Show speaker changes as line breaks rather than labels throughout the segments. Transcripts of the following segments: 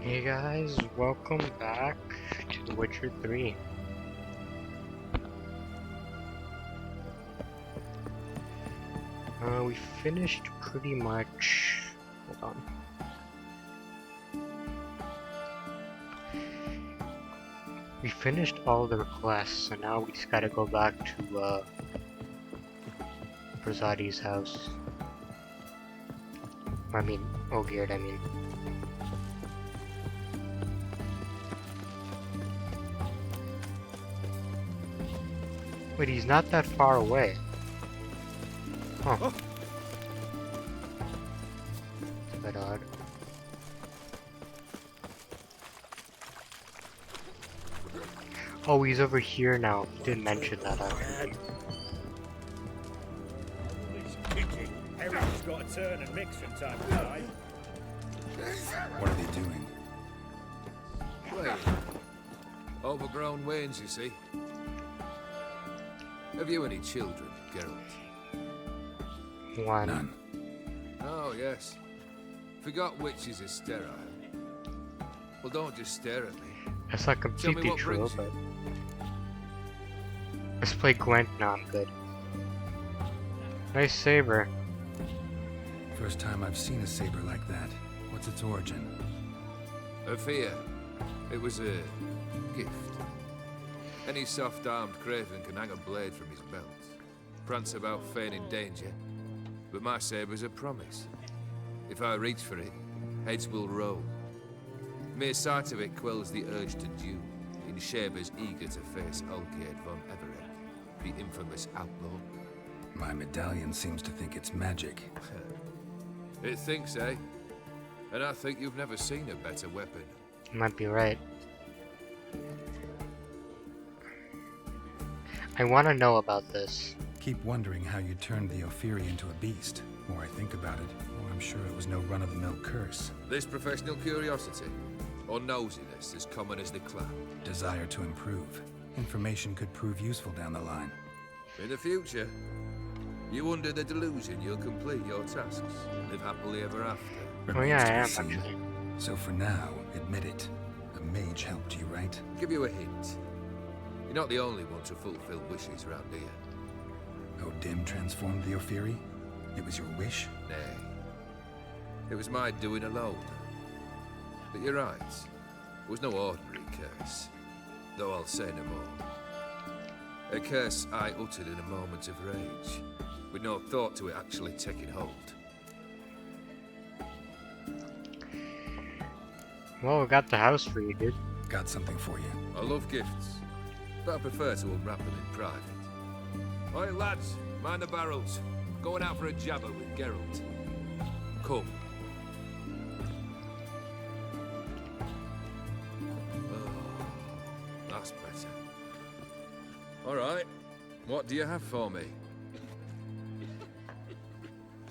Hey guys, welcome back to The Witcher 3. We finished pretty much... Hold on. We finished all the requests, so now we just gotta go back to Brazadi's house. I mean, Olgierd, I mean. Wait, he's not that far away. Huh.
Oh.
It's a bit odd. Oh, he's over here now. Didn't mention that actually.
Everyone's got to turn and mix from time to time.
What are they doing?
Well, overgrown wains, you see. Have you any children, Geralt?
One.
None.
Oh, yes. Forgot witches are sterile. Well, don't just stare at me.
That's not
Tell me
completely
what
true,
brings
but...
you.
Let's play Gwent now, I'm good. Nice saber.
First time I've seen a saber like that. What's its origin?
A fear. It was a gift. Any soft-armed craven can hang a blade from his belt, prance about feigning danger, but my saber's a promise. If I reach for it, heads will roll. Mere sight of it quells the urge to duel, in Shavers eager to face Olgierd von Everett, the infamous outlaw.
My medallion seems to think it's magic.
It thinks, eh? And I think you've never seen a better weapon.
You might be right. I want to know about this.
Keep wondering how you turned the Ophiri into a beast. The more I think about it, the more I'm sure it was no run-of-the-mill curse.
This professional curiosity, or nosiness as common as the clown.
Desire to improve. Information could prove useful down the line.
In the future, you under the delusion you'll complete your tasks, live happily ever after.
Oh yeah, I am
Remains to be seen.
actually.
So for now, admit it. A mage helped you, right?
Give you a hint. You're not the only one to fulfill wishes round here.
Odin transformed the Ophiri? It was your wish?
Nay. It was my doing alone. But you're right. It was no ordinary curse. Though I'll say no more. A curse I uttered in a moment of rage, with no thought to it actually taking hold.
Well, we got the house for you, dude.
Got something for you.
I love gifts, but I prefer to unwrap them in private. Oi, lads, mind the barrels. Going out for a jabber with Geralt. Come. Oh, that's better. All right, what do you have for me?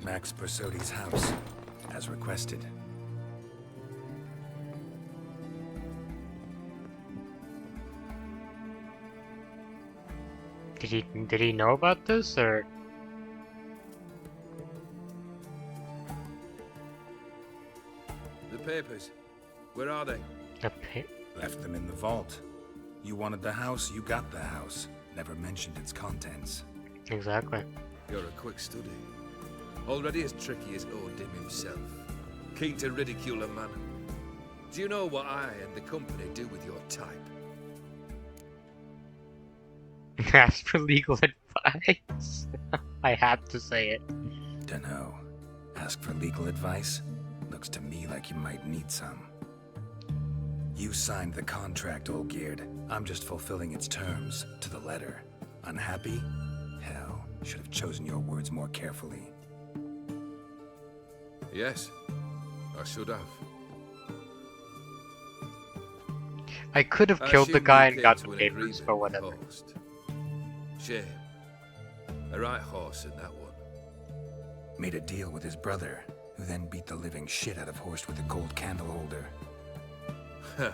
Max Bersodi's house, as requested.
Did he know about this, or?
The papers. Where are they?
The pit?
Left them in the vault. You wanted the house, you got the house. Never mentioned its contents.
Exactly.
You're a quick study. Already as tricky as Odin himself. Keen to ridicule a man. Do you know what I and the company do with your type?
Ask for legal advice. I had to say it.
Dunno. Ask for legal advice? Looks to me like you might need some. You signed the contract, Olgierd. I'm just fulfilling its terms, to the letter. Unhappy? Hell, should have chosen your words more carefully.
Yes, I should have.
I could have
I
killed the
assume
guy
you
and
came
got
to
the
an
papers,
agreement
but
with
whatever.
Horst. Shame. A right horse in that one.
Made a deal with his brother, who then beat the living shit out of Horst with a gold candle holder.
Huh.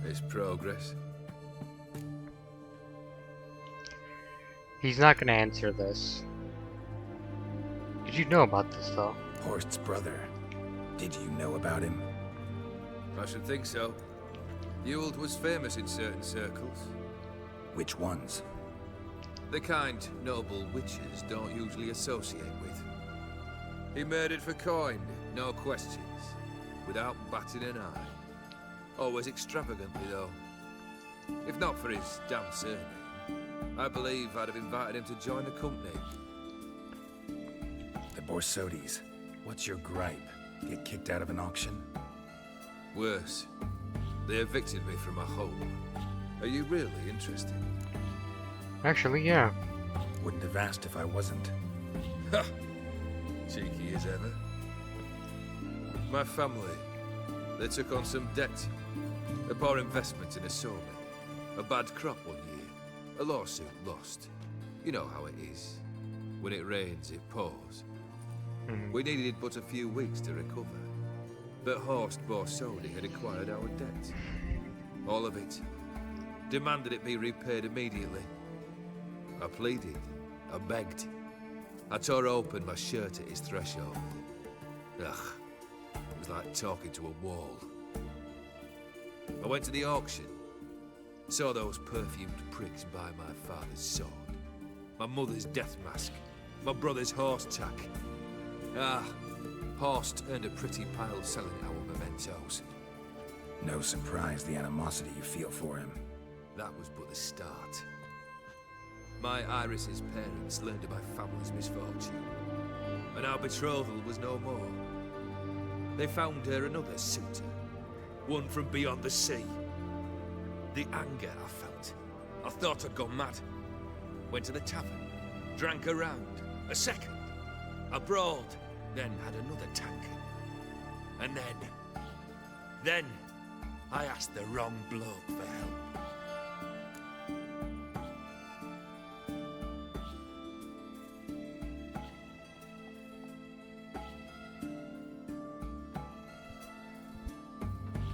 It's progress.
He's not gonna answer this. Did you know about this though?
Horst's brother. Did you know about him?
I should think so. Ewald was famous in certain circles.
Which ones?
The kind noble witches don't usually associate with. He murdered for coin, no questions, without batting an eye. Always extravagantly, though. If not for his damn surname, I believe I'd have invited him to join the company.
The Borsodis. What's your gripe? Get kicked out of an auction?
Worse, they evicted me from my home. Are you really interested?
Actually, yeah.
Wouldn't have asked if I wasn't.
Ha! Cheeky as ever. My family, they took on some debt. A poor investment in a sawmill. A bad crop one year. A lawsuit lost. You know how it is. When it rains, it pours. We needed but a few weeks to recover. But Horst Borsodi had acquired our debt. All of it. Demanded it be repaid immediately. I pleaded. I begged. I tore open my shirt at his threshold. Ugh. It was like talking to a wall. I went to the auction. Saw those perfumed pricks buy my father's sword. My mother's death mask. My brother's horse tack. Ah, Horst earned a pretty pile selling our mementos.
No surprise the animosity you feel for him.
That was but the start. My Iris's parents learned of my family's misfortune, and our betrothal was no more. They found her another suitor, one from beyond the sea. The anger I felt, I thought I'd gone mad. Went to the tavern, drank a round, a second, I brawled, then had another tankard. And then I asked the wrong bloke for help.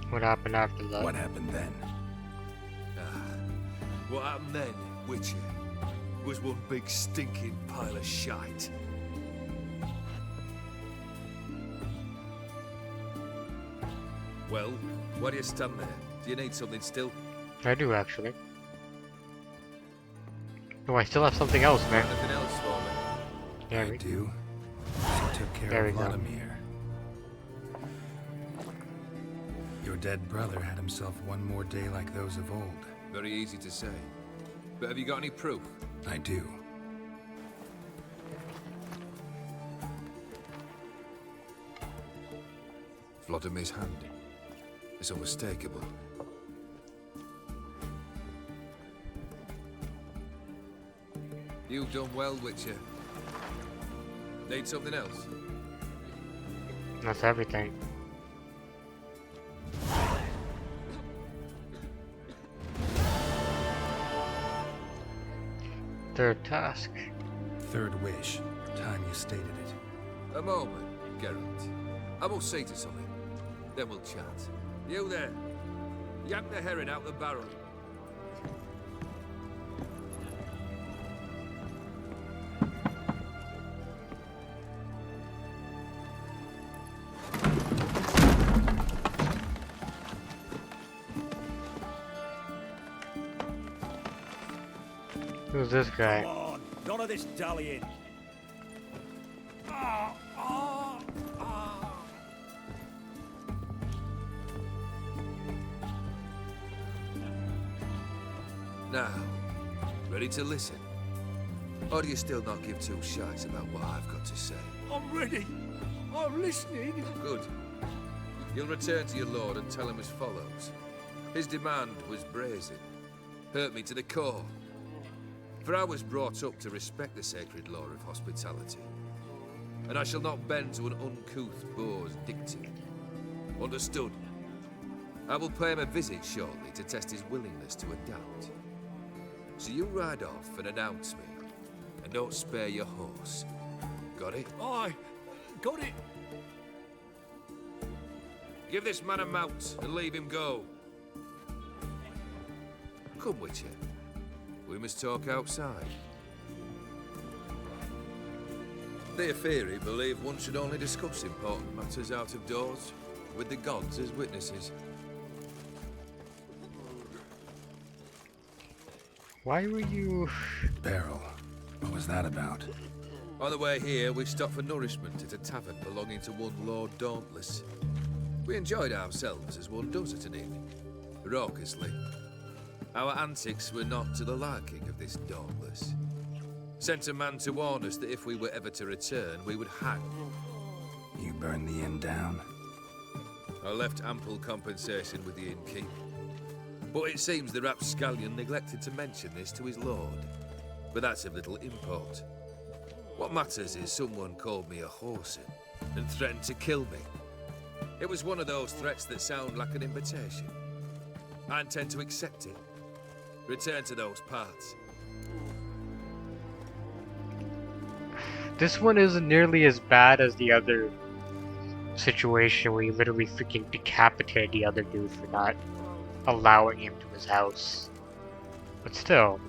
What happened after that?
What happened then?
What happened then, Witcher, was one big stinking pile of shite. Well, why do you stand there? Do you need something still?
I do, actually. No, I still have something else, man.
Anything else for me?
There
I
we
do. She took care
There
of
we go.
Vladimir. Your dead brother had himself one more day like those of old.
Very easy to say. But have you got any proof?
I do.
Vladimir's hand. It's unmistakable. You've done well, Witcher. Need something else?
That's everything. Third task.
Third wish. Time you stated it.
A moment, Geralt. I will see to something. Then we'll chat. You there. Yank the herring out the barrel.
Who's this guy?
Come on, none of this dallying. Ah, ah, ah.
Now, ready to listen? Or do you still not give two shites about what I've got to say?
I'm ready. I'm listening.
Good. You'll return to your lord and tell him as follows. His demand was brazen. Hurt me to the core. For I was brought up to respect the sacred law of hospitality. And I shall not bend to an uncouth boor's dictate. Understood? I will pay him a visit shortly to test his willingness to adapt. So you ride off and announce me. And don't spare your horse. Got it?
Aye, got it.
Give this man a mount and leave him go. Come, Witcher. We must talk outside. The Aetheri believe one should only discuss important matters out of doors. with the gods as witnesses.
Why were you...
Beryl, what was that about?
On the way here, we stopped for nourishment at a tavern belonging to one Lord Dauntless. We enjoyed ourselves as one does at an inn, raucously. Our antics were not to the liking of this Dauntless. Sent a man to warn us that if we were ever to return, we would hang.
You burned the inn down?
I left ample compensation with the innkeep. But it seems the rapscallion neglected to mention this to his lord. But that's of little import. What matters is someone called me a whoreson and threatened to kill me. It was one of those threats that sound like an invitation. I intend to accept it. Return to those parts.
This one isn't nearly as bad as the other situation where you literally freaking decapitated the other dude for not allowing him to his house. But still.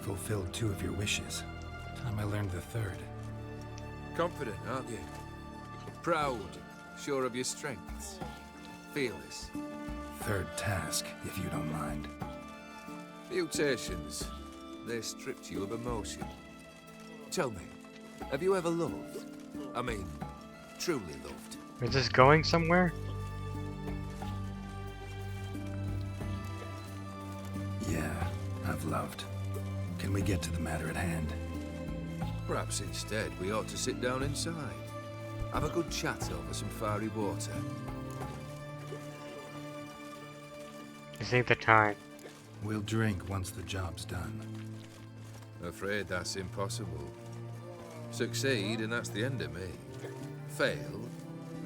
Fulfilled 2 of your wishes. Time I learned the 3rd.
Confident, aren't you? Proud, sure of your strengths. Fearless.
3rd task, if you don't mind.
Mutations. They stripped you of emotion. Tell me, have you ever loved? I mean, truly loved?
Is this going somewhere?
Yeah, I've loved. Can we get to the matter at hand?
Perhaps instead we ought to sit down inside. Have a good chat over some fiery water.
This ain't the time.
We'll drink once the job's done.
Afraid that's impossible. Succeed and that's the end of me. Fail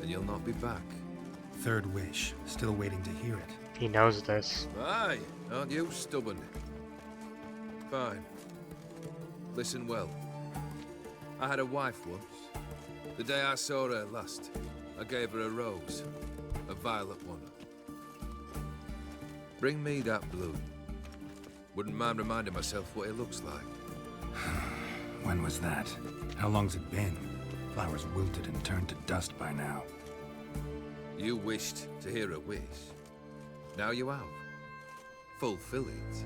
and you'll not be back.
3rd wish, still waiting to hear it.
He knows this.
Aye, aren't you stubborn? Fine. Listen well. I had a wife once. The day I saw her last, I gave her a rose. A violet one. Bring me that bloom. Wouldn't mind reminding myself what it looks like.
When was that? How long's it been? Flowers wilted and turned to dust by now.
You wished to hear a wish. Now you have. Fulfill it.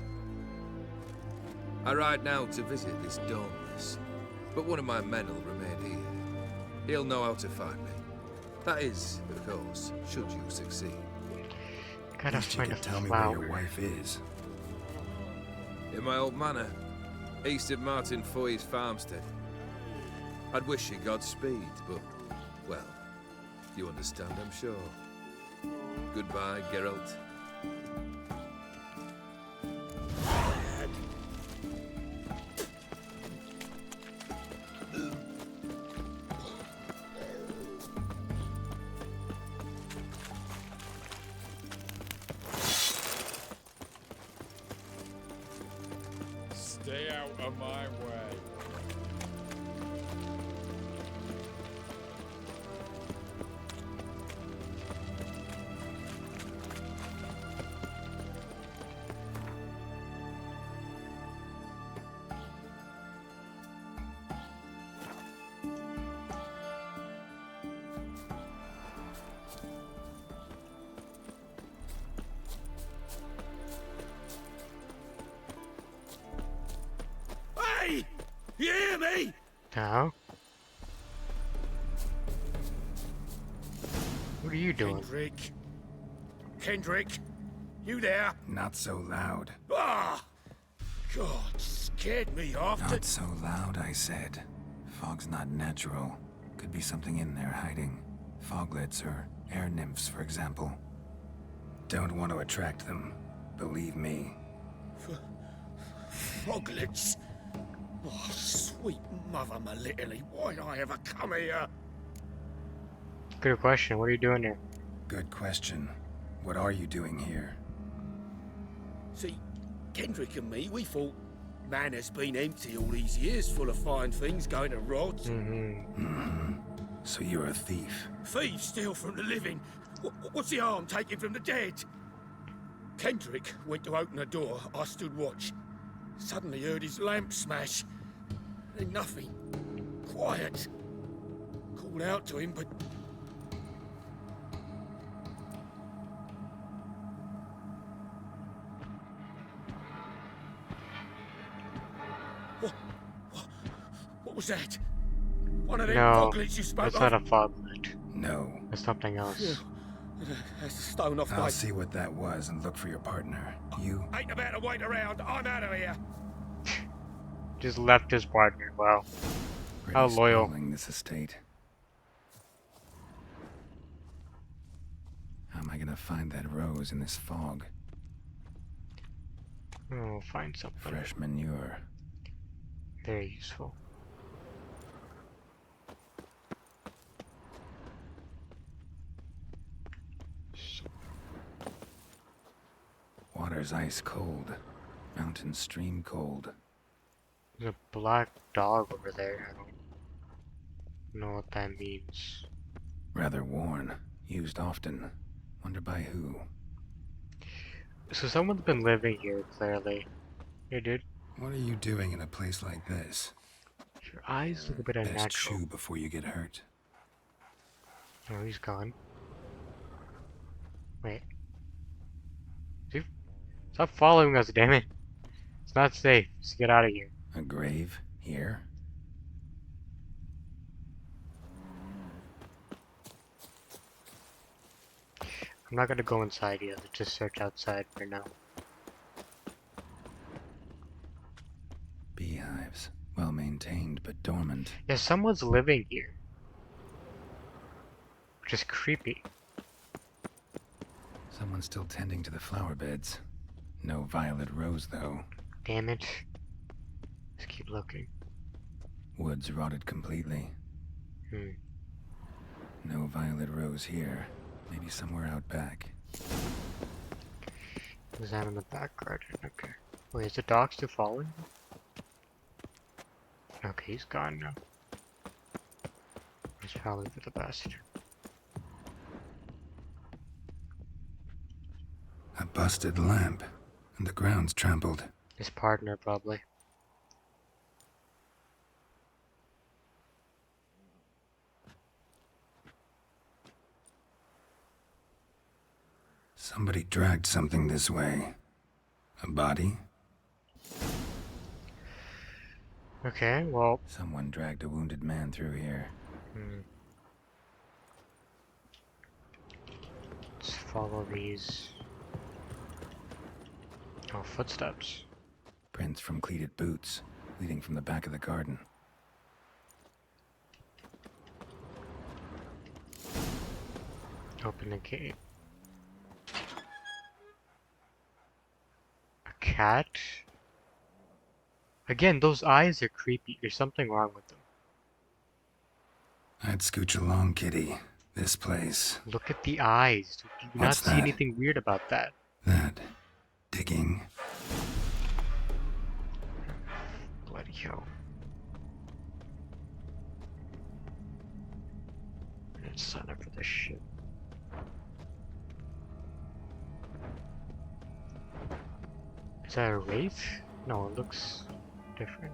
I ride now to visit this Dauntless, but one of my men will remain here. He'll know how to find me. That is, of course, should you succeed.
Gotta
Least you
find a
could tell me where your
flower.
wife is.
In my old manor, east of Martin Foy's farmstead. I'd wish you Godspeed, but, well, you understand, I'm sure. Goodbye, Geralt.
Stay out of my way.
Hey! You hear me?
No? What are you doing?
Kendrick. Kendrick. You there?
Not so loud.
Ah! God, scared me off.
Not so loud, I said. Fog's not natural. Could be something in there hiding. Foglets or air nymphs, for example. Don't want to attract them. Believe me.
Foglets. Oh, sweet mother, my little, why'd I ever come here?
Good question. What are you doing here?
Good question. What are you doing here?
See, Kendrick and me, we thought Manor's been empty all these years, full of fine things going to rot.
So you're a thief.
Thieves steal from the living. What's the harm taking from the dead? Kendrick went to open the door. I stood watch. Suddenly heard his lamp smash. Then nothing. Quiet. Called out to him, but was that? One of them
No,
foglets you spoke
that's
of?
not a foglet.
No.
That's something else.
That's the stone off my...
I'll see what that was and look for your partner. You?
Ain't about to wait around. I'm out of here.
Just left his partner. Wow.
Pretty
How loyal.
sprawling, this estate. How am I gonna find that rose in this fog?
Oh, find something.
Fresh manure.
Very useful.
Water's ice cold. Mountain stream cold.
There's a black dog over there. I don't know what that means.
Rather worn. Used often. Wonder by who.
So someone's been living here, clearly. Hey, dude.
What are you doing in a place like this?
Your eyes look a bit
Best
unnatural.
chew before you get hurt.
Oh, he's gone. Wait. Dude, stop following us, damn it. It's not safe. Just get out of here.
A grave? Here?
I'm not gonna go inside yet. Let's just search outside for now.
Beehives. Well maintained, but dormant.
Yeah, someone's living here. Which is creepy.
Someone's still tending to the flower beds. No violet rose, though.
Damn it. Just keep looking.
Woods rotted completely.
Hmm.
No violet rose here. Maybe somewhere out back.
Examine the back garden. Okay. Wait, is the dog still following? Okay, he's gone now. It's probably for the best.
A busted lamp. And the ground's trampled.
His partner, probably.
Somebody dragged something this way. A body?
Okay, well.
Someone dragged a wounded man through here.
Let's follow these. Oh, footsteps.
Prints from cleated boots, leading from the back of the garden.
Open the gate. A cat? Again, those eyes are creepy. There's something wrong with them.
I'd scooch along, kitty. This place.
Look at the eyes. Do you not
What's
see
that?
anything weird about that?
That. Digging.
Bloody hell. Let's sign up for this shit. Is that a wraith? No, it looks different.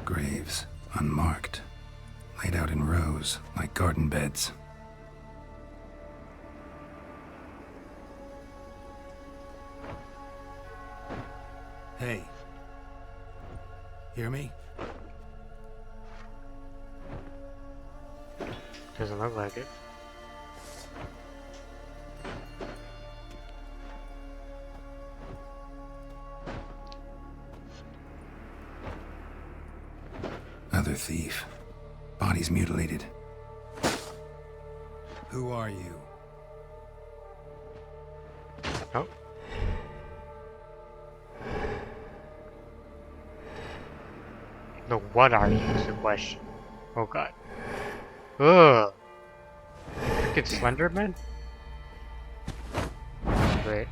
Graves. Unmarked. Laid out in rows, like garden beds. Hey. Hear me?
Doesn't look like it.
Other thief. Body's mutilated. Who are you?
Oh. No, what are you is the question. Oh god. Ugh. Freaking Slenderman? Wait.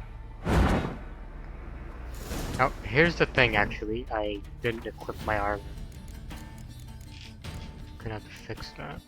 Oh, here's the thing actually. I didn't equip my armor. Gonna have to fix that.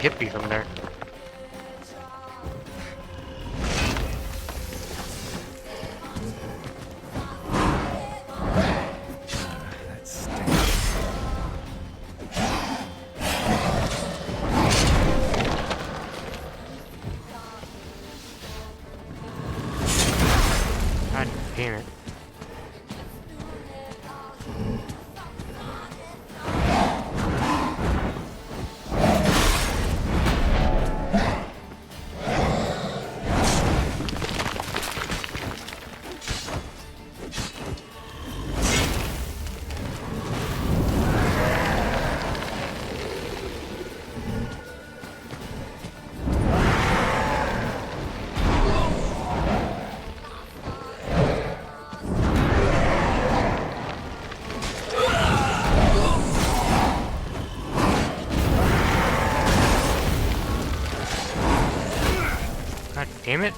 hippie from there.
That stinks.
God damn it. God damn it.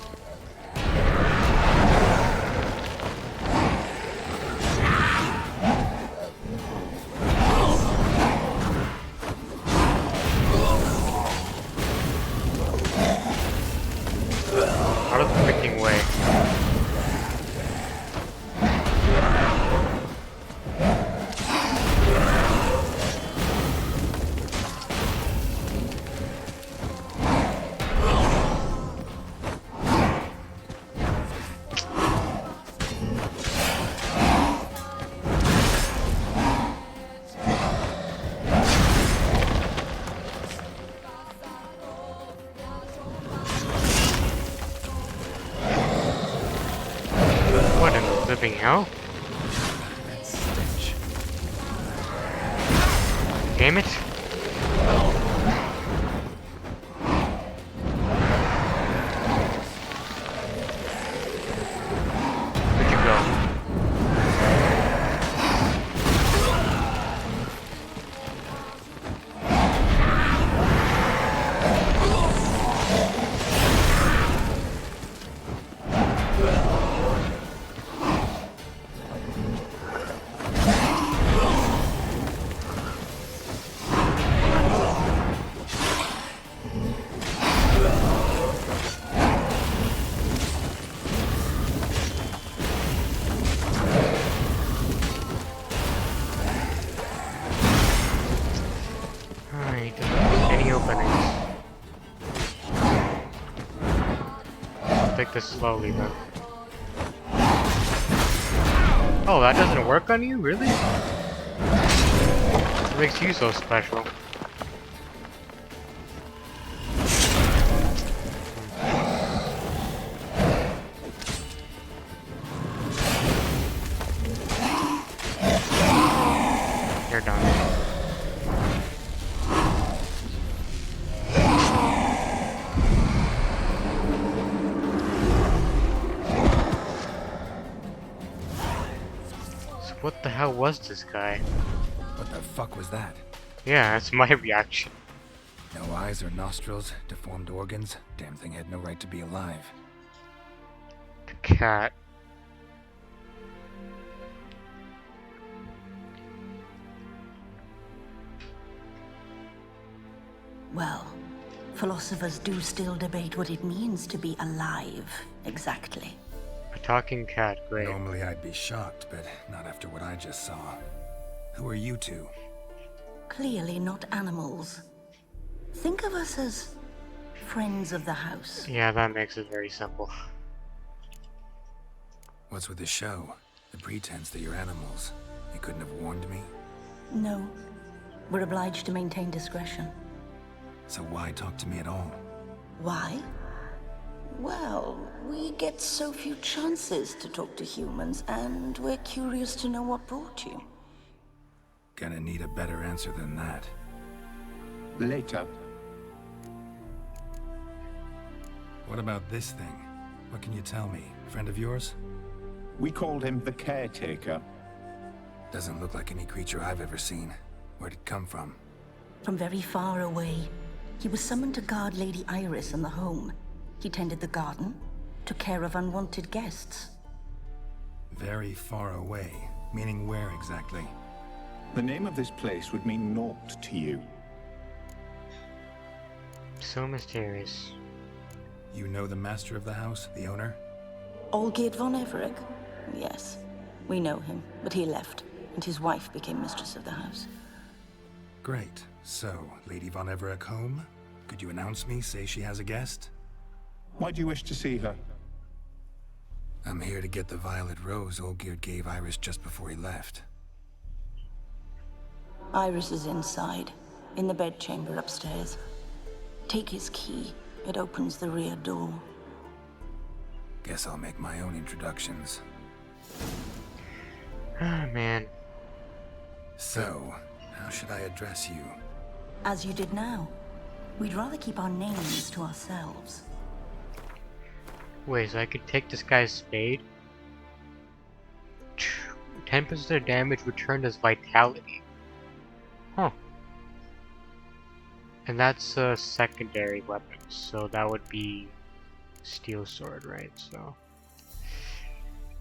Out of the freaking way. What in the living hell?
That stench.
Damn it. Where'd you go? Alright, any openings? I'll take this slowly then. Oh, that doesn't work on you? Really? What makes you so special? You're done. So what the hell was this guy?
What the fuck was that?
Yeah, that's my reaction.
No eyes or nostrils, deformed organs. Damn thing had no right to be alive.
The cat.
Well, philosophers do still debate what it means to be alive, exactly.
A talking cat, great.
Normally I'd be shocked, but not after what I just saw. Who are you two?
Clearly not animals. Think of us as friends of the house.
Yeah, that makes it very simple.
What's with the show? The pretense that you're animals. You couldn't have warned me?
No, we're obliged to maintain discretion.
So why talk to me at all?
Why? Well, we get so few chances to talk to humans, and we're curious to know what brought you.
Gonna need a better answer than that.
Later.
What about this thing? What can you tell me? Friend of yours?
We called him the Caretaker.
Doesn't look like any creature I've ever seen. Where'd it come from?
From very far away, he was summoned to guard Lady Iris and the home. He tended the garden, took care of unwanted guests.
Very far away. Meaning where exactly?
The name of this place would mean naught to you.
So mysterious.
You know the master of the house, the owner?
Olgierd von Everec? Yes. We know him, but he left, and his wife became mistress of the house.
Great. So, Lady von Everec home? Could you announce me, say she has a guest?
Why do you wish to see her?
I'm here to get the violet rose Olgierd gave Iris just before he left.
Iris is inside, in the bedchamber upstairs. Take his key. It opens the rear door.
Guess I'll make my own introductions.
Ah, man.
So, how should I address you?
As you did now. We'd rather keep our names to ourselves.
Wait, so I could take this guy's spade? 10% damage returned as vitality. Huh. And that's a secondary weapon, so that would be steel sword, right? So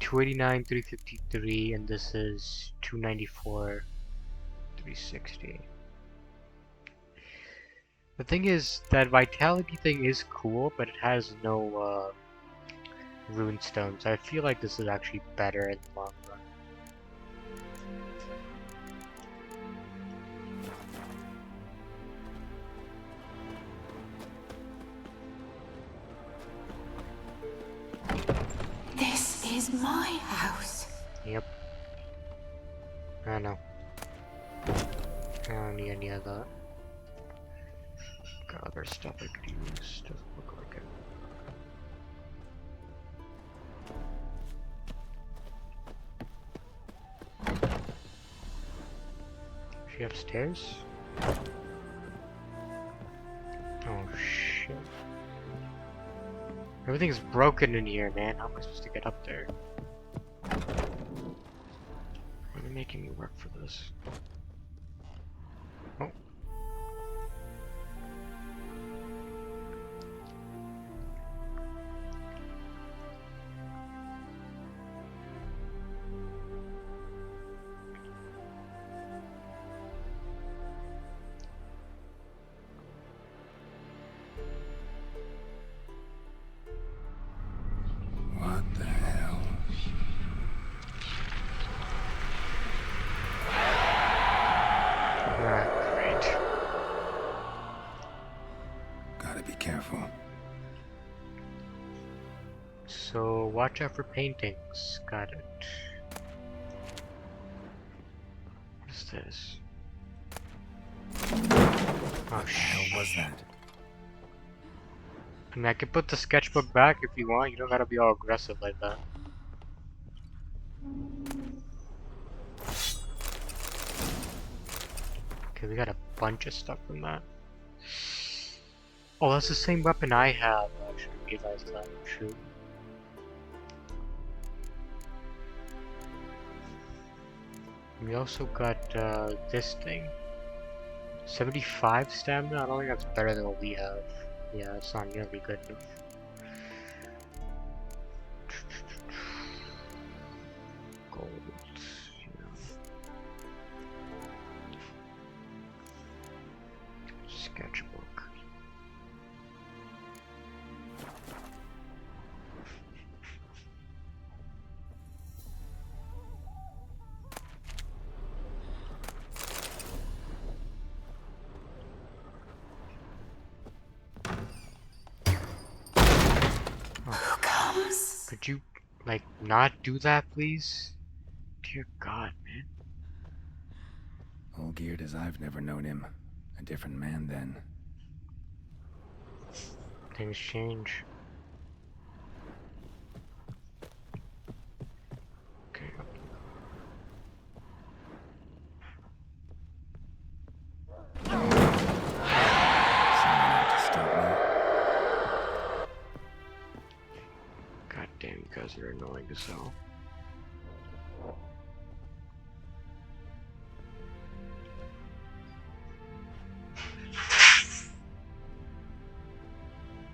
289, 353, and this is 294, 360. The thing is, that vitality thing is cool, but it has no rune stones. I feel like this is actually better in the long run.
This is my house.
Yep. I know. I don't need any of that. Got other stuff I could use. Doesn't look like it. Is she upstairs? Oh shit. Everything's broken in here, man. How am I supposed to get up there? Why are they making me work for this? Oh.
What the hell?
Great.
Gotta be careful.
So, watch out for paintings. Got it. What is this? Oh,
What the hell was that?
I mean, I can put the sketchbook back if you want. You don't gotta be all aggressive like that. Okay, we got a bunch of stuff from that. Oh, that's the same weapon I have. I should realize that. Shoot. We also got this thing. 75 stamina? I don't think that's better than what we have. Yeah, it's not nearly good enough. Gold, you know. Sketchbook.
Who comes?
Could you, like, not do that, please? Dear God, man.
Olgierd as I've never known him. A different man then.
Things change. Okay.
Someone out to stop me.
God damn, you guys are annoying as hell.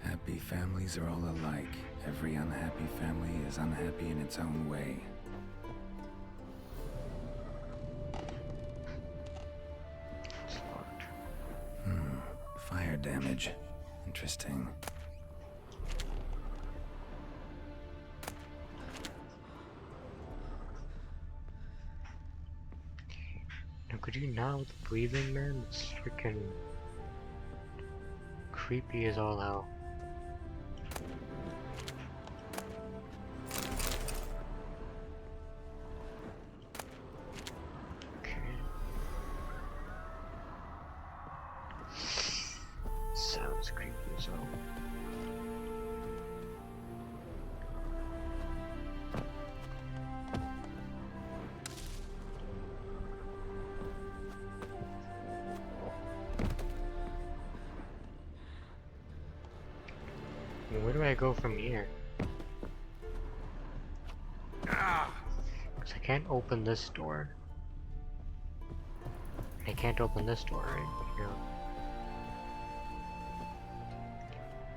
Happy families are all alike. Every unhappy family is unhappy in its own way.
It's locked.
Fire damage. Interesting.
Now, could you not with the breathing, man? It's freaking creepy as all hell. Okay. Sounds creepy as hell. Where do I go from here? Because I can't open this door. I can't open this door, right? Yeah.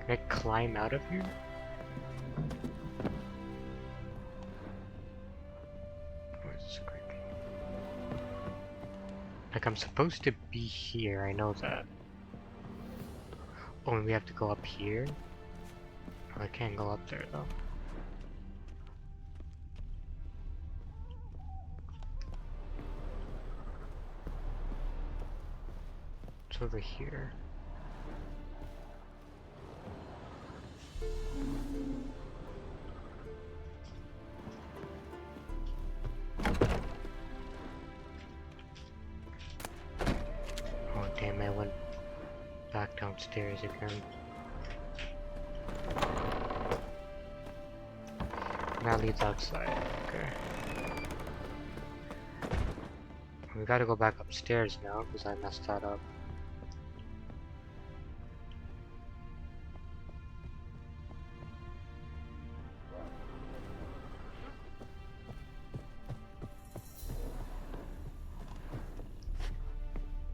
Can I climb out of here? Oh, this is creepy. Like, I'm supposed to be here, I know that. Oh, and we have to go up here? Oh, I can't go up there, though. It's over here. Oh damn, I went back downstairs again. That leads outside, okay. We gotta go back upstairs now, because I messed that up.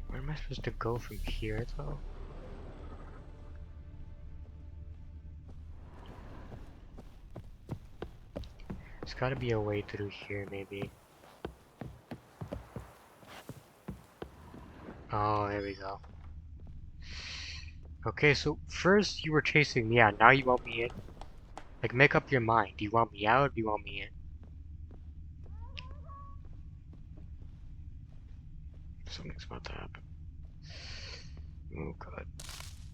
Where am I supposed to go from here, though? There's gotta be a way through here, maybe. Oh, here we go. Okay, so first you were chasing me out, now you want me in? Like, make up your mind. Do you want me out or do you want me in? Something's about to happen. Oh god.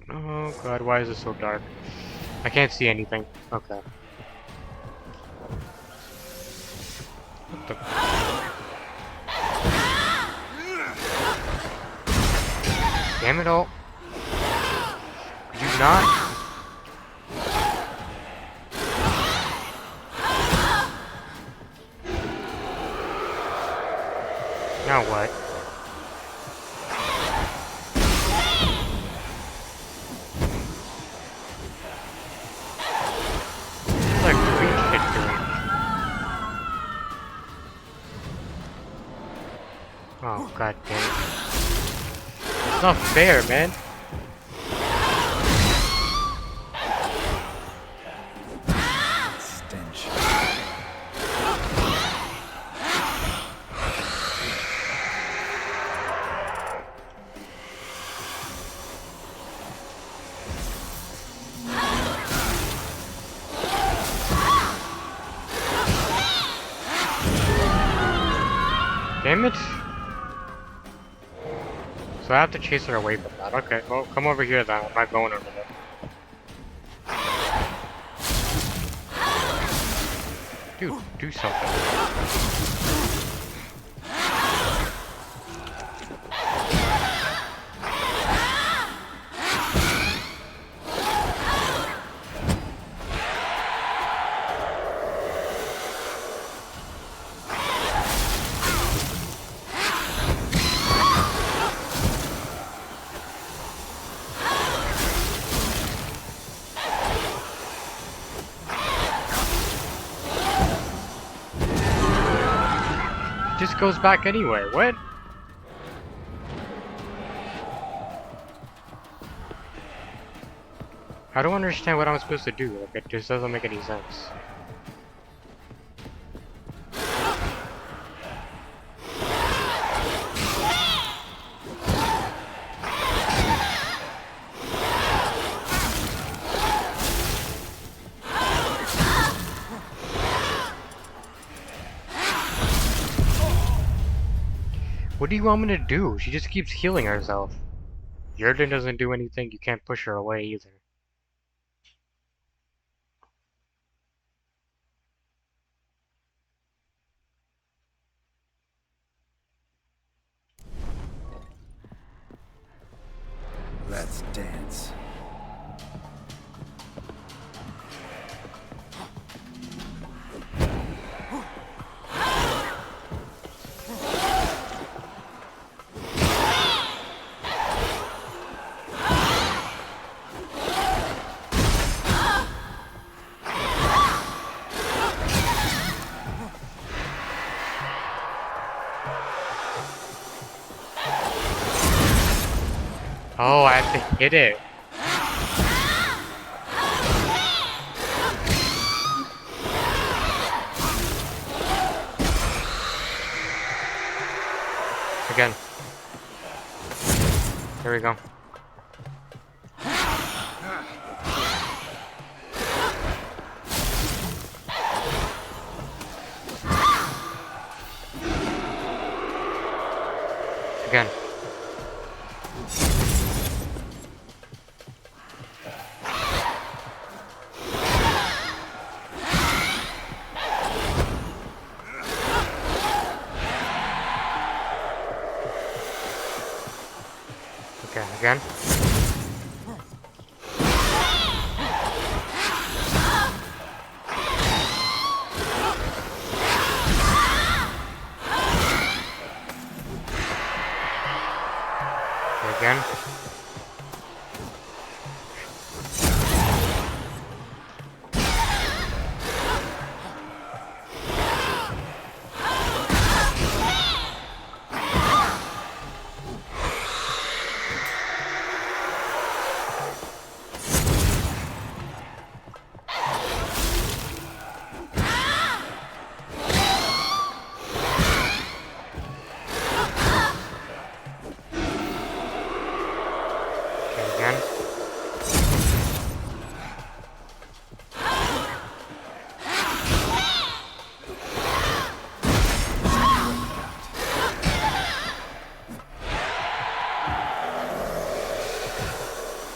Oh god, why is it so dark? I can't see anything. Okay. What the? Damn it all. Could you not? Now what? It's like weak hit doing. Oh god damn it. It's not fair, man.
Stench.
Damn it. So I have to chase her away from that. Okay, well, come over here then. I'm not going over there. Dude, do something. Just goes back anyway. What? I don't understand what I'm supposed to do. Like, it just doesn't make any sense. What do you want me to do? She just keeps healing herself. Yerden doesn't do anything, you can't push her away either.
Let's dance.
Oh, I have to hit it. Again. There we go. Again. Okay, again. Okay, again. Okay, again.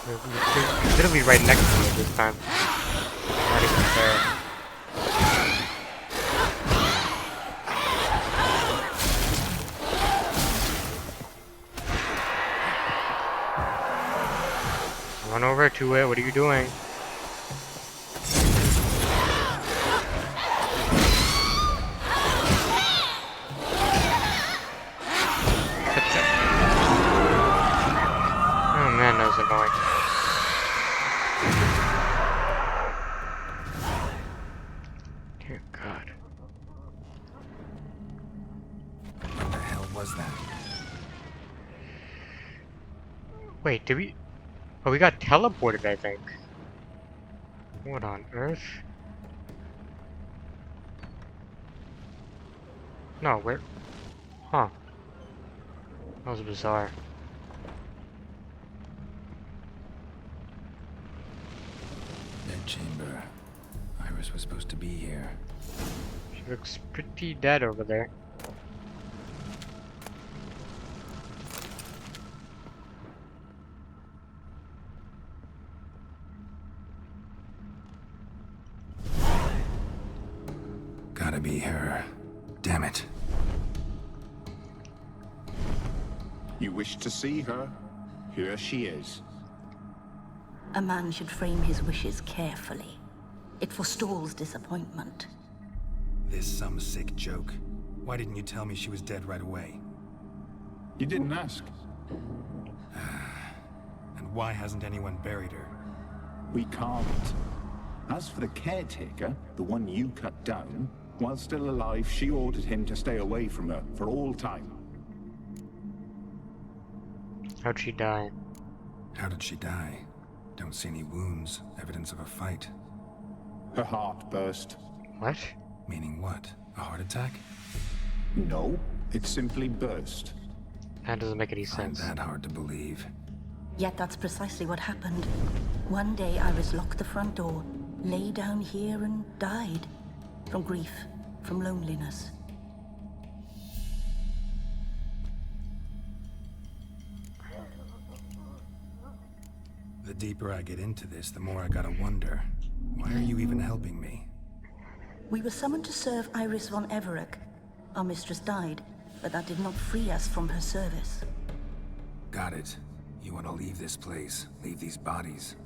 You're literally right next to me this time. Not even fair. Run over to it. What are you doing? Oh man, that was annoying. Dear God.
What the hell was that?
Wait, did we... Oh, we got teleported, I think. What on earth? No, where... Huh. That was bizarre.
Dead chamber. Iris was supposed to be here.
She looks pretty dead over there.
Gotta be her. Damn it.
You wish to see her? Here she is.
A man should frame his wishes carefully. It forestalls disappointment.
This some sick joke. Why didn't you tell me she was dead right away?
You didn't ask.
And why hasn't anyone buried her?
We can't. As for the caretaker, the one you cut down, while still alive, she ordered him to stay away from her for all time.
How'd she die?
How did she die? Don't see any wounds, evidence of a fight.
Her heart burst.
What?
Meaning what? A heart attack?
No, it simply burst.
That doesn't make any
Find
sense.
that hard to believe.
Yet that's precisely what happened. One day Iris locked the front door, lay down here and died. From grief, from loneliness.
The deeper I get into this, the more I gotta wonder. Why are you even helping me?
We were summoned to serve Iris von Everec. Our mistress died, but that did not free us from her service.
Got it. You want to leave this place, leave these bodies?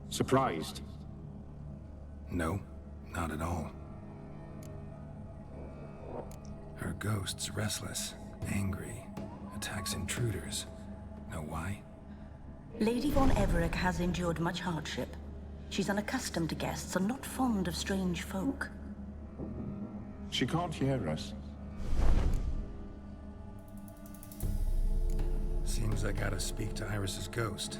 Surprised?
No, not at all. Her ghost's restless, angry, attacks intruders. Know why?
Lady von Everec has endured much hardship. She's unaccustomed to guests and not fond of strange folk.
She can't hear us.
Seems I gotta speak to Iris's ghost.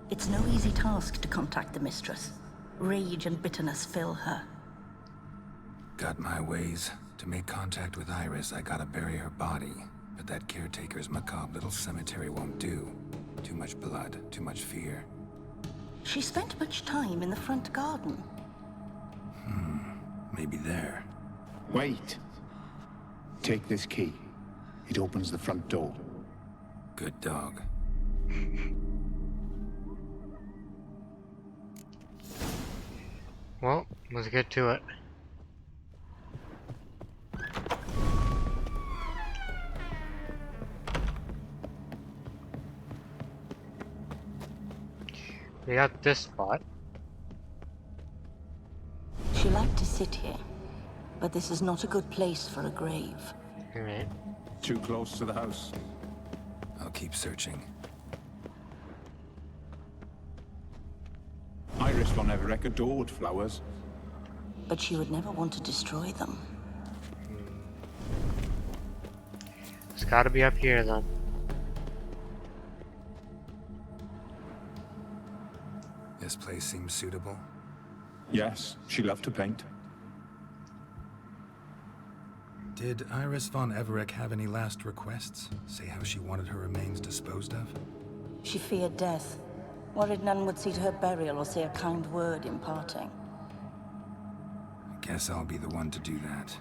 It's no easy task to contact the mistress. Rage and bitterness fill her.
Got my ways. To make contact with Iris, I gotta bury her body. But that caretaker's macabre little cemetery won't do. Too much blood, too much fear.
She spent much time in the front garden.
Maybe there.
Wait. Take this key. It opens the front door.
Good dog.
Well, let's get to it. We got this spot.
She liked to sit here, but this is not a good place for a grave.
Alright.
Too close to the house.
I'll keep searching.
Iris von Everec adored flowers.
But she would never want to destroy them.
It's gotta be up here then.
This place seems suitable.
Yes, she loved to paint.
Did Iris von Everec have any last requests? Say how she wanted her remains disposed of?
She feared death, worried none would see to her burial or say a kind word in parting.
Guess I'll be the one to do that.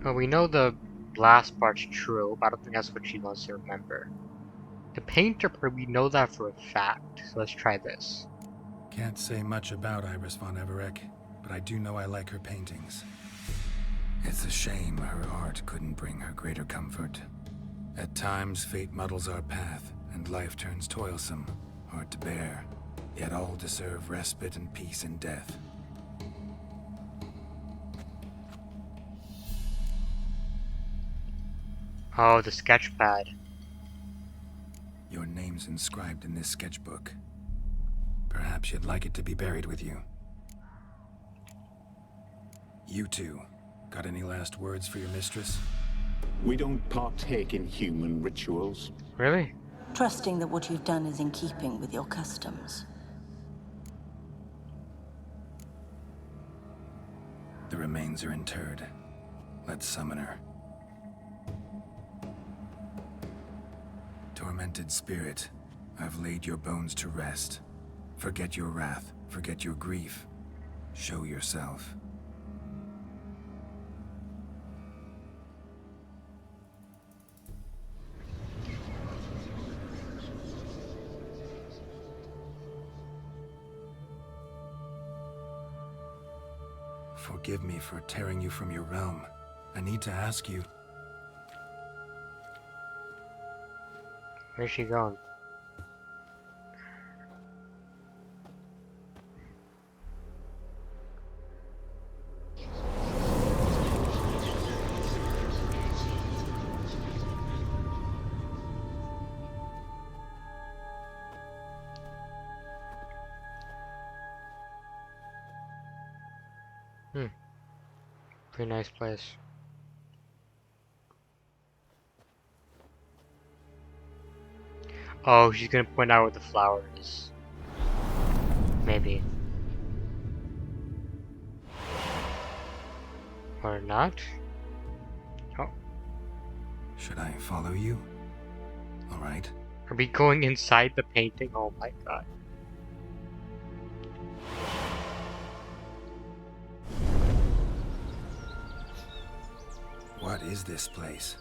Well, we know the last part's true, but I don't think that's what she wants to remember. The painter, we know that for a fact, so let's try this.
Can't say much about Iris von Everec, but I do know I like her paintings. It's a shame her art couldn't bring her greater comfort. At times, fate muddles our path, and life turns toilsome, hard to bear. Yet all deserve respite and peace in death.
Oh, the sketch pad.
Your name's inscribed in this sketchbook. Perhaps you'd like it to be buried with you. You two, got any last words for your mistress?
We don't partake in human rituals.
Really?
Trusting that what you've done is in keeping with your customs.
The remains are interred. Let's summon her. Tormented spirit, I've laid your bones to rest. Forget your wrath, forget your grief. Show yourself. Forgive me for tearing you from your realm. I need to ask you.
Where's she going? Pretty nice place. Oh, she's gonna point out where the flower is. Maybe. Or not? Oh,
Should I follow you? Alright.
are we going inside the painting? Oh my god.
What is this place?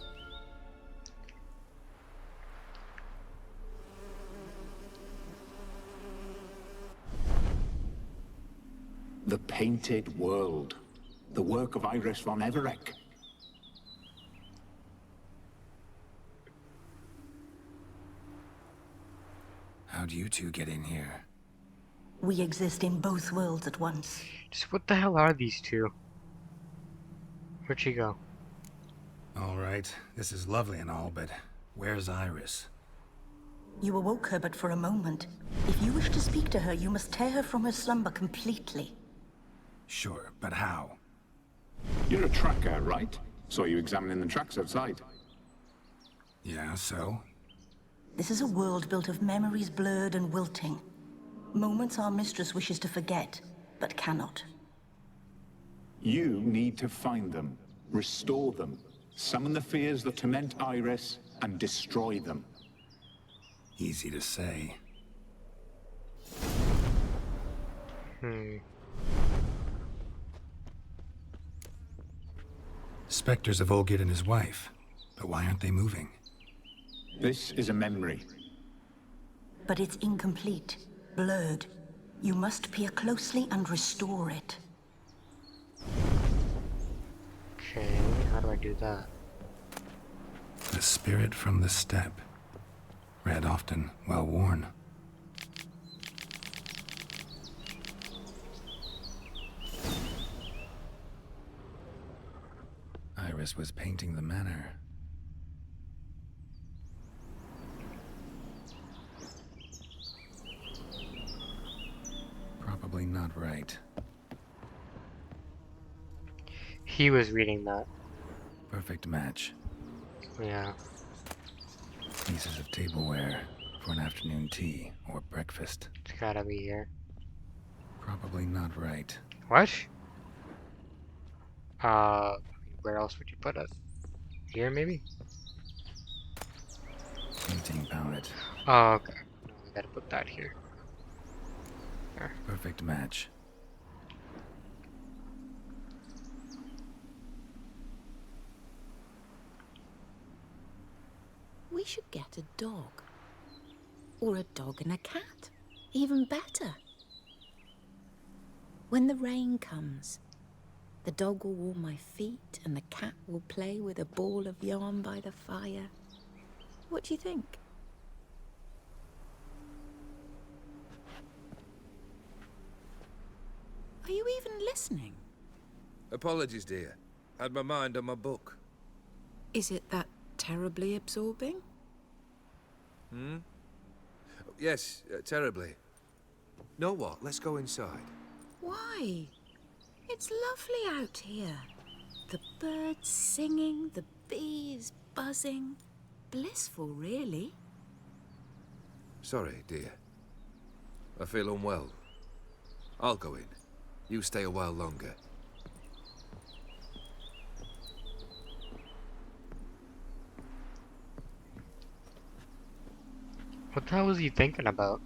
The Painted World. The work of Iris von Everec.
How'd you two get in here?
We exist in both worlds at once.
Just what the hell are these two? Where'd she go?
Alright, this is lovely and all, but where's Iris?
You awoke her but for a moment. If you wish to speak to her, you must tear her from her slumber completely.
Sure, but how?
You're a tracker, right? Saw you examining the tracks outside.
Yeah, so?
This is a world built of memories blurred and wilting. Moments our mistress wishes to forget, but cannot.
You need to find them, restore them, summon the fears that torment Iris, and destroy them.
Easy to say. Spectres of Olgierd and his wife. But why aren't they moving?
This is a memory.
But it's incomplete, blurred. You must peer closely and restore it.
Okay, how do I do that?
The spirit from the steppe. Read often, well worn. Iris was painting the manor. Probably not right.
He was reading that.
Perfect match.
Yeah.
Pieces of tableware for an afternoon tea or breakfast.
It's gotta be here.
Probably not right.
What? Where else would you put it? Here, maybe?
Painting palette.
Oh, okay. No, I gotta put that here. There.
Perfect match.
We should get a dog. Or a dog and a cat. Even better. When the rain comes, the dog will warm my feet and the cat will play with a ball of yarn by the fire. What do you think? Are you even listening?
Apologies, dear. Had my mind on my book.
Is it that terribly absorbing?
Yes, terribly. Know what? Let's go inside.
Why? It's lovely out here. The birds singing, the bees buzzing. Blissful, really.
Sorry, dear. I feel unwell. I'll go in. You stay a while longer.
What the hell was he thinking about?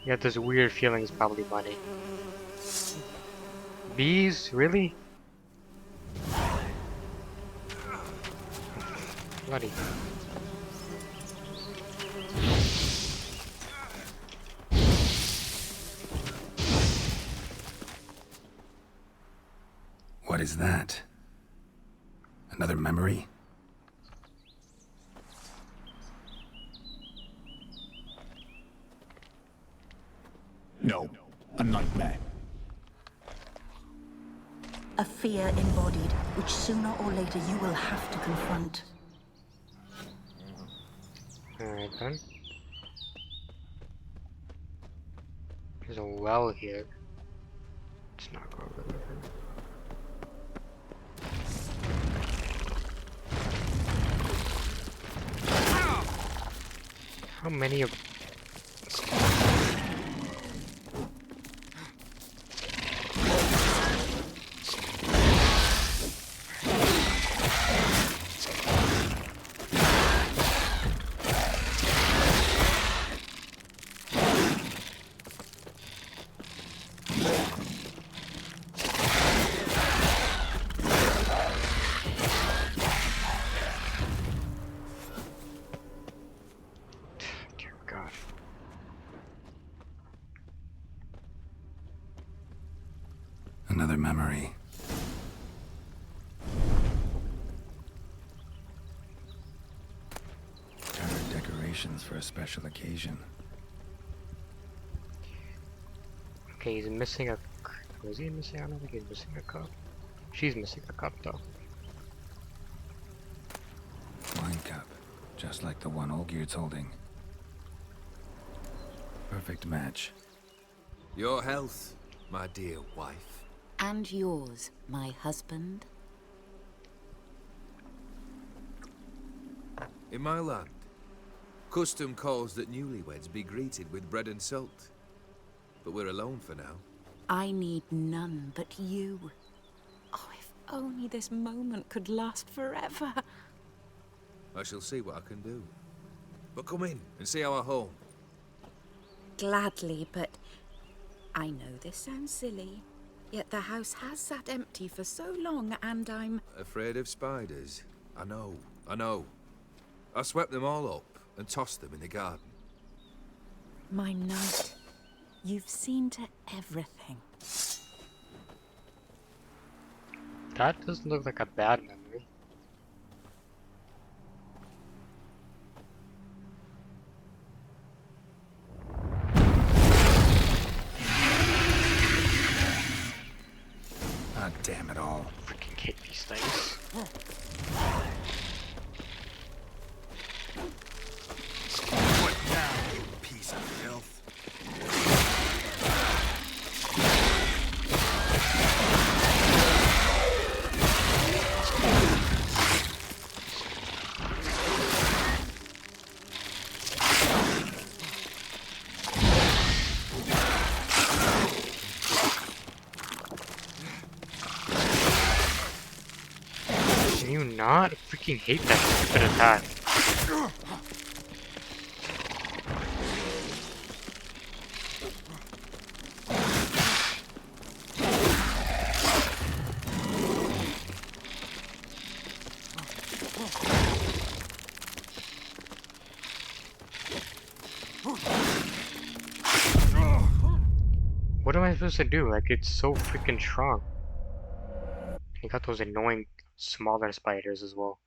You got this weird feeling it's probably money. Bees? Really? Bloody.
What is that? Another memory?
No, a nightmare.
A fear embodied, which sooner or later you will have to confront.
Alright then. There's a well here. Let's not go over there. How many of... Dear God.
Another memory. Covered decorations for a special occasion.
Okay, he's missing a. Was he missing? I don't think he's missing a cup. She's missing a cup though.
Wine cup, just like the one Olgierd's holding. Perfect match.
Your health, my dear wife.
And yours, my husband.
In my land, custom calls that newlyweds be greeted with bread and salt. But we're alone for now.
I need none but you. Oh, if only this moment could last forever.
I shall see what I can do. But come in and see our home.
Gladly, but I know this sounds silly, yet the house has sat empty for so long, and I'm...
Afraid of spiders? I know. I swept them all up and tossed them in the garden.
My knight, you've seen to everything.
That doesn't look like a bad memory.
Ah, damn it all.
Freaking hate these things.
Put down, you piece of filth.
Can you not? I freaking hate that stupid attack. What am I supposed to do? Like, it's so freaking strong. You got those annoying smaller spiders as well.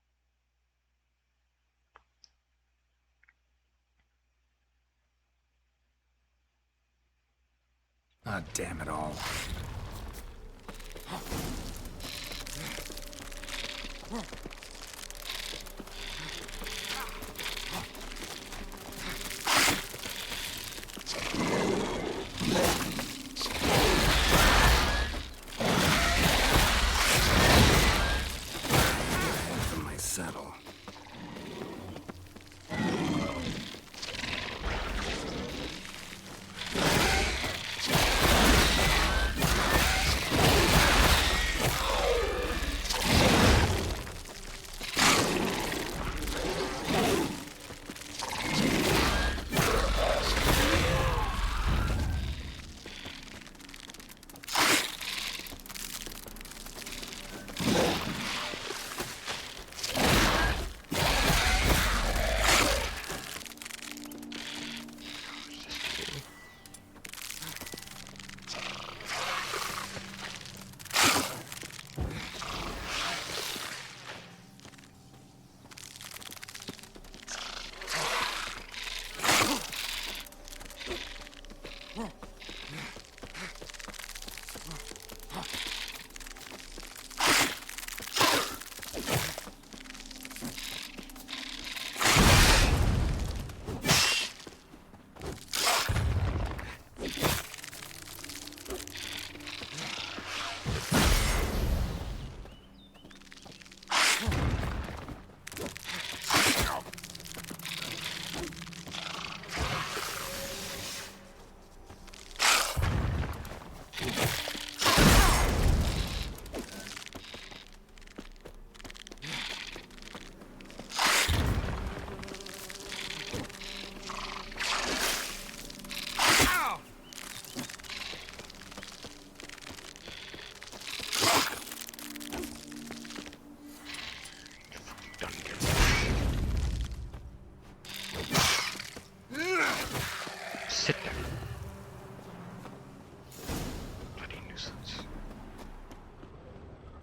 Ah, damn it all. From my saddle.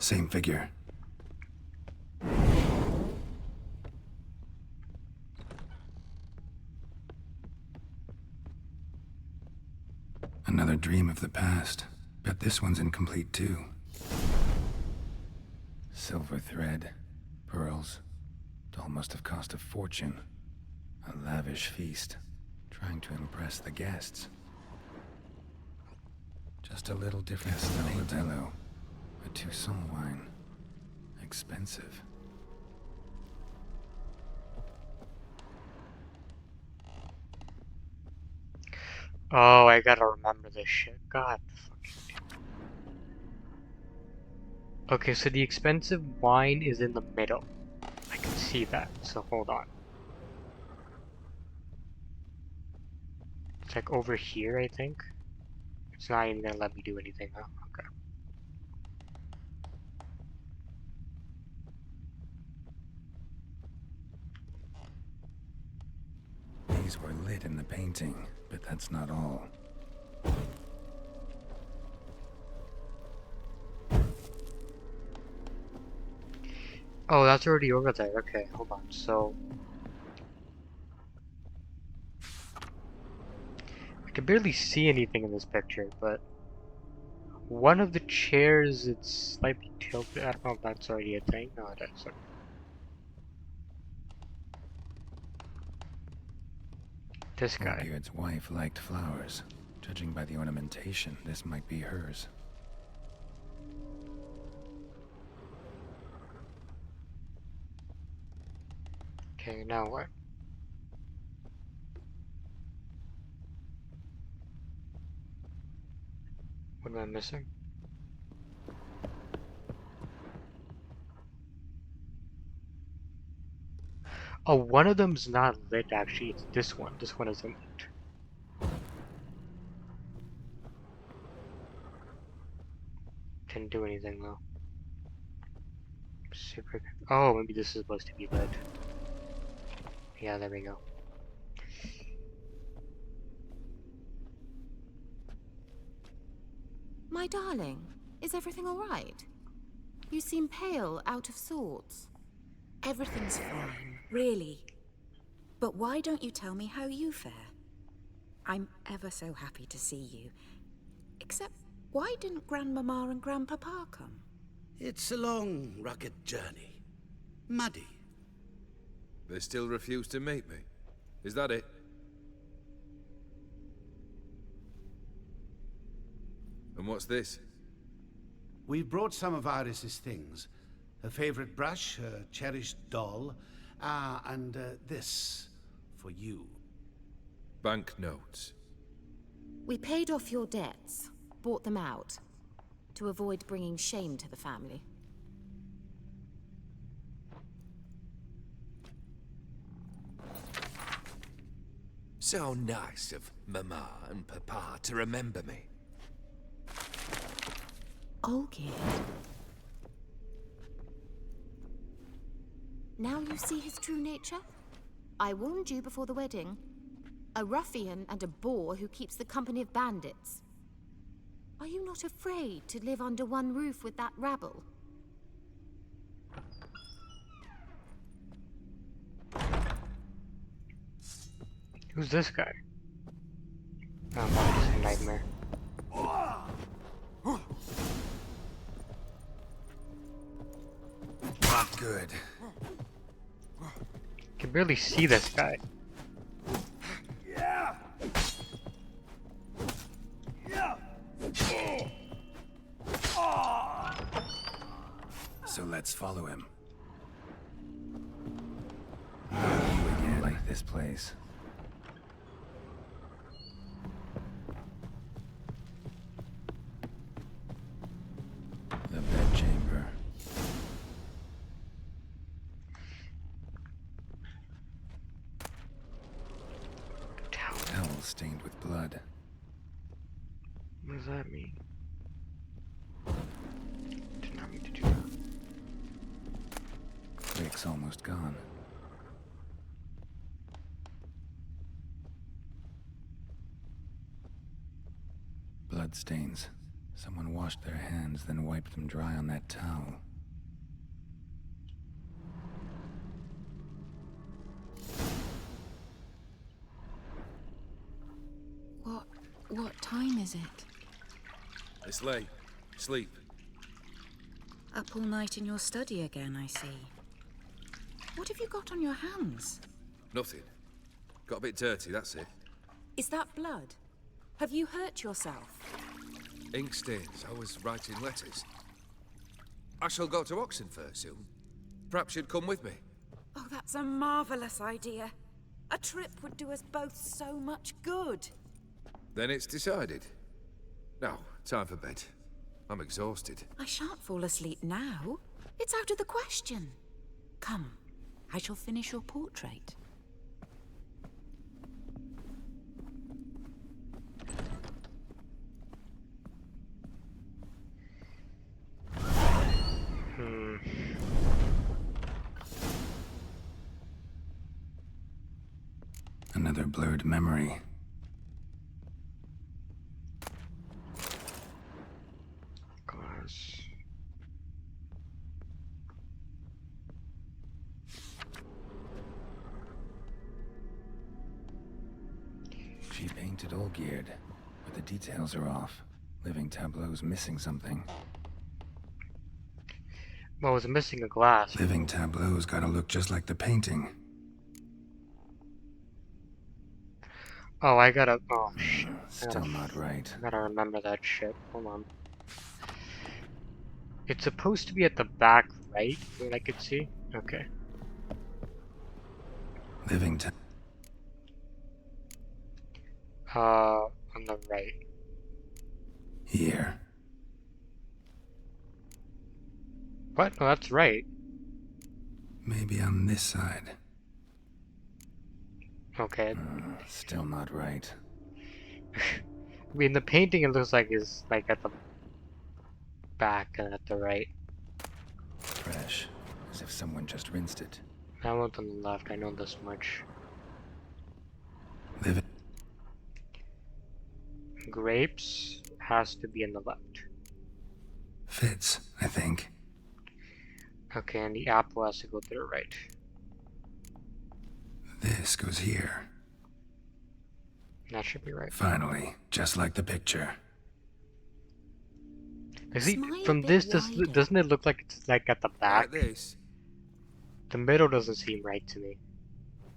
Same figure. Another dream of the past. Bet this one's incomplete too. Silver thread, pearls. Doll must have cost a fortune. A lavish feast, trying to impress the guests. Just a little different than Bello. A Toussaint wine. Expensive.
Oh, I gotta remember this shit. God fucking damn. Okay, so the expensive wine is in the middle. I can see that, so hold on. It's like over here, I think. It's not even gonna let me do anything, huh? Okay.
These were lit in the painting, but that's not all.
Oh, that's already over there. Okay, hold on. So I can barely see anything in this picture, but one of the chairs, it's slightly tilted. I don't know if that's already a thing. No, it is. This guy.
Olgierd's wife liked flowers. Judging by the ornamentation, this might be hers.
Okay, now what? What am I missing? Oh, one of them's not lit actually. It's this one. This one isn't lit. Didn't do anything though. Super. Oh, maybe this is supposed to be lit. Yeah, there we go.
My darling, is everything all right? You seem pale, out of sorts.
Everything's fine, really. But why don't you tell me how you fare? I'm ever so happy to see you. Except, why didn't Grandmama and Grandpapa come?
It's a long, rugged journey. Muddy.
They still refuse to meet me. Is that it? And what's this?
We brought some of Iris's things. Her favorite brush, her cherished doll, and this for you.
Banknotes.
We paid off your debts, bought them out, to avoid bringing shame to the family.
So nice of Mama and Papa to remember me.
Olgierd. Now you see his true nature? I warned you before the wedding. A ruffian and a boor who keeps the company of bandits. Are you not afraid to live under one roof with that rabble?
Who's this guy? Oh, that was a nightmare.
Not good.
Can barely see this guy.
So let's follow him. Not you again, like this place. The bedchamber. Towel stained with blood.
What does that mean? Did not mean to do that.
Rick's almost gone. Blood stains. Someone washed their hands, then wiped them dry on that towel.
What time is it?
It's late. Sleep.
Up all night in your study again, I see. What have you got on your hands?
Nothing. Got a bit dirty, that's it.
Is that blood? Have you hurt yourself?
Ink stains. I was writing letters. I shall go to Oxenfurt soon. Perhaps you'd come with me.
Oh, that's a marvelous idea. A trip would do us both so much good.
Then it's decided. Now, time for bed. I'm exhausted.
I shan't fall asleep now. It's out of the question. Come, I shall finish your portrait.
Another blurred memory. She painted Olgierd, but the details are off. Living Tableau's missing something.
Well, it's missing a glass.
Living Tableau's gotta look just like the painting.
Oh, I gotta... Oh, shit.
Still not right.
I gotta remember that shit. Hold on. It's supposed to be at the back right, what I could see? Okay.
Living Tableau.
On the right.
Here.
What? No, that's right.
Maybe on this side.
Okay.
Still not right.
I mean, the painting it looks like is like at the back and at the right.
Fresh. As if someone just rinsed it.
That one's on the left, I know this much.
Living.
Grapes has to be on the left.
Fits, I think.
Okay, and the apple has to go to the right.
This goes here.
That should be right.
Finally, just like the picture.
See, from this, doesn't it look like it's like at the back?
Like this.
The middle doesn't seem right to me.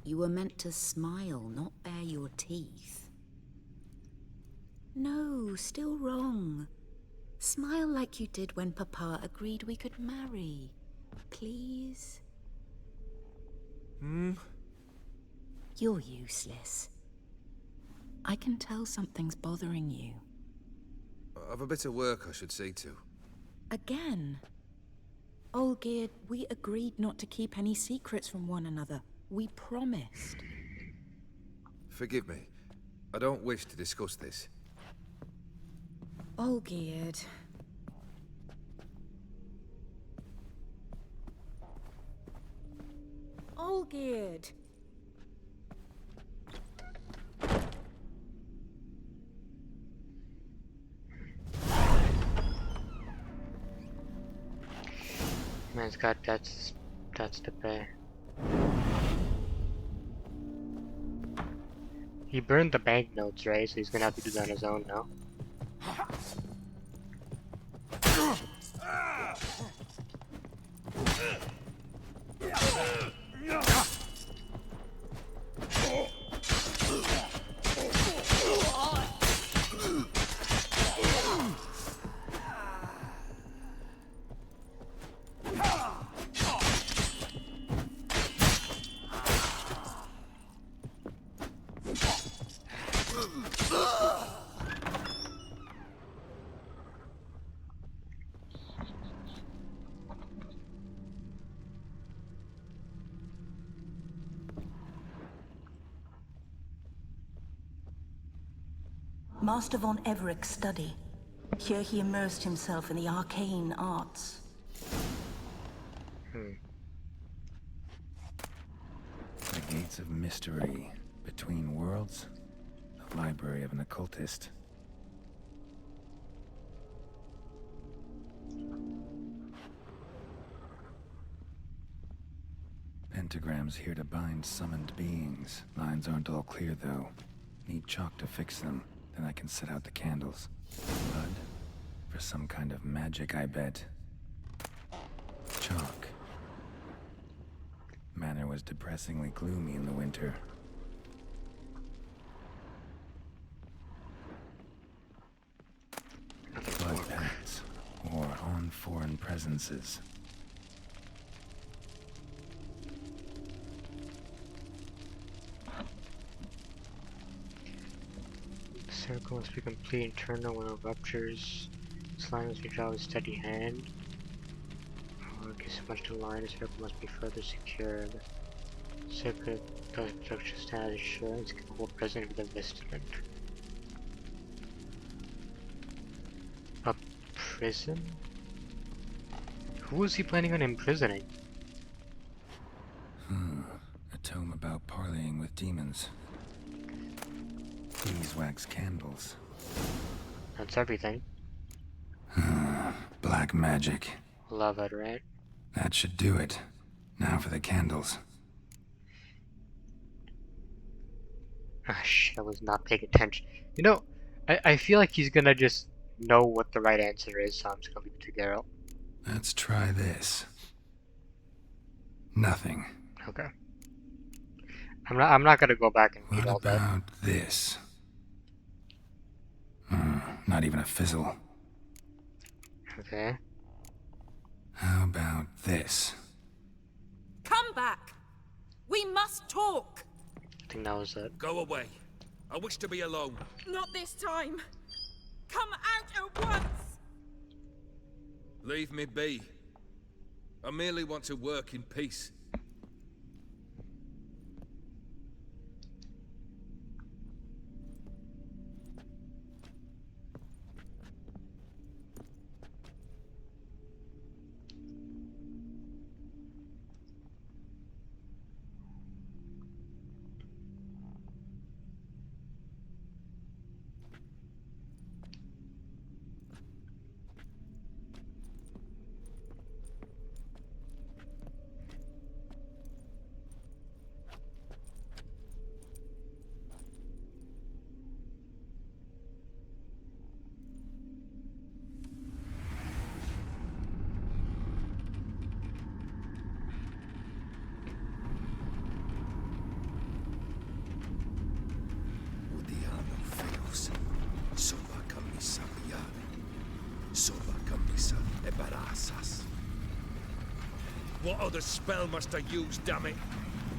You were meant to smile, not bare your teeth. No, still wrong. Smile like you did when Papa agreed we could marry. Please? You're useless. I can tell something's bothering you.
I've a bit of work I should see to.
Again? Olgierd, we agreed not to keep any secrets from one another. We promised.
Forgive me. I don't wish to discuss this.
Olgierd. Olgierd.
Man's got debts to pay. He burned the banknotes, right? So he's gonna have to do that on his own now.
Master von Everek's study. Here he immersed himself in the arcane arts.
The gates of mystery. Between worlds. The library of an occultist. Pentagrams here to bind summoned beings. Lines aren't all clear, though. Need chalk to fix them, then I can set out the candles. Blood? For some kind of magic, I bet. Chalk. Manor was depressingly gloomy in the winter. Blood pacts, or on foreign presences.
The circle must be complete and turned when it ruptures. Slime must be drawn with a steady hand. Gets so much to line, the circle must be further secured. Circuit structure standard assurance can hold present with a vestment. A prison? Who was he planning on imprisoning?
A tome about parleying with demons. Beeswax candles.
That's everything.
Black magic.
Love it, right?
That should do it. Now for the candles.
Ah, shit, I was not paying attention. You know, I feel like he's gonna just know what the right answer is, so I'm just gonna leave it to Geralt.
Let's try this. Nothing.
Okay. I'm not gonna go back and read all
What
that.
about this? Not even a fizzle.
Okay.
How about this?
Come back! We must talk!
I think that was it.
Go away. I wish to be alone.
Not this time! Come out at once!
Leave me be. I merely want to work in peace.
What other spell must I use, damn it?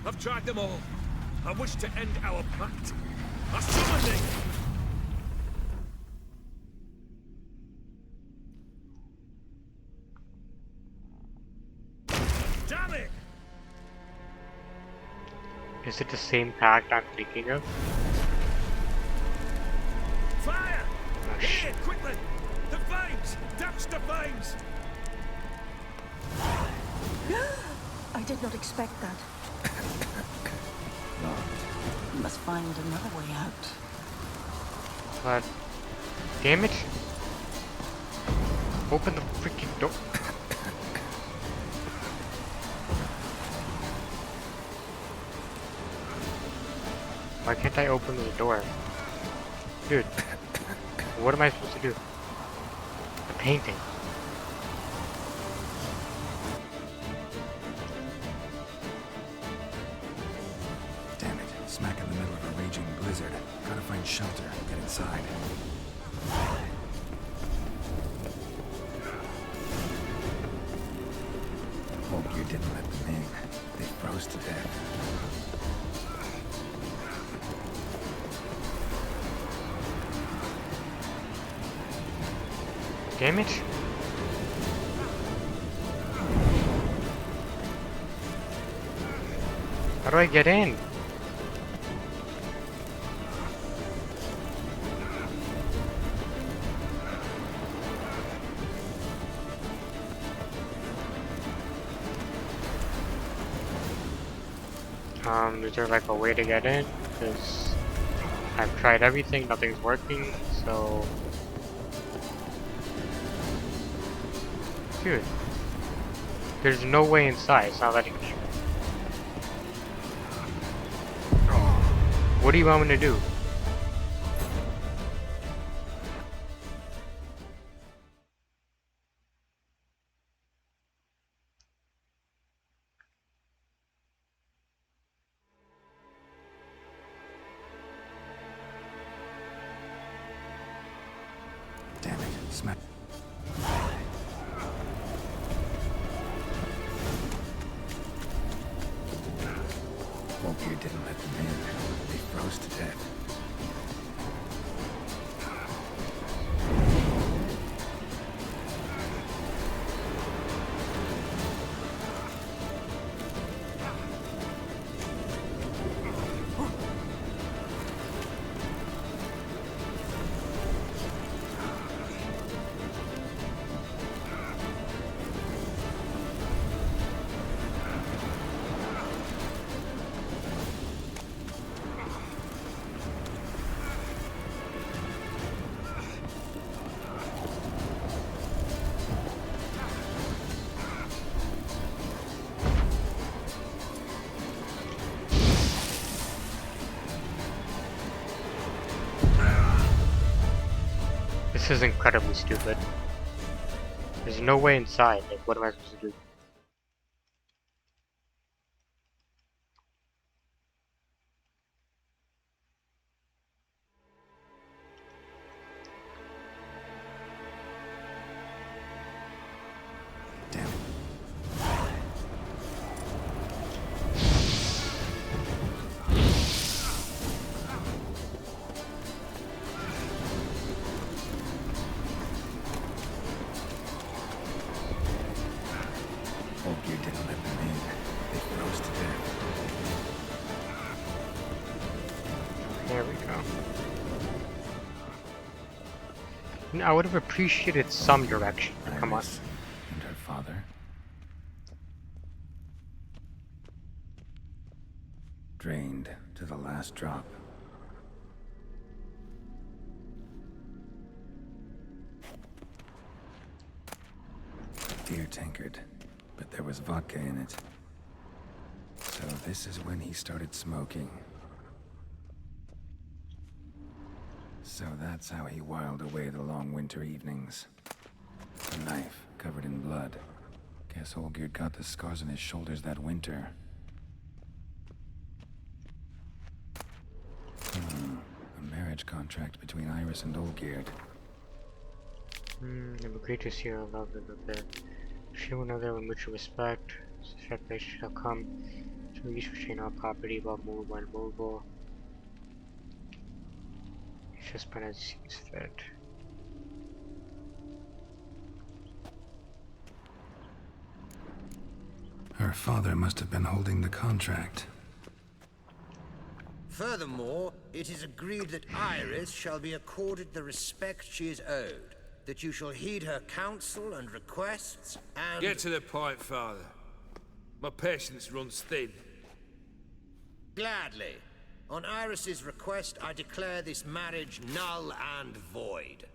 I've tried them all. I wish to end our pact. I summon thee! Damn it!
Is it the same pact I'm thinking of?
Fire!
Oh,
Here, quickly! The flames! Douse the flames!
I did not expect that. We must find another way out.
But damn it! Open the freaking door. Why can't I open the door? Dude, what am I supposed to do? The painting.
Damn it, smack in the middle of a raging blizzard. Gotta find shelter and get inside. Hope you didn't let them in. They froze to death.
Damn it! How do I get in? Is there like a way to get in? Because I've tried everything, nothing's working, so... Dude, there's no way inside, it's not letting me in. What do you want me to do?
Damn it, smack. Oldgear didn't let them in. They froze to death.
This is incredibly stupid. There's no way inside. Like, what am I supposed to do?
Damn it. Oldgear didn't let them in. They froze to death.
There we go. I would have appreciated some direction. Come on.
Iris and her father. Drained to the last drop. Dear tankard, but there was vodka in it. So this is when he started smoking. So that's how he whiled away the long winter evenings. A knife covered in blood. Guess Oldgear got the scars on his shoulders that winter. A marriage contract between Iris and Oldgear.
It would be great to see her love and repair. She will know that with mutual respect, separation shall come. To each retain our property, both movable and immovable. It's just been as seems fit.
Her father must have been holding the contract.
Furthermore, it is agreed that Iris shall be accorded the respect she is owed, that you shall heed her counsel and requests, and—
Get to the point, Father. My patience runs thin.
Gladly. On Iris's request, I declare this marriage null and void.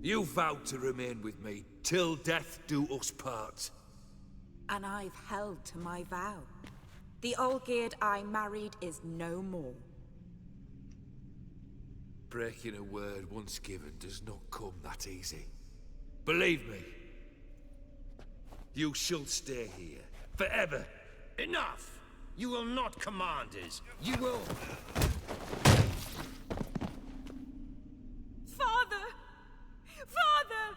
You vowed to remain with me till death do us part.
And I've held to my vow. The Oldgear I married is no more.
Breaking a word once given does not come that easy. Believe me. You shall stay here. Forever.
Enough! You will not command us. You will—
Father! Father!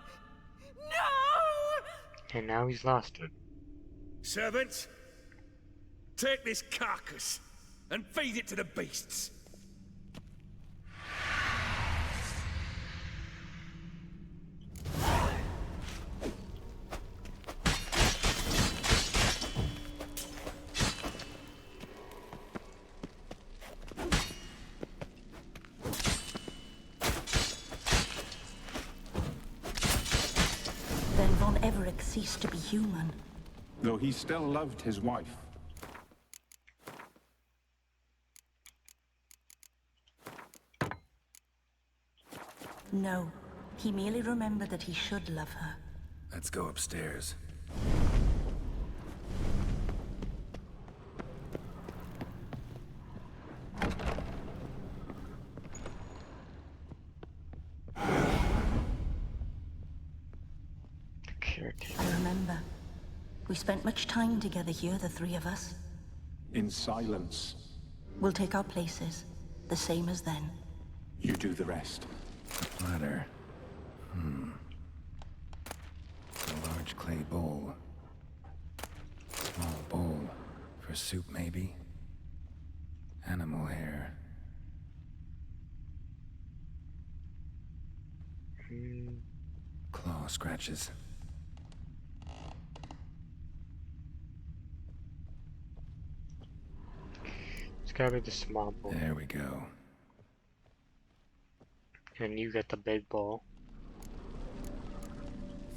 No!
And now he's lost it.
Servants, take this carcass and feed it to the beasts.
Then Von Everett ceased to be human.
Though he still loved his wife.
No, he merely remembered that he should love her.
Let's go upstairs.
Edric.
I remember. We spent much time together here, the three of us.
In silence.
We'll take our places, the same as then.
You do the rest.
Ladder. A large clay bowl. Small bowl. For soup, maybe? Animal hair. Claw scratches.
It's gotta be the small bowl.
There we go.
And you get the big bowl.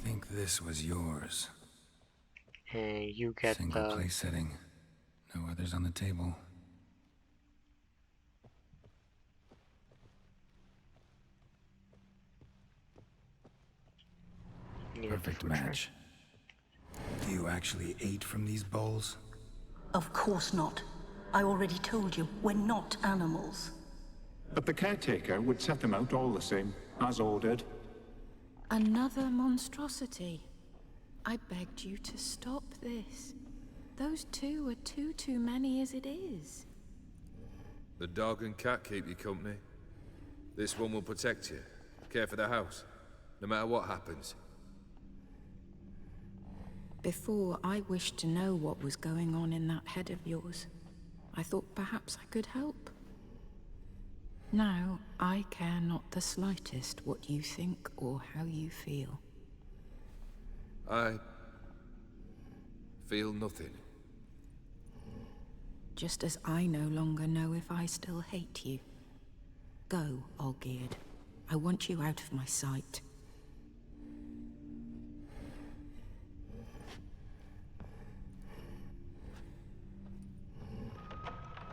Think this was yours.
And you get
Single
the...
place setting. No others on the table. Perfect match. You actually ate from these bowls?
Of course not. I already told you, we're not animals.
But the caretaker would set them out all the same, as ordered.
Another monstrosity. I begged you to stop this. Those two are too many as it is.
The dog and cat keep you company. This one will protect you. Care for the house. No matter what happens.
Before, I wished to know what was going on in that head of yours. I thought perhaps I could help. Now, I care not the slightest what you think or how you feel.
I feel nothing.
Just as I no longer know if I still hate you. Go, Olgierd. I want you out of my sight.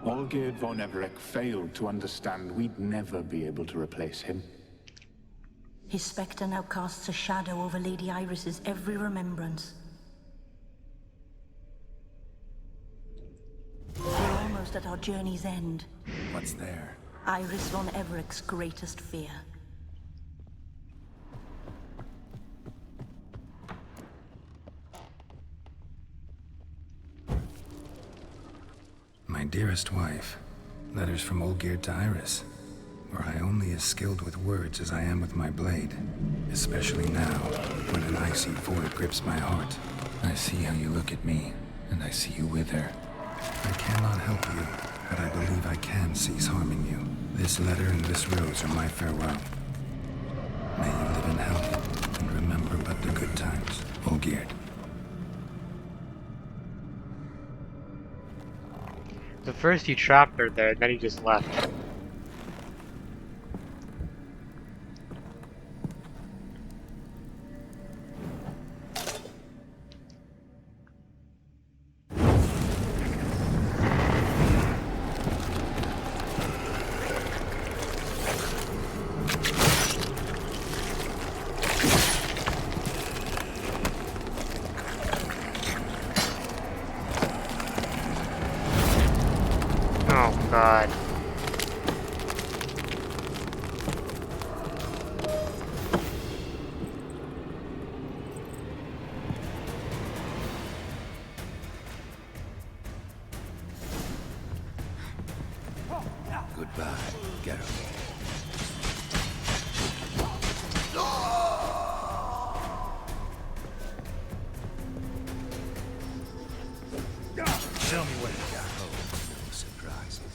Olgierd von Everec failed to understand we'd never be able to replace him.
His spectre now casts a shadow over Lady Iris's every remembrance. We're almost at our journey's end.
What's there?
Iris von Everec's greatest fear.
My dearest wife. Letters from Olgierd to Iris. Were I only as skilled with words as I am with my blade. Especially now, when an icy void grips my heart. I see how you look at me, and I see you with her. I cannot help you, but I believe I can cease harming you. This letter and this rose are my farewell. May you live in health, and remember but the good times, Olgierd.
So first he trapped her there, then he just left. Oh god.
Goodbye, Geralt.
Tell me what you got. No surprises.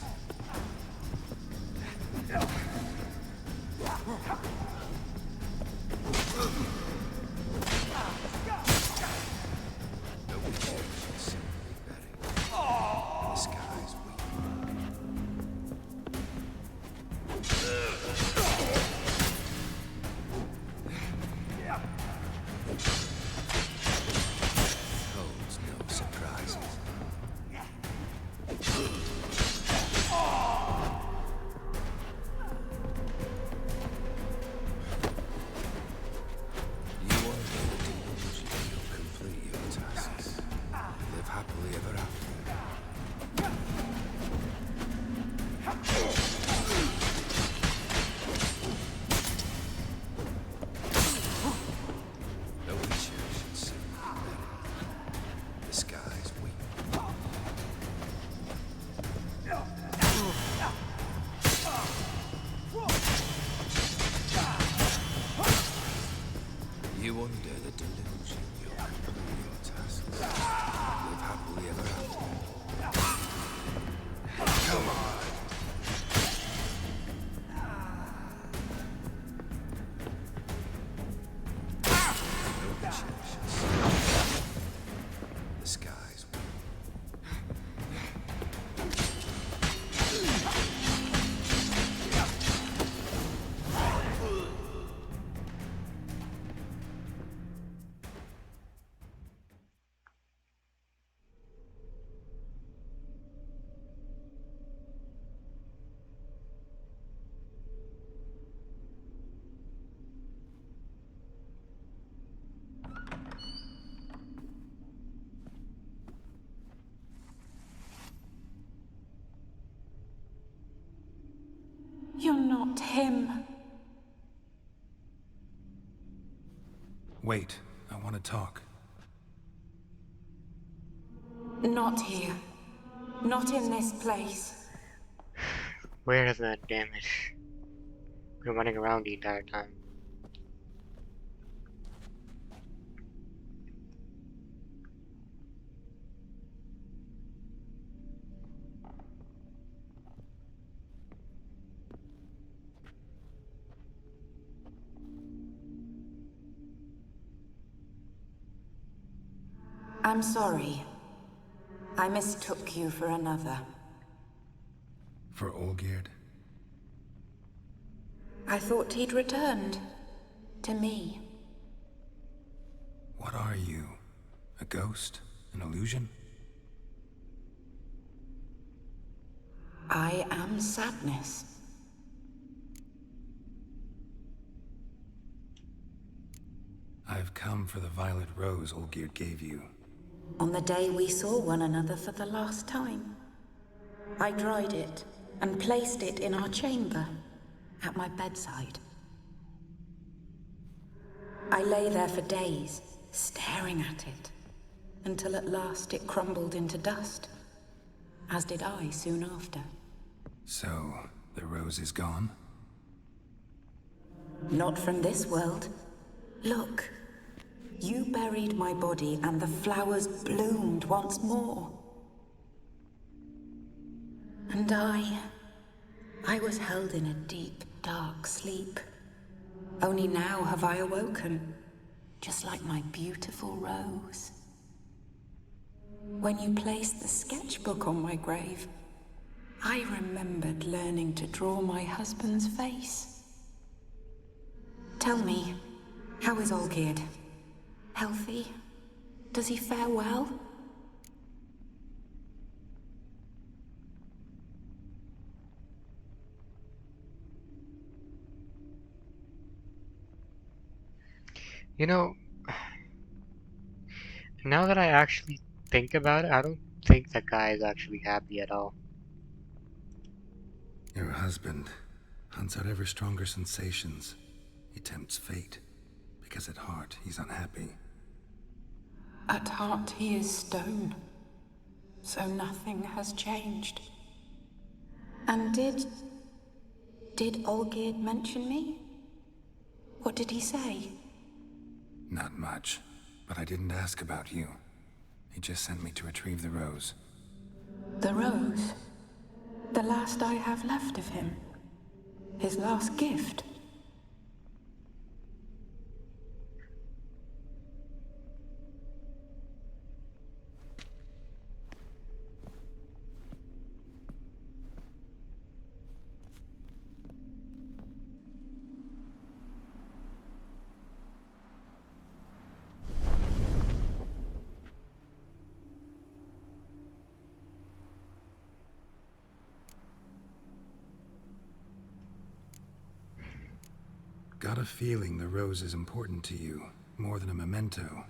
No issues, simply betting. The sky's holds no surprises. You under the delusion you'll fulfill your tasks. Live happily ever after. Come on. The skies.
You're not him.
Wait, I want to talk.
Not here. Not in this place.
Where is that, damn it? We're running around the entire time.
I'm sorry. I mistook you for another.
For Olgierd?
I thought he'd returned. To me.
What are you? A ghost? An illusion?
I am sadness.
I've come for the violet rose Olgierd gave you.
On the day we saw one another for the last time, I dried it and placed it in our chamber, at my bedside. I lay there for days, staring at it, until at last it crumbled into dust, as did I soon after.
So, the rose is gone?
Not from this world. Look. You buried my body and the flowers bloomed once more. And I was held in a deep, dark sleep. Only now have I awoken, just like my beautiful rose. When you placed the sketchbook on my grave, I remembered learning to draw my husband's face. Tell me, how is Olgierd? Healthy? Does he fare well?
You know, now that I actually think about it, I don't think that guy is actually happy at all.
Your husband hunts out ever stronger sensations. He tempts fate, because at heart he's unhappy.
At heart he is stone, so nothing has changed. And did Olgierd mention me? What did he say?
Not much, but I didn't ask about you. He just sent me to retrieve the rose.
The rose? The last I have left of him? His last gift?
Got a feeling the rose is important to you, more than a memento.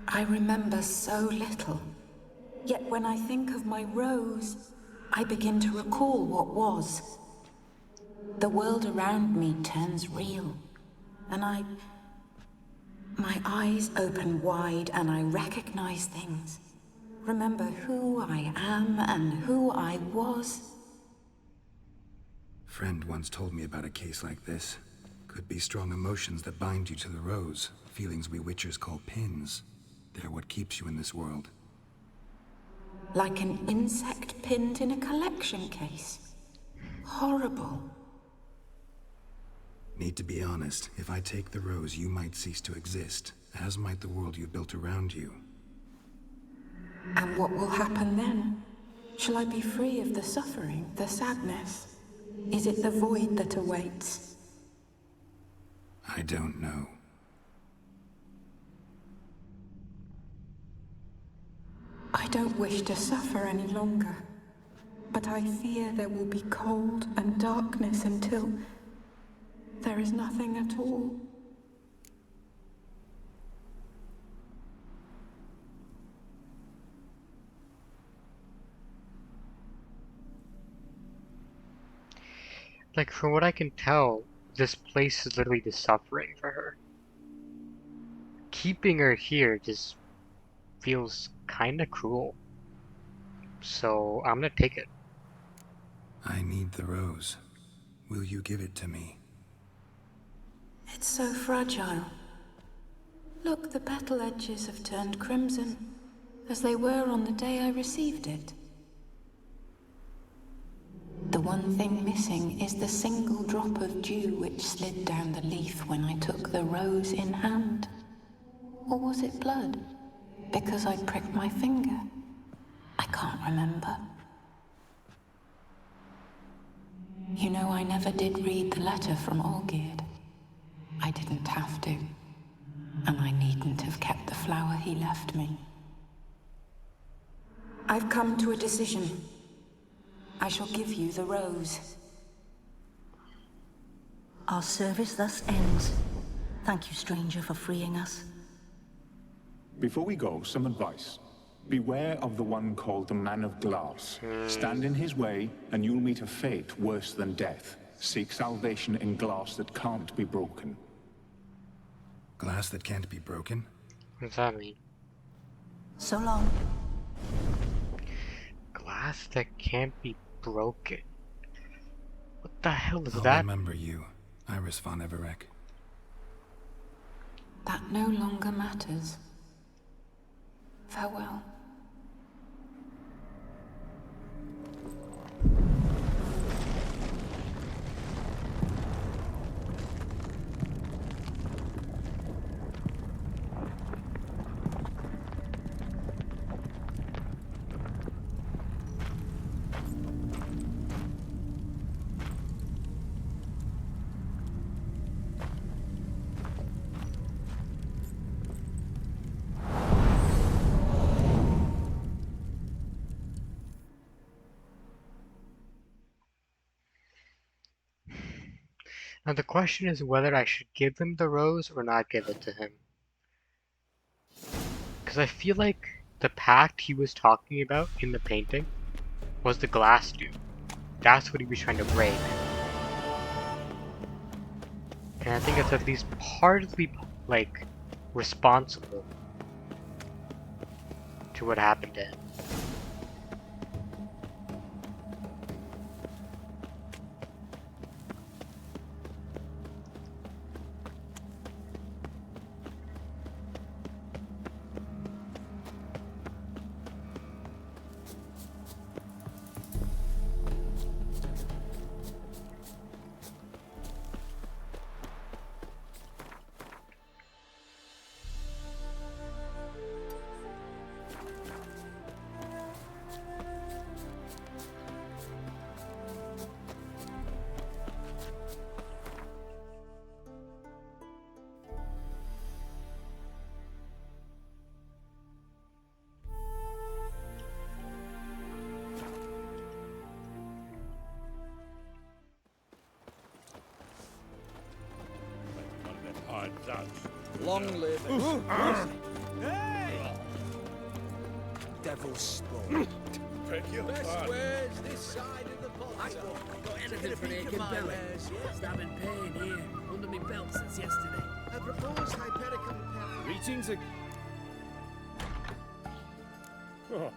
I remember so little. Yet when I think of my rose, I begin to recall what was. The world around me turns real, and my eyes open wide and I recognize things. Remember who I am and who I was.
Friend once told me about a case like this. Could be strong emotions that bind you to the rose. Feelings we witchers call pins. They're what keeps you in this world.
Like an insect pinned in a collection case. Horrible.
Need to be honest. If I take the rose, you might cease to exist, as might the world you built around you.
And what will happen then? Shall I be free of the suffering, the sadness? Is it the void that awaits?
I don't know.
I don't wish to suffer any longer, but I fear there will be cold and darkness until there is nothing at all.
Like, from what I can tell, this place is literally the suffering for her. Keeping her here just feels kinda cruel. So, I'm gonna take it.
I need the rose. Will you give it to me?
It's so fragile. Look, the petal edges have turned crimson, as they were on the day I received it. The one thing missing is the single drop of dew which slid down the leaf when I took the rose in hand. Or was it blood? Because I pricked my finger? I can't remember. You know, I never did read the letter from Olgierd. I didn't have to. And I needn't have kept the flower he left me. I've come to a decision. I shall give you the rose.
Our service thus ends. Thank you, stranger, for freeing us.
Before we go, some advice. Beware of the one called the Man of Glass. Stand in his way, and you'll meet a fate worse than death. Seek salvation in glass that can't be broken.
Glass that can't be broken?
What does that mean?
So long.
Glass that can't be broken. What the hell is
I'll
that?
remember you, Iris von Everec.
That no longer matters. Farewell.
Now the question is whether I should give him the rose or not give it to him. Because I feel like the pact he was talking about in the painting was the glass dude. That's what he was trying to break. And I think it's at least partly, like, responsible to what happened to him.
Long live Hey! Devil's spawn. Best wares this side of the pond.
Got anything for aching belly? Stabbing pain here, under my belt since yesterday.
I propose Hypericum pepper.
Greetings. Oh.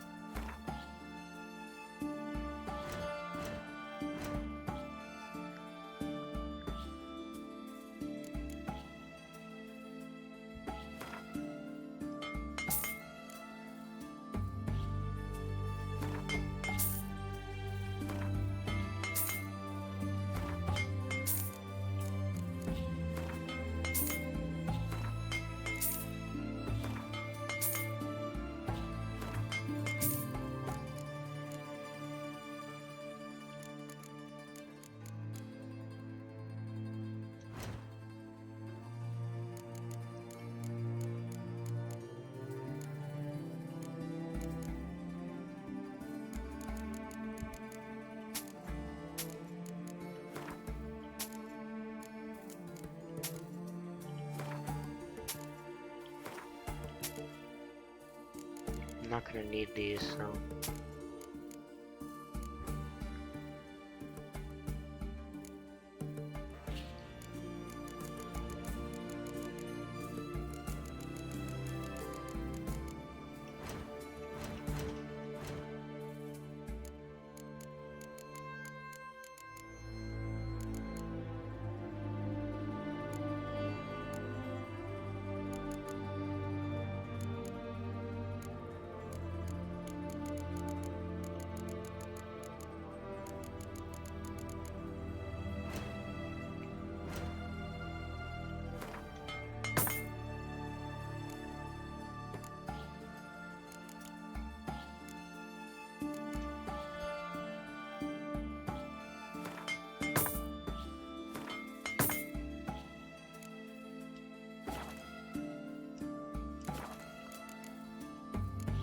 not gonna need these, so.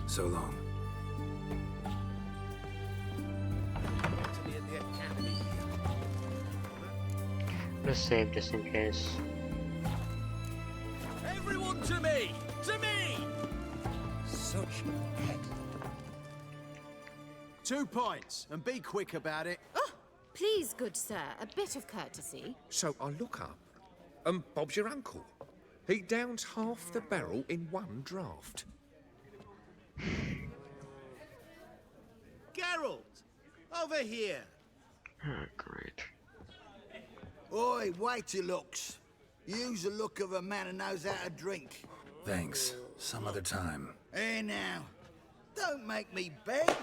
So long.
Let's save just in case.
Everyone to me! To me!
Such head.
2 points, and be quick about it.
Oh, please, good sir, a bit of courtesy.
So I look up, and Bob's your uncle. He downs half the barrel in one draft.
Geralt! Over here!
Oh, great.
Oi, wait your looks. Use the look of a man who knows how to drink.
Thanks. Some other time.
Here now. Don't make me beg.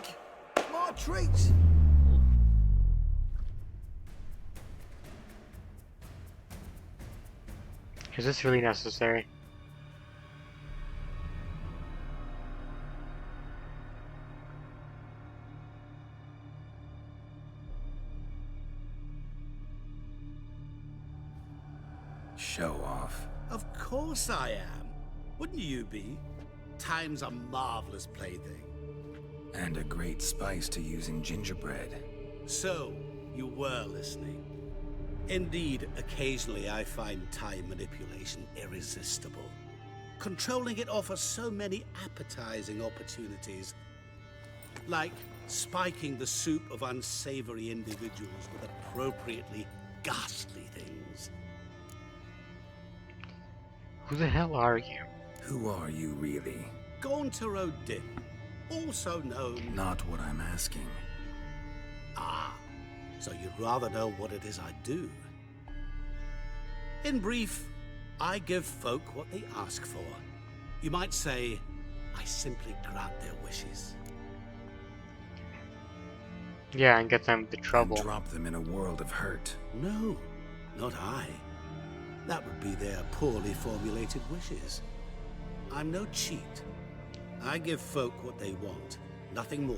My treat.
Is this really necessary?
Show off.
Of course I am. Wouldn't you be? Time's a marvelous plaything.
And a great spice to use in gingerbread.
So, you were listening. Indeed, occasionally I find time manipulation irresistible. Controlling it offers so many appetizing opportunities. Like spiking the soup of unsavory individuals with appropriately ghastly things.
Who the hell are you?
Who are you, really?
Gaunter O'Din, also known...
Not what I'm asking.
Ah, so you'd rather know what it is I do. In brief, I give folk what they ask for. You might say, I simply grant their wishes.
Yeah, and get them the trouble.
And drop them in a world of hurt.
No, not I. That would be their poorly formulated wishes. I'm no cheat. I give folk what they want, nothing more.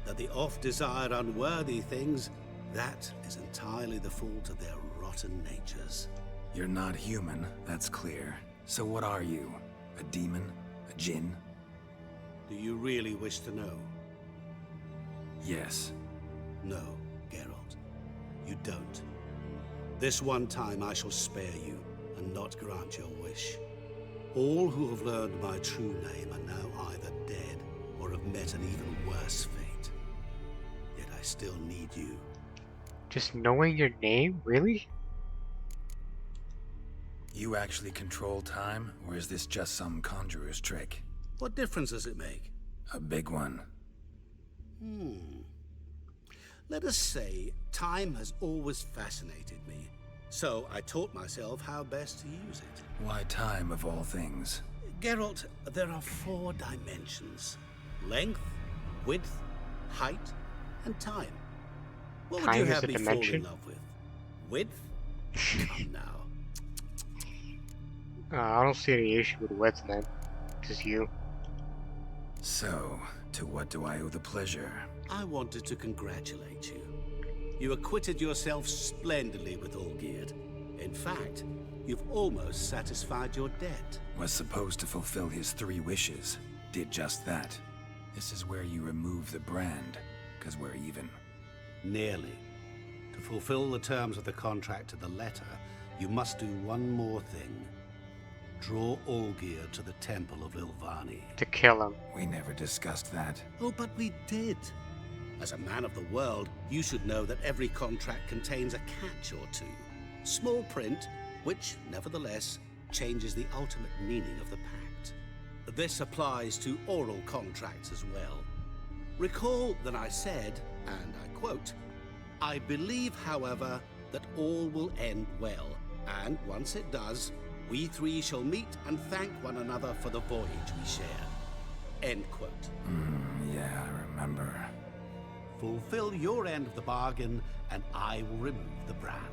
That they oft desire unworthy things, that is entirely the fault of their rotten natures.
You're not human, that's clear. So what are you? A demon? A djinn?
Do you really wish to know?
Yes.
No, Geralt. You don't. This one time I shall spare you, and not grant your wish. All who have learned my true name are now either dead, or have met an even worse fate. Yet I still need you.
Just knowing your name? Really?
You actually control time, or is this just some conjurer's trick?
What difference does it make?
A big one.
Let us say, time has always fascinated me. So I taught myself how best to use it.
Why time, of all things?
Geralt, there are 4 dimensions. Length, width, height, and time. What would
Time
you
is
have
a
me fall
dimension?
in love with? Width? Come now.
I don't see any issue with width, man. Just you.
So, to what do I owe the pleasure?
I wanted to congratulate you. You acquitted yourself splendidly with Olgierd. In fact, you've almost satisfied your debt.
Was supposed to fulfill his 3 wishes. Did just that. This is where you remove the brand, because we're even.
Nearly. To fulfill the terms of the contract to the letter, you must do one more thing. Draw Olgierd to the Temple of Lilvani.
To kill him.
We never discussed that.
Oh, but we did. As a man of the world, you should know that every contract contains a catch or two. Small print, which, nevertheless, changes the ultimate meaning of the pact. This applies to oral contracts as well. Recall that I said, and I quote, "I believe, however, that all will end well, and once it does, we three shall meet and thank one another for the voyage we share." End quote.
Yeah, I remember.
Fulfill your end of the bargain, and I will remove the brand.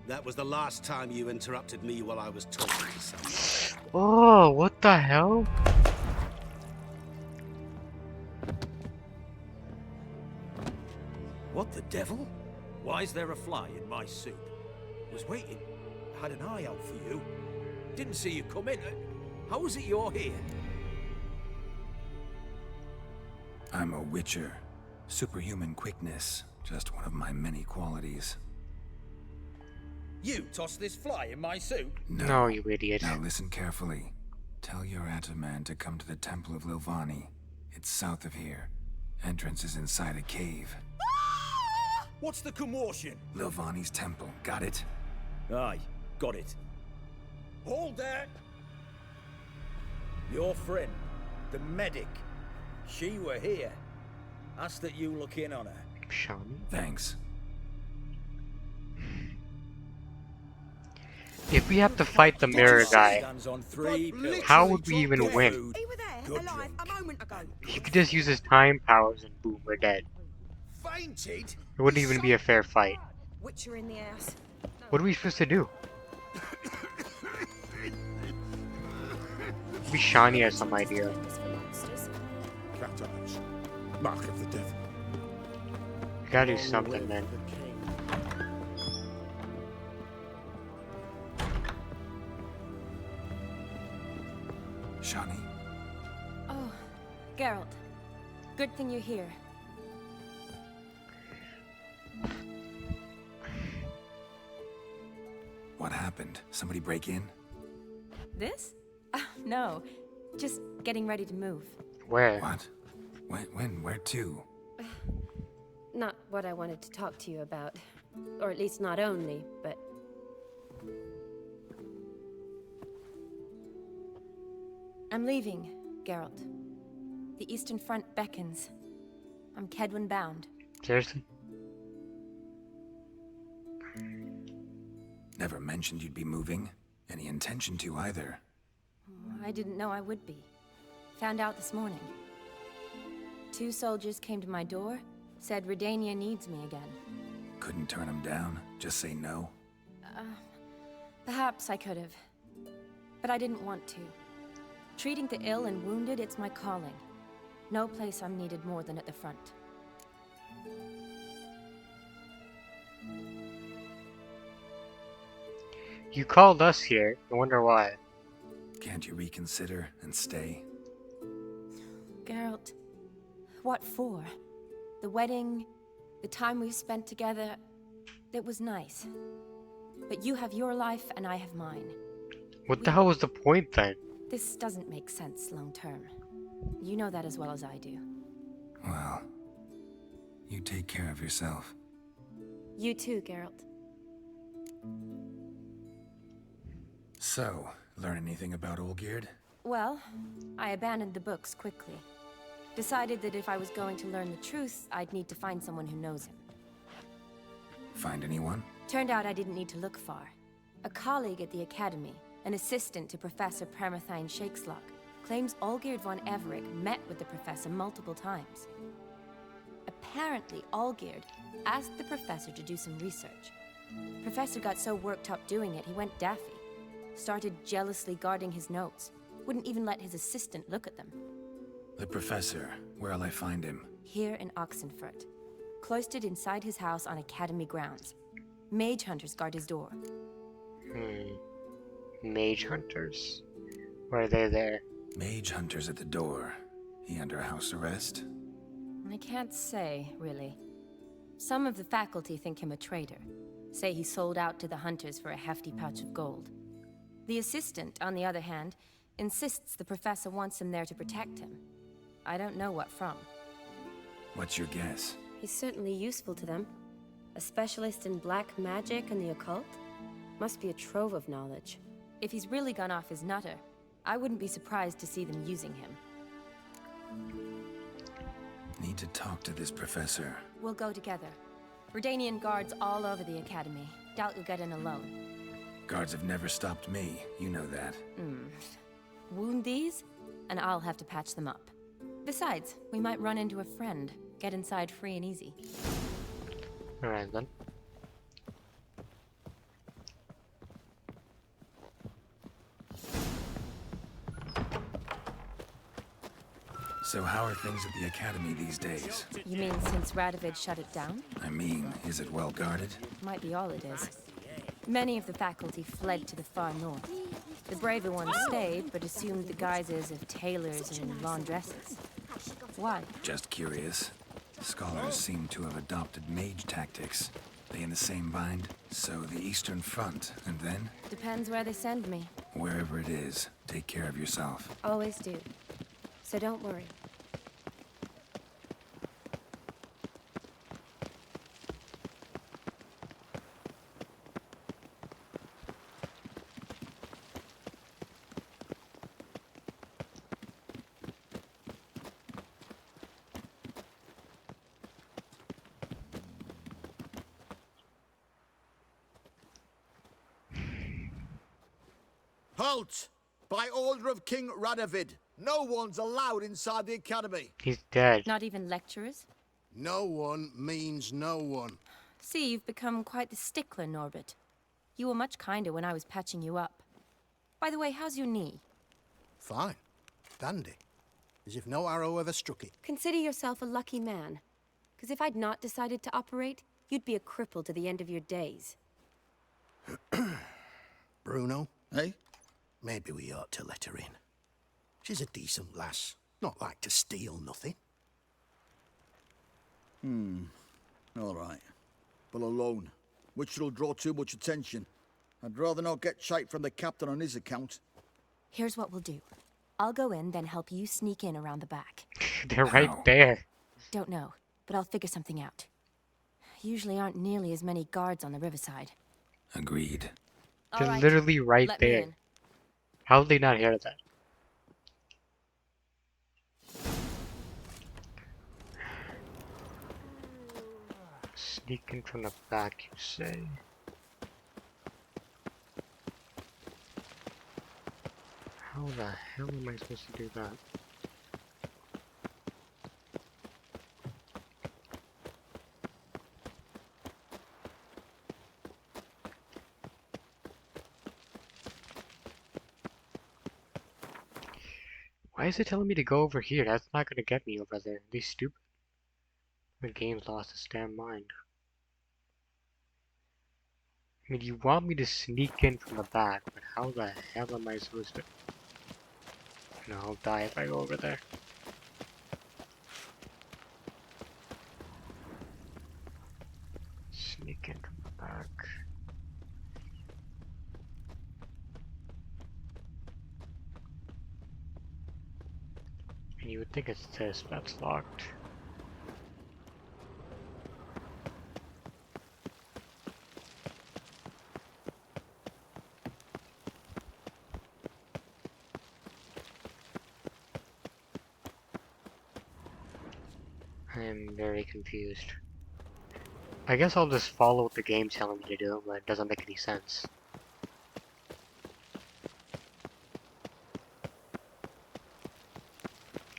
That was the last time you interrupted me while I was talking to someone.
Oh, what the hell?
What the devil? Why is there a fly in my soup? Was waiting. Had an eye out for you. Didn't see you come in. How is it you're here?
I'm a witcher. Superhuman quickness. Just one of my many qualities.
You tossed this fly in my soup?
No, you idiot.
Now listen carefully. Tell your Ataman to come to the Temple of Lilvani. It's south of here. Entrance is inside a cave.
What's the commotion?
Lilvani's temple. Got it?
Aye, got it. Hold there! Your friend, the medic. She were here. Ask that you look in on her.
Shawnee?
Thanks.
If we have to fight the mirror guy, how would we even win? He could just use his time powers and boom, we're dead.
Fainted?
It wouldn't even be a fair fight.
Witcher in the house.
What are we supposed to do? Maybe Shawnee has some idea.
Cat eyes. Mark of the devil.
We gotta do something, man.
Shawnee?
Oh, Geralt. Good thing you're here.
What happened? Somebody break in?
This? No. Just getting ready to move.
Where?
What? When? Where to?
Not what I wanted to talk to you about. Or at least not only, but... I'm leaving, Geralt. The Eastern Front beckons. I'm Kedwin bound.
Seriously?
Never mentioned you'd be moving. Any intention to either.
I didn't know I would be. Found out this morning. 2 soldiers came to my door, said Redania needs me again.
Couldn't turn him down? Just say no?
Perhaps I could have. But I didn't want to. Treating the ill and wounded, it's my calling. No place I'm needed more than at the front.
You called us here. I wonder why.
Can't you reconsider and stay?
Geralt, what for? The wedding, the time we've spent together, it was nice. But you have your life and I have mine.
What the hell was the point then?
This doesn't make sense long term. You know that as well as I do.
Well, you take care of yourself.
You too, Geralt.
So, learn anything about Olgierd?
Well, I abandoned the books quickly. Decided that if I was going to learn the truth, I'd need to find someone who knows him.
Find anyone?
Turned out I didn't need to look far. A colleague at the Academy, an assistant to Professor Permathine Shakeslock, claims Olgierd von Everec met with the professor multiple times. Apparently, Olgierd asked the professor to do some research. Professor got so worked up doing it, he went daffy. Started jealously guarding his notes. Wouldn't even let his assistant look at them.
The professor. Where'll I find him?
Here in Oxenfurt. Cloistered inside his house on Academy grounds. Mage hunters guard his door.
Mage hunters? Why are they there?
Mage hunters at the door. He under house arrest?
I can't say, really. Some of the faculty think him a traitor. Say he sold out to the hunters for a hefty pouch of gold. The assistant, on the other hand, insists the professor wants him there to protect him. I don't know what from.
What's your guess?
He's certainly useful to them. A specialist in black magic and the occult? Must be a trove of knowledge. If he's really gone off his nutter, I wouldn't be surprised to see them using him.
Need to talk to this professor.
We'll go together. Redanian guards all over the academy. Doubt you'll get in alone.
Guards have never stopped me, you know that.
Wound these, and I'll have to patch them up. Besides, we might run into a friend. Get inside free and easy.
Alright then.
So how are things at the academy these days?
You mean since Radovid shut it down?
I mean, is it well guarded?
Might be all it is. Many of the faculty fled to the far north. The braver ones stayed, but assumed the guises of tailors and laundresses. Why?
Just curious. Scholars seem to have adopted mage tactics. They in the same bind? So the Eastern Front, and then?
Depends where they send me.
Wherever it is, take care of yourself.
Always do. So don't worry.
Halt! By order of King Radovid, no one's allowed inside the academy.
He's dead.
Not even lecturers?
No one means no one.
See, you've become quite the stickler, Norbert. You were much kinder when I was patching you up. By the way, how's your knee?
Fine. Dandy. As if no arrow ever struck it.
Consider yourself a lucky man. Because if I'd not decided to operate, you'd be a cripple to the end of your days.
Bruno, eh? Maybe we ought to let her in. She's a decent lass. Not like to steal nothing.
All right. But alone, which will draw too much attention. I'd rather not get shite from the captain on his account.
Here's what we'll do. I'll go in, then help you sneak in around the back.
They're right there.
Don't know, but I'll figure something out. Usually aren't nearly as many guards on the riverside.
Agreed.
They're literally right there. How did they not hear that? Sneaking from the back, you say? How the hell am I supposed to do that? Why is it telling me to go over here? That's not gonna get me over there. Are they stupid? The game's lost its damn mind. I mean, you want me to sneak in from the back, but how the hell am I supposed to? No, I'll die if I go over there. Sneak in from the back. And you would think it's this, but that's locked. I am very confused. I guess I'll just follow what the game's telling me to do, but it doesn't make any sense.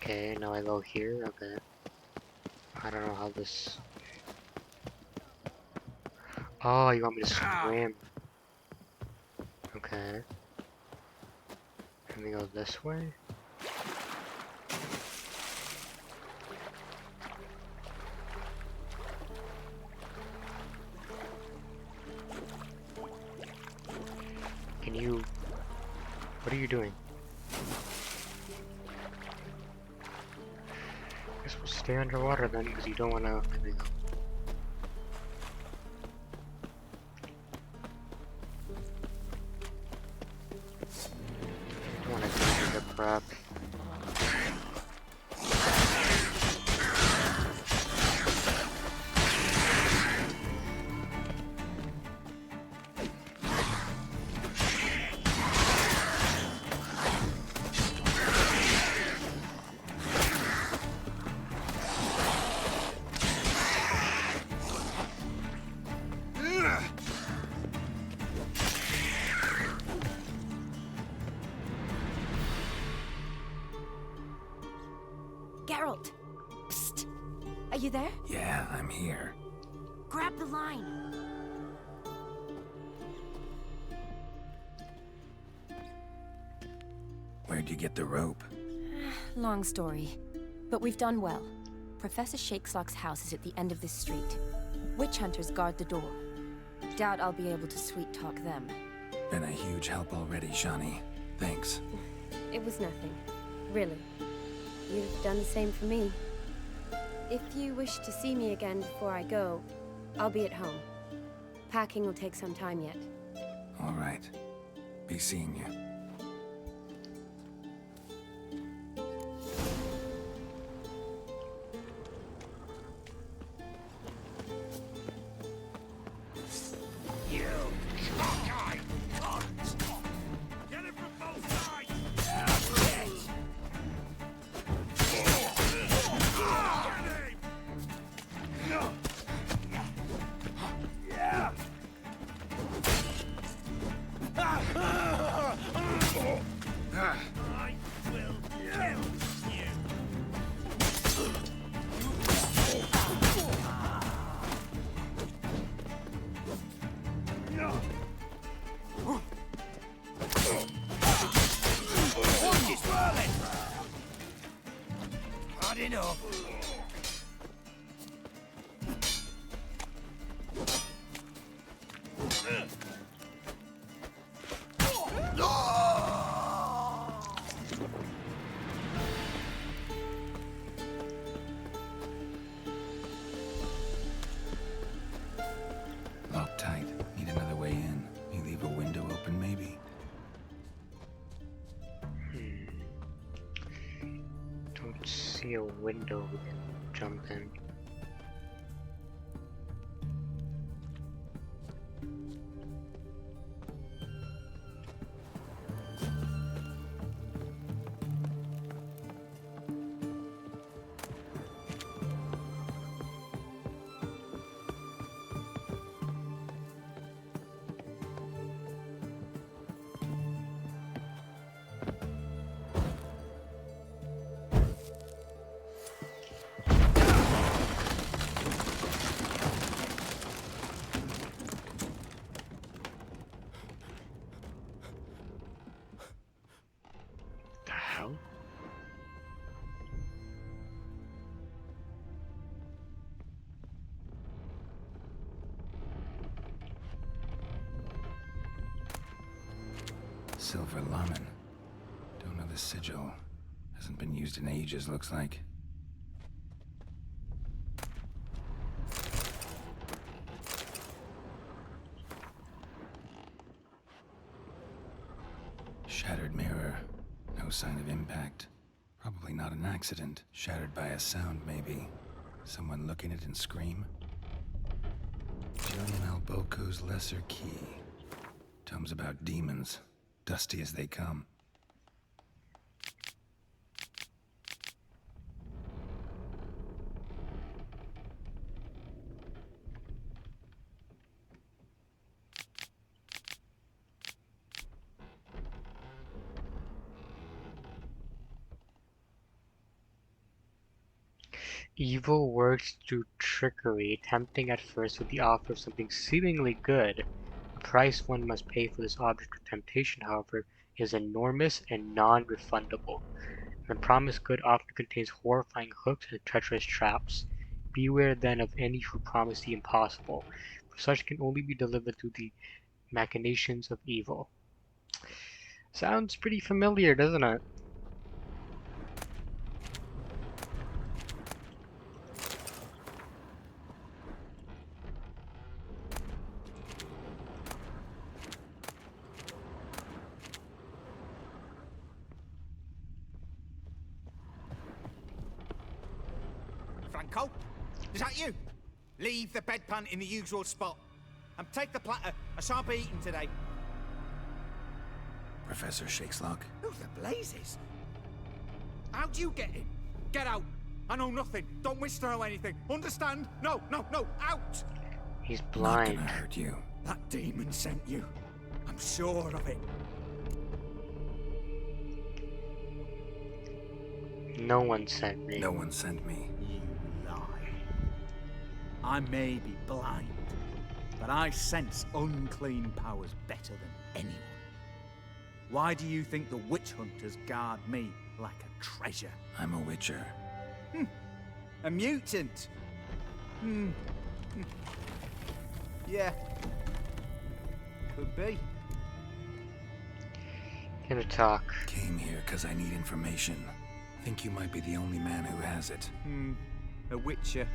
Okay, now I go here, okay. I don't know how this... Oh, you want me to swim? Okay. Let me go this way? Can you... What are you doing? I guess we'll stay underwater then, because you don't want to... There we go. crap.
Geralt! Psst! Are you there?
Yeah, I'm here.
Grab the line!
Where'd you get the rope?
Long story. But we've done well. Professor Shakeslock's house is at the end of this street. Witch hunters guard the door. Doubt I'll be able to sweet-talk them.
Been a huge help already, Shani. Thanks.
It was nothing. Really. You've done the same for me. If you wish to see me again before I go, I'll be at home. Packing will take some time yet.
All right. Be seeing you. Locked tight. Need another way in. You leave a window open, maybe?
Don't see a window we can jump in.
Silver Lamen. Don't know the sigil. Hasn't been used in ages, looks like. Shattered mirror. No sign of impact. Probably not an accident. Shattered by a sound, maybe. Someone looking at it and scream? Julian Alboco's Lesser Key. Tomes about demons. Dusty as they come.
Evil works through trickery, tempting at first with the offer of something seemingly good. The price one must pay for this object of temptation, however, is enormous and non-refundable. The promised good often contains horrifying hooks and treacherous traps. Beware then of any who promise the impossible, for such can only be delivered through the machinations of evil. Sounds pretty familiar, doesn't it?
Cole? Is that you? Leave the bedpan in the usual spot. And take the platter. I shan't be eating today.
Professor Shakeslock?
Who the blazes? How'd you get in? Get out. I know nothing. Don't wish to know anything. Understand? No, no, no. Out!
He's blind.
Not gonna hurt you.
That demon sent you. I'm sure of it.
No one sent me.
No one sent me.
You lie. I may be blind, but I sense unclean powers better than anyone. Why do you think the witch hunters guard me like a treasure?
I'm a witcher.
A mutant? Yeah. Could be.
Gonna talk.
Came here because I need information. Think you might be the only man who has it.
A witcher.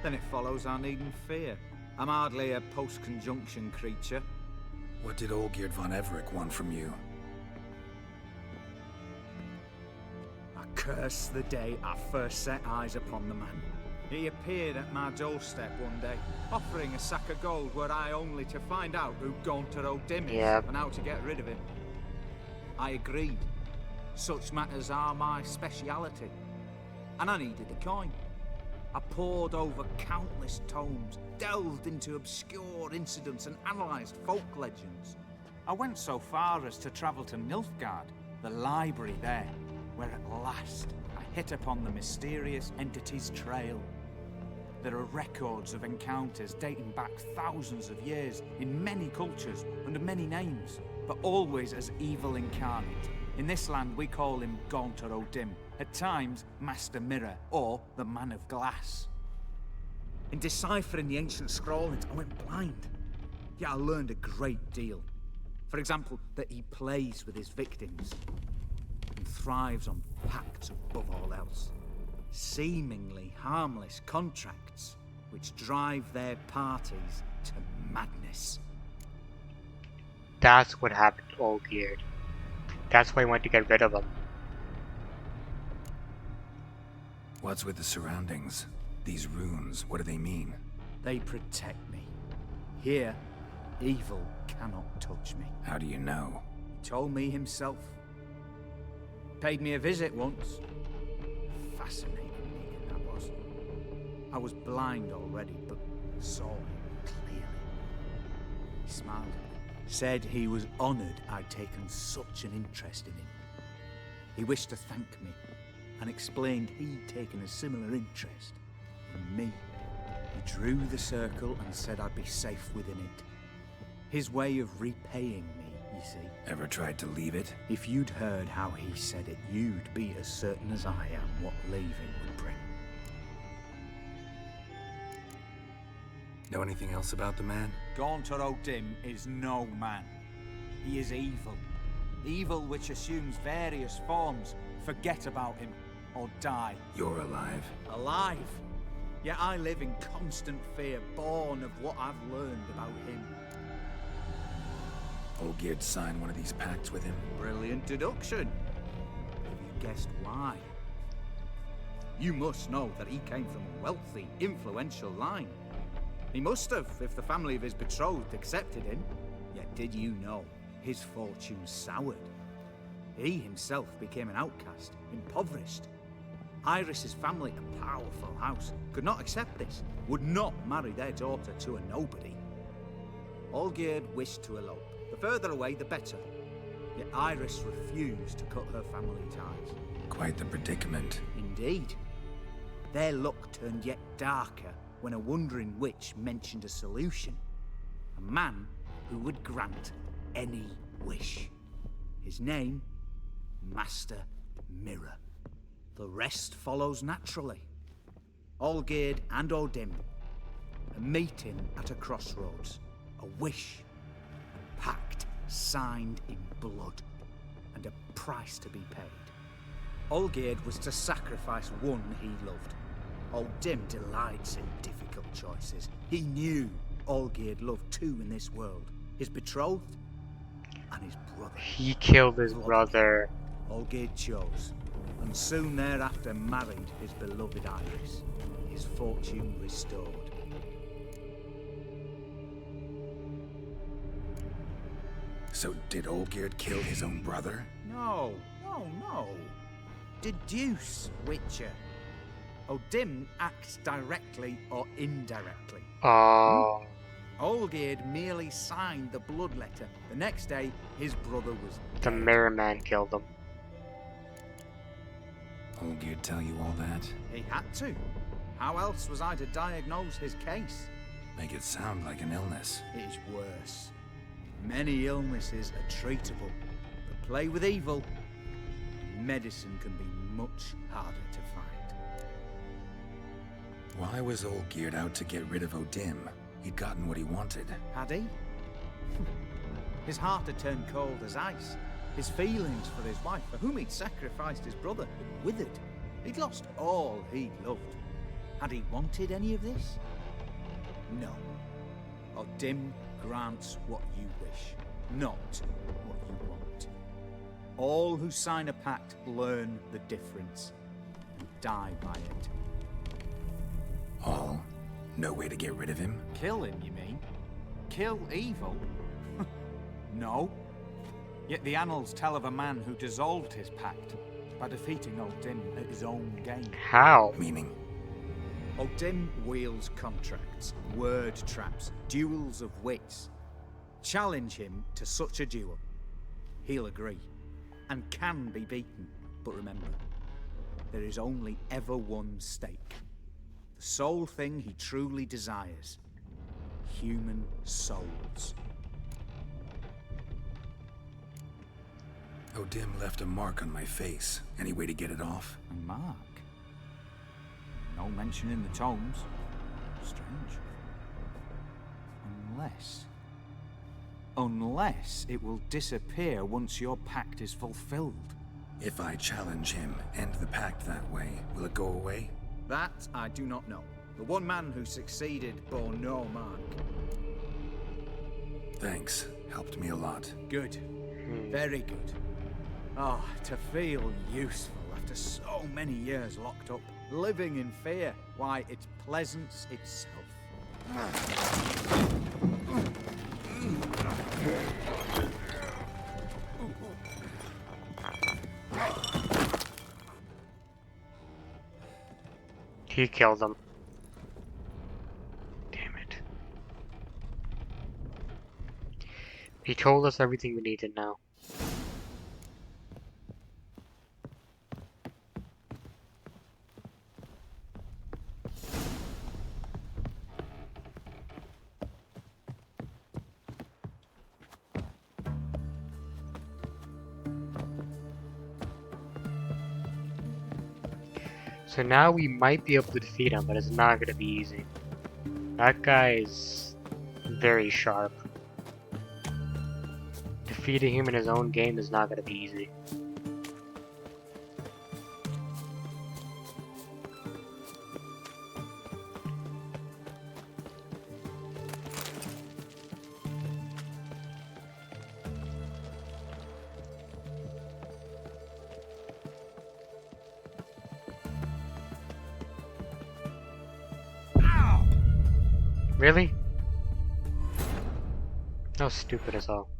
Then it follows I needn't fear. I'm hardly a post-conjunction creature.
What did Olgierd von Everec want from you?
I curse the day I first set eyes upon the man. He appeared at my doorstep one day, offering a sack of gold were I only to find out who Gaunter O'Dim is and how to get rid of him. I agreed. Such matters are my speciality. And I needed a coin. I pored over countless tomes, delved into obscure incidents and analysed folk legends. I went so far as to travel to Nilfgaard, the library there, where at last I hit upon the mysterious entity's trail. There are records of encounters dating back thousands of years in many cultures under many names, but always as evil incarnate. In this land we call him Gaunter O'Dim, at times Master Mirror or the Man of Glass. In deciphering the ancient scrollings I went blind, yet I learned a great deal. For example, that he plays with his victims and thrives on pacts above all else. Seemingly harmless contracts which drive their parties to madness.
That's what happened to Olgierd. That's why I wanted to get rid of him.
What's with the surroundings? These runes, what do they mean?
They protect me. Here, evil cannot touch me.
How do you know?
He told me himself. Paid me a visit once. Fascinating meeting that was. I was blind already, but saw him clearly. He smiled at me. Said he was honoured I'd taken such an interest in him. He wished to thank me, and explained he'd taken a similar interest in me. He drew the circle and said I'd be safe within it. His way of repaying me, you see.
Ever tried to leave it?
If you'd heard how he said it, you'd be as certain as I am what leaving would bring.
Know anything else about the man?
Gaunter O'Dim is no man. He is evil. Evil which assumes various forms. Forget about him, or die.
You're alive.
Alive? Yet I live in constant fear, born of what I've learned about him.
Olgierd signed one of these pacts with him.
Brilliant deduction. Have you guessed why? You must know that he came from a wealthy, influential line. He must have, if the family of his betrothed accepted him. Yet did you know his fortune soured? He himself became an outcast, impoverished. Iris's family, a powerful house, could not accept this, would not marry their daughter to a nobody. Olgierd wished to elope. The further away, the better. Yet Iris refused to cut her family ties.
Quite the predicament.
Indeed. Their luck turned yet darker when a wandering witch mentioned a solution. A man who would grant any wish. His name, Master Mirror. The rest follows naturally. Olgierd and O'Dim, a meeting at a crossroads, a wish, a pact signed in blood, and a price to be paid. Olgierd was to sacrifice one he loved. O'Dim delights in difficult choices. He knew Olgierd loved two in this world, his betrothed and his brother.
He killed his brother.
Olgierd chose, and soon thereafter married his beloved Iris. his fortune restored.
So did Olgierd kill his own brother?
No. Deduce, Witcher. Odin acts directly or indirectly.
Oh.
Olgierd merely signed the blood letter. The next day, his brother was
The Mirror Man killed him.
Olgierd tell you all that?
He had to. How else was I to diagnose his case?
Make it sound like an illness.
It is worse. Many illnesses are treatable, but play with evil, medicine can be much harder to find.
Why was Olgierd out to get rid of Odin? He'd gotten what he wanted.
Had he? His heart had turned cold as ice. His feelings for his wife, for whom he'd sacrificed his brother, had withered. He'd lost all he'd loved. Had he wanted any of this? No. Odin grants what you wish, not what you want. All who sign a pact learn the difference and die by it.
All? No way to get rid of him?
Kill him, you mean? Kill evil? No. Yet the annals tell of a man who dissolved his pact by defeating Odin at his own game.
How?
Meaning?
Odin wields contracts, word traps, duels of wits. Challenge him to such a duel. He'll agree, and can be beaten. But remember, there is only ever one stake. The sole thing he truly desires. Human souls.
Odin left a mark on my face. Any way to get it off?
A mark? No mention in the tomes. Strange. Unless it will disappear once your pact is fulfilled.
If I challenge him, end the pact that way, will it go away?
That I do not know. The one man who succeeded bore no mark.
Thanks. Helped me a lot.
Good. Very good. Oh, to feel useful after so many years locked up, living in fear. Why, it's pleasance itself.
He killed him. Damn it. He told us everything we needed now. So now we might be able to defeat him, but it's not going to be easy. That guy is very sharp. Defeating him in his own game is not going to be easy. Really? That was stupid as hell.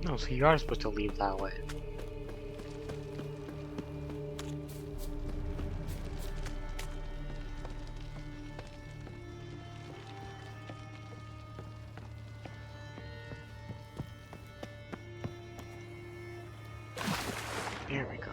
No, so you are supposed to leave that way. There we go.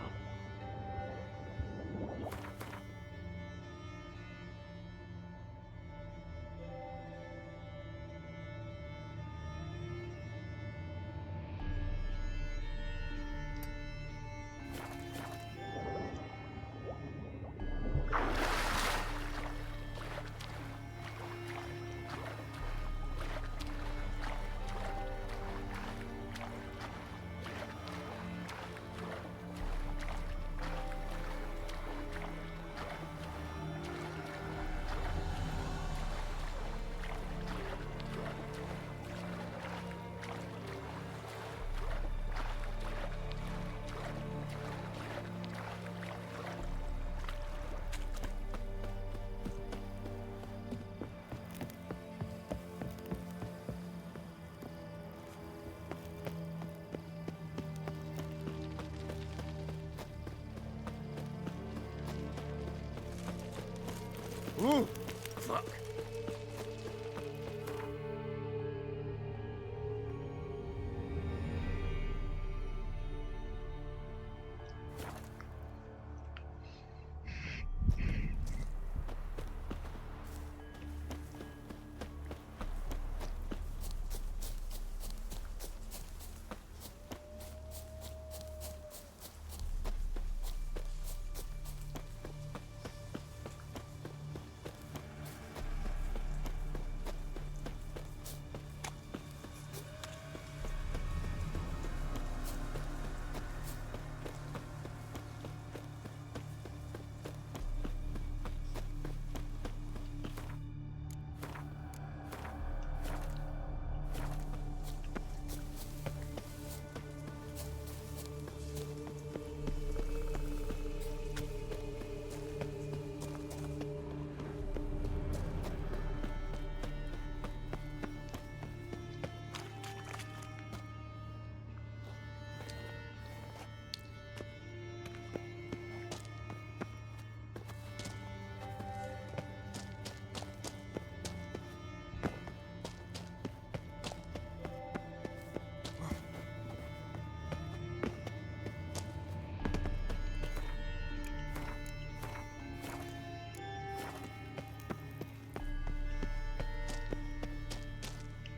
Ooh, fuck.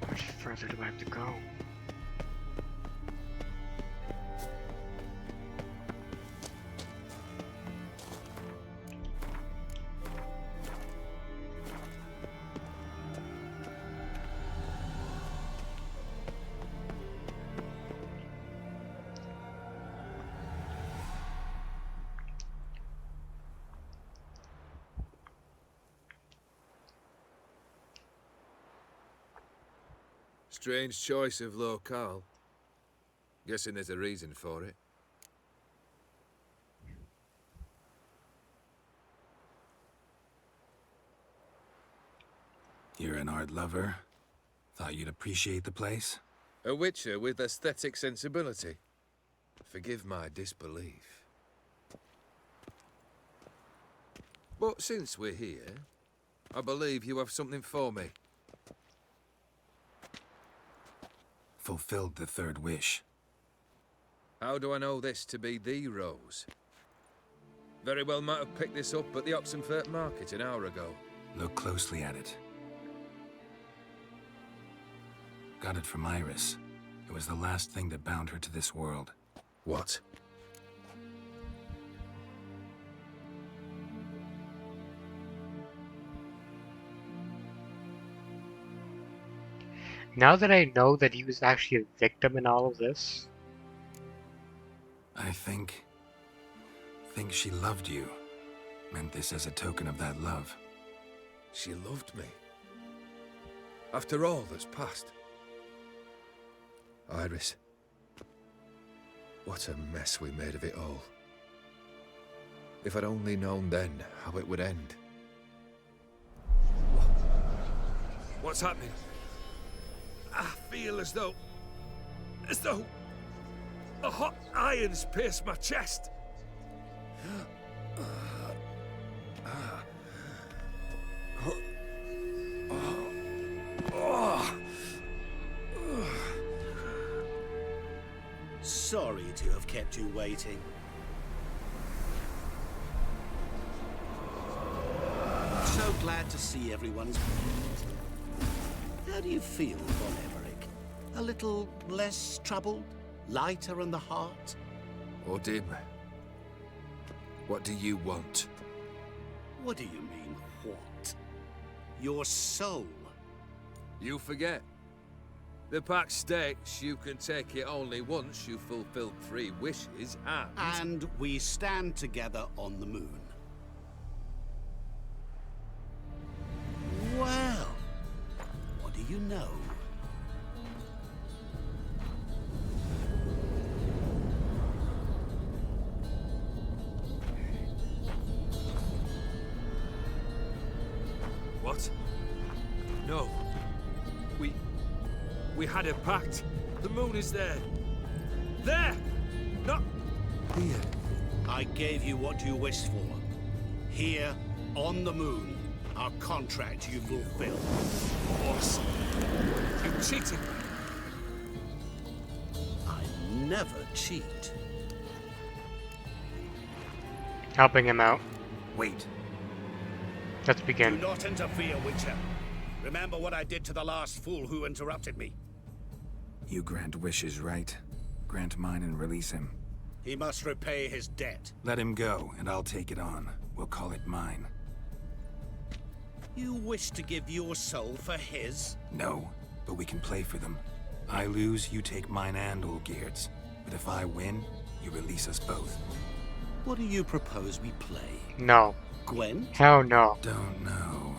How much further do I have to go?
Strange choice of locale. Guessing there's a reason for it.
You're an art lover. Thought you'd appreciate the place?
A witcher with aesthetic sensibility. Forgive my disbelief. But since we're here, I believe you have something for me.
Fulfilled the third wish.
How do I know this to be the rose? Very well might have picked this up at the Oxenfurt market an hour ago.
Look closely at it. Got it from Iris. It was the last thing that bound her to this world.
What?
Now that I know that he was actually a victim in all of this,
I think she loved you. Meant this as a token of that love.
She loved me. After all that's passed. Iris. What a mess we made of it all. If I'd only known then how it would end.
What's happening? I feel as though a hot iron's pierced my chest.
Sorry to have kept you waiting. So glad to see everyone is pleased. How do you feel, Von Emmerich? A little less troubled? Lighter in the heart?
Odim, what do you want?
What do you mean, what? Your soul.
You forget. The pact states you can take it only once you've fulfilled 3 wishes,
And we stand together on the moon. Well, what do you know?
What? No. We had a pact. The moon is there. There! Not here.
I gave you what you wished for. Here, on the moon. Our contract you fulfilled. Awesome.
You cheated me.
I never cheat.
Helping him out.
Wait.
Let's begin.
Do not interfere, Witcher. Remember what I did to the last fool who interrupted me.
You grant wishes, right? Grant mine and release him.
He must repay his debt.
Let him go, and I'll take it on. We'll call it mine.
You wish to give your soul for his?
No, but we can play for them. I lose, you take mine and Olgierd's. But if I win, you release us both.
What do you propose we play?
No.
Gwen?
Hell no.
Don't know.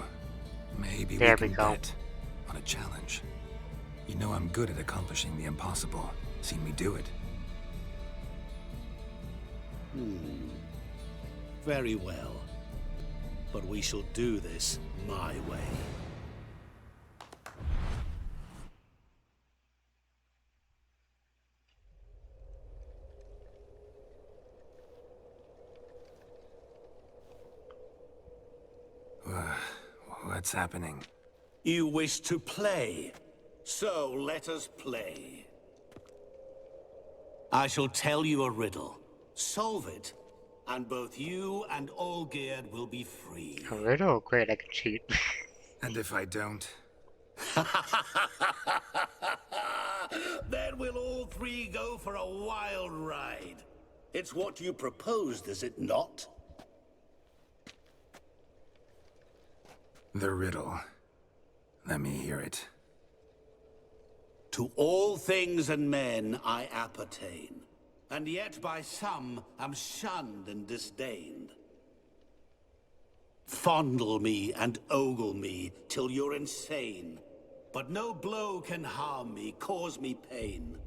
Maybe
there
we can bet on a challenge. You know I'm good at accomplishing the impossible. Seen me do it.
Very well. But we shall do this my way.
What's happening?
You wish to play, so let us play. I shall tell you a riddle. Solve it, and both you and Olgierd will be free.
A riddle? Great, I can cheat.
And if I don't?
Then we'll all three go for a wild ride. It's what you proposed, is it not?
The riddle. Let me hear it.
To all things and men I appertain, and yet by some am shunned and disdained. Fondle me and ogle me till you're insane, but no blow can harm me, cause me pain.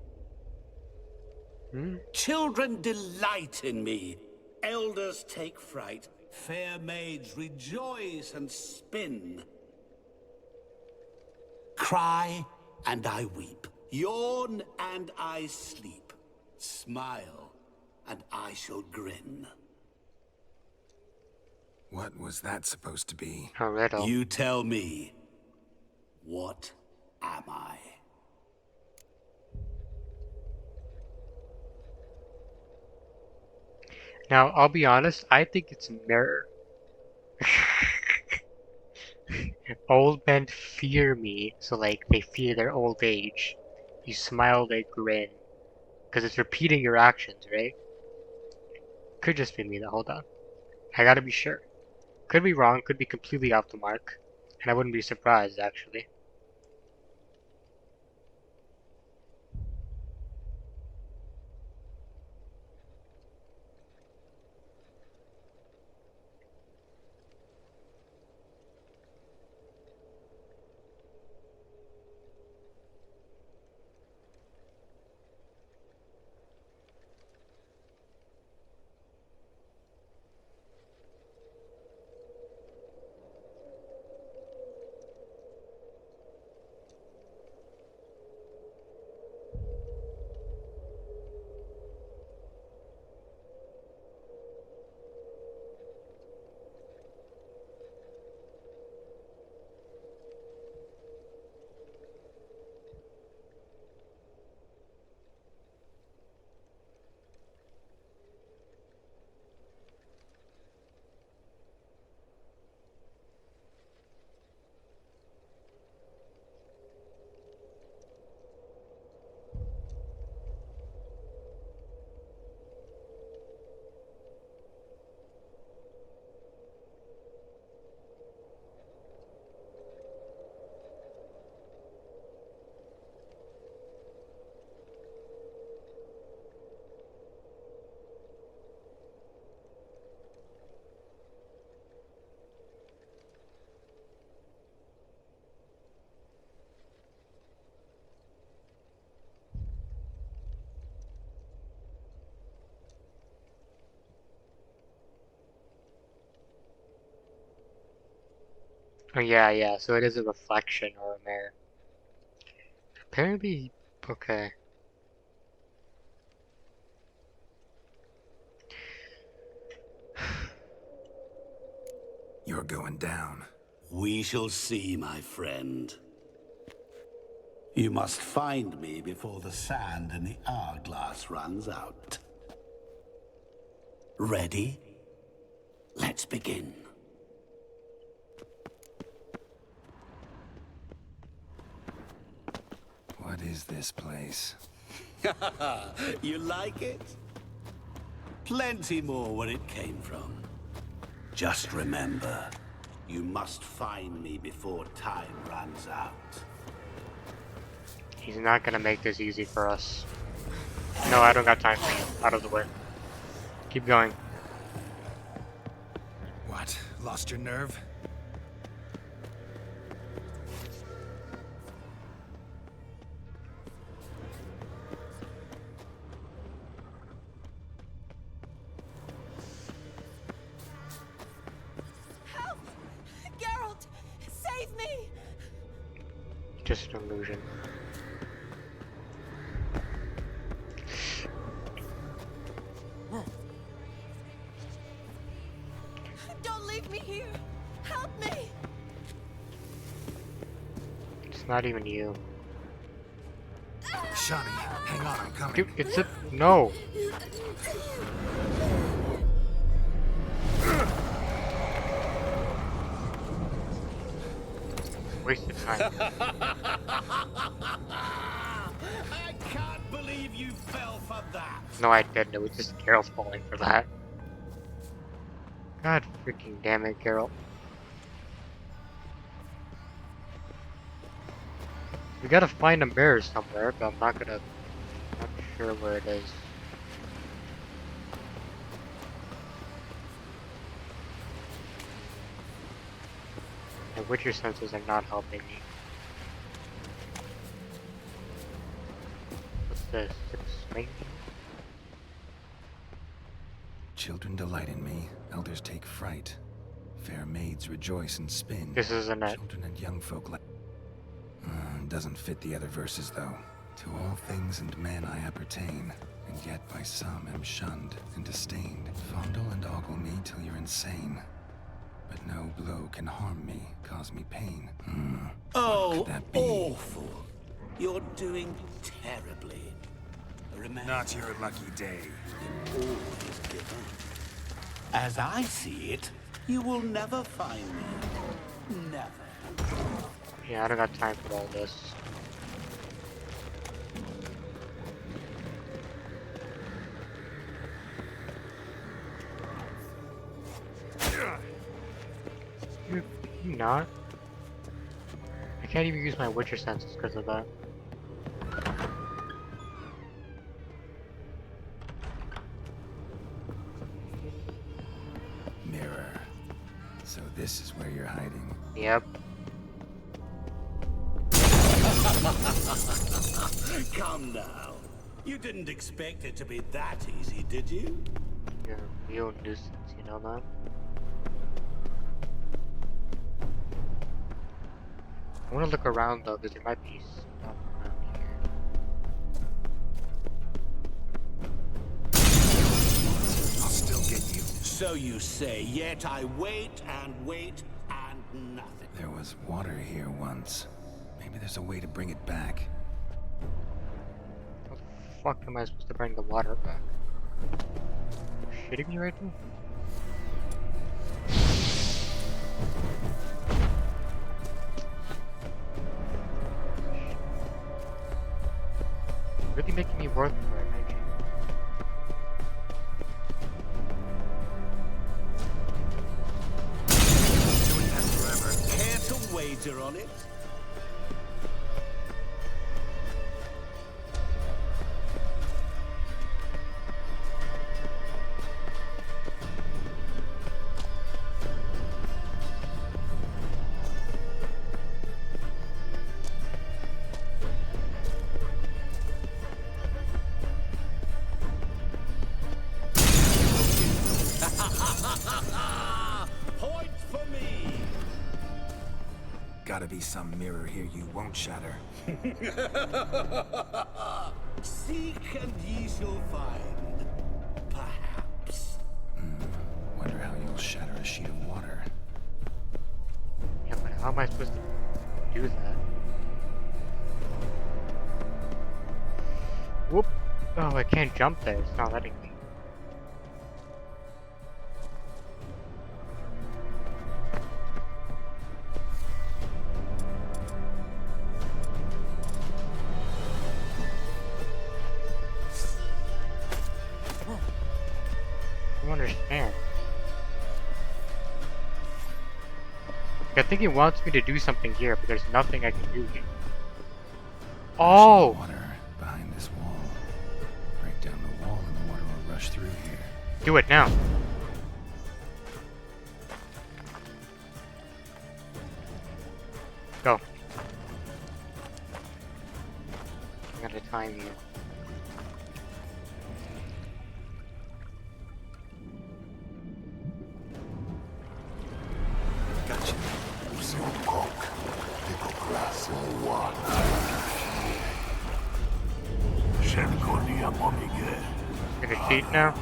Children delight in me, elders take fright, fair maids rejoice and spin. Cry and I weep, yawn and I sleep, smile and I shall grin.
What was that supposed to be?
A riddle.
You tell me, what am I?
Now, I'll be honest, I think it's a mirror. Old men fear me, so like, they fear their old age. You smile, they grin. Because it's repeating your actions, right? Could just be me though, hold on. I gotta be sure. Could be wrong, could be completely off the mark. And I wouldn't be surprised, actually. Oh yeah, so it is a reflection or a mirror. Apparently, okay.
You're going down.
We shall see, my friend. You must find me before the sand in the hourglass runs out. Ready? Let's begin.
What is this place?
You like it? Plenty more where it came from. Just remember, you must find me before time runs out.
He's not gonna make this easy for us. No, I don't got time for you. Out of the way. Keep going.
What? Lost your nerve?
Help! Geralt! Save me!
Just an illusion.
Don't leave me here! Help me!
It's not even you.
Shani, hang on, I'm coming.
Dude, it's a... No! Wasted time.
I can't believe you fell for that.
No, I didn't. It was just Geralt falling for that. God freaking damn it, Geralt. We gotta find a mirror somewhere, but I'm not sure where it is. My Witcher senses are not helping me. What's this? It's swing?
Children delight in me, elders take fright. Fair maids rejoice and spin.
This isn't it.
Children and young folk like... doesn't fit the other verses, though. To all things and men I appertain, and yet by some am shunned and disdained. Fondle and ogle me till you're insane. But no blow can harm me, cause me pain.
Oh,
that be?
awful. You're doing terribly. Remember,
Not your lucky day.
you always give up. As I see it, you will never find me. Never.
Yeah, I don't got time for all this. You not? I can't even use my Witcher senses because of that.
Mirror. So this is where you're hiding.
Yep.
Come now. You didn't expect it to be that easy, did you?
You're a real nuisance, you know that? I want to look around though, because there might be stuff around here.
I'll still get you.
So you say, yet I wait and wait and nothing.
There was water here once. Maybe there's a way to bring it back.
How the fuck am I supposed to bring the water back? Are you shitting me right now? Really making me work for it, aren't you?
Doing that forever. Care to wager on it? Point for me!
Gotta be some mirror here you won't shatter.
Seek and ye shall find. Perhaps.
Wonder how you'll shatter a sheet of water.
Yeah, How am I supposed to do that? Whoop! Oh, I can't jump there. It's not letting me. I don't understand. I think it wants me to do something here, but there's nothing I can do here. Oh!
Water behind this wall. Break down the wall and the water will rush through here.
Do it now. Go. I got a time here.
Gotcha.
Gonna cheat now?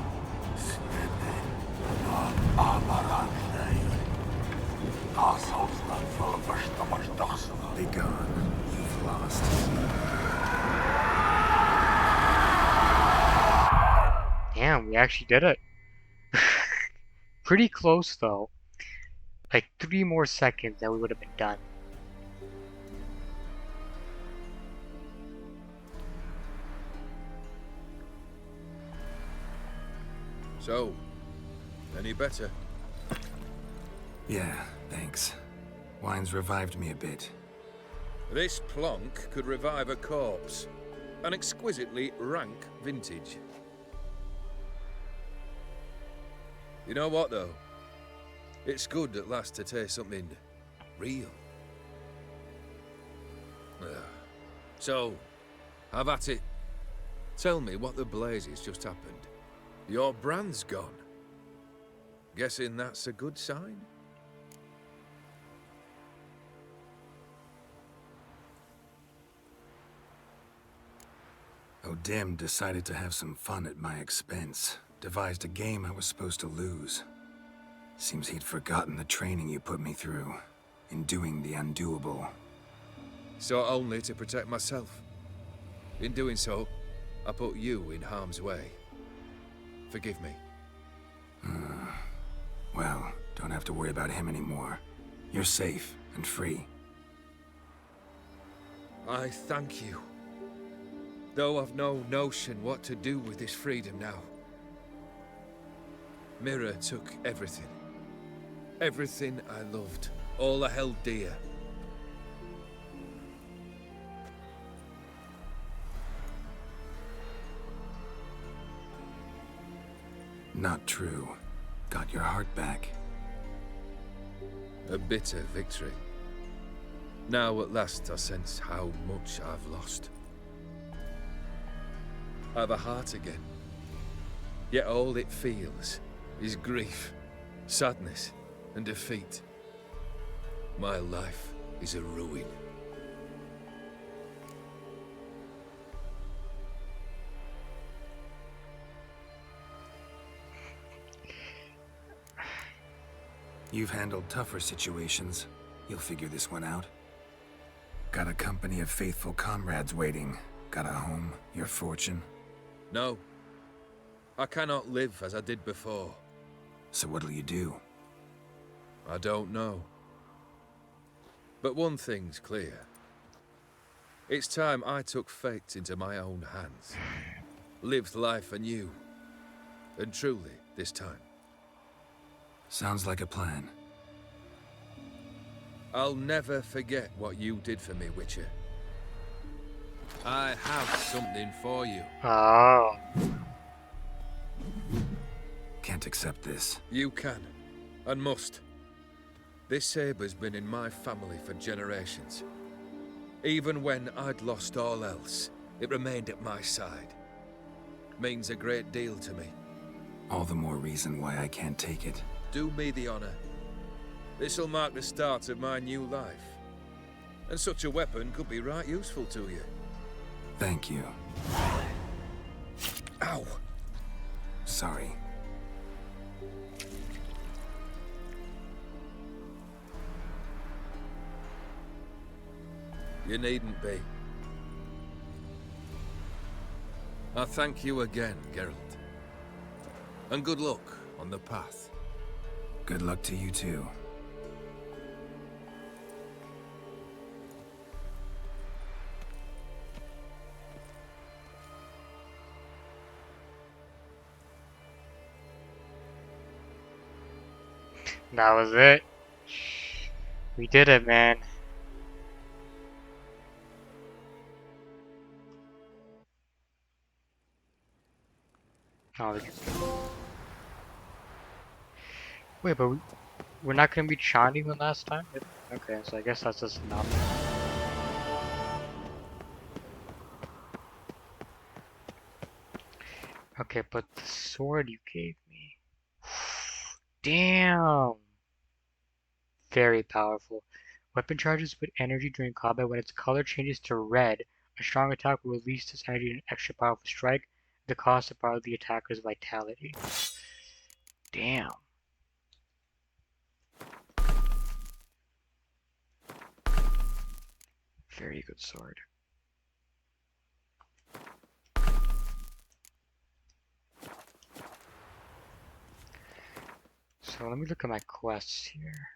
Be gone. You've lost.
Damn, we actually did it. Pretty close though. Like 3 more seconds and we would have been done.
So, any better?
Yeah, thanks. Wine's revived me a bit.
This plonk could revive a corpse. An exquisitely rank vintage. You know what, though? It's good at last to taste something real. So, have at it. Tell me what the blazes just happened. Your brand's gone. Guessing that's a good sign?
O'Dim decided to have some fun at my expense. Devised a game I was supposed to lose. Seems he'd forgotten the training you put me through. In doing the undoable.
So only to protect myself. In doing so, I put you in harm's way. Forgive me.
Well, don't have to worry about him anymore. You're safe and free.
I thank you. Though I've no notion what to do with this freedom now. Mira took everything. Everything I loved. All I held dear.
Not true. Got your heart back.
A bitter victory. Now at last I sense how much I've lost. I've a heart again. Yet all it feels is grief, sadness, and defeat. My life is a ruin.
You've handled tougher situations. You'll figure this one out. Got a company of faithful comrades waiting. Got a home, your fortune.
No. I cannot live as I did before.
So what'll you do?
I don't know. But one thing's clear. It's time I took fate into my own hands. Lived life anew. And truly, this time.
Sounds like a plan.
I'll never forget what you did for me, Witcher. I have something for you.
Oh.
Can't accept this.
You can, and must. This sabre's been in my family for generations. Even when I'd lost all else, it remained at my side. Means a great deal to me.
All the more reason why I can't take it.
Do me the honor. This'll mark the start of my new life. And such a weapon could be right useful to you.
Thank you.
Ow!
Sorry.
You needn't be. I thank you again, Geralt. And good luck on the path.
Good luck to you too.
That was it. We did it, man. Oh, wait, but we're not gonna be chanting the last time? Okay, so I guess that's just enough. Okay, but the sword you gave me. Damn! Very powerful. Weapon charges with energy during combat. When its color changes to red, a strong attack will release this energy in an extra powerful strike. The cost of part of the attacker's vitality. Damn. Very good sword. So let me look at my quests here.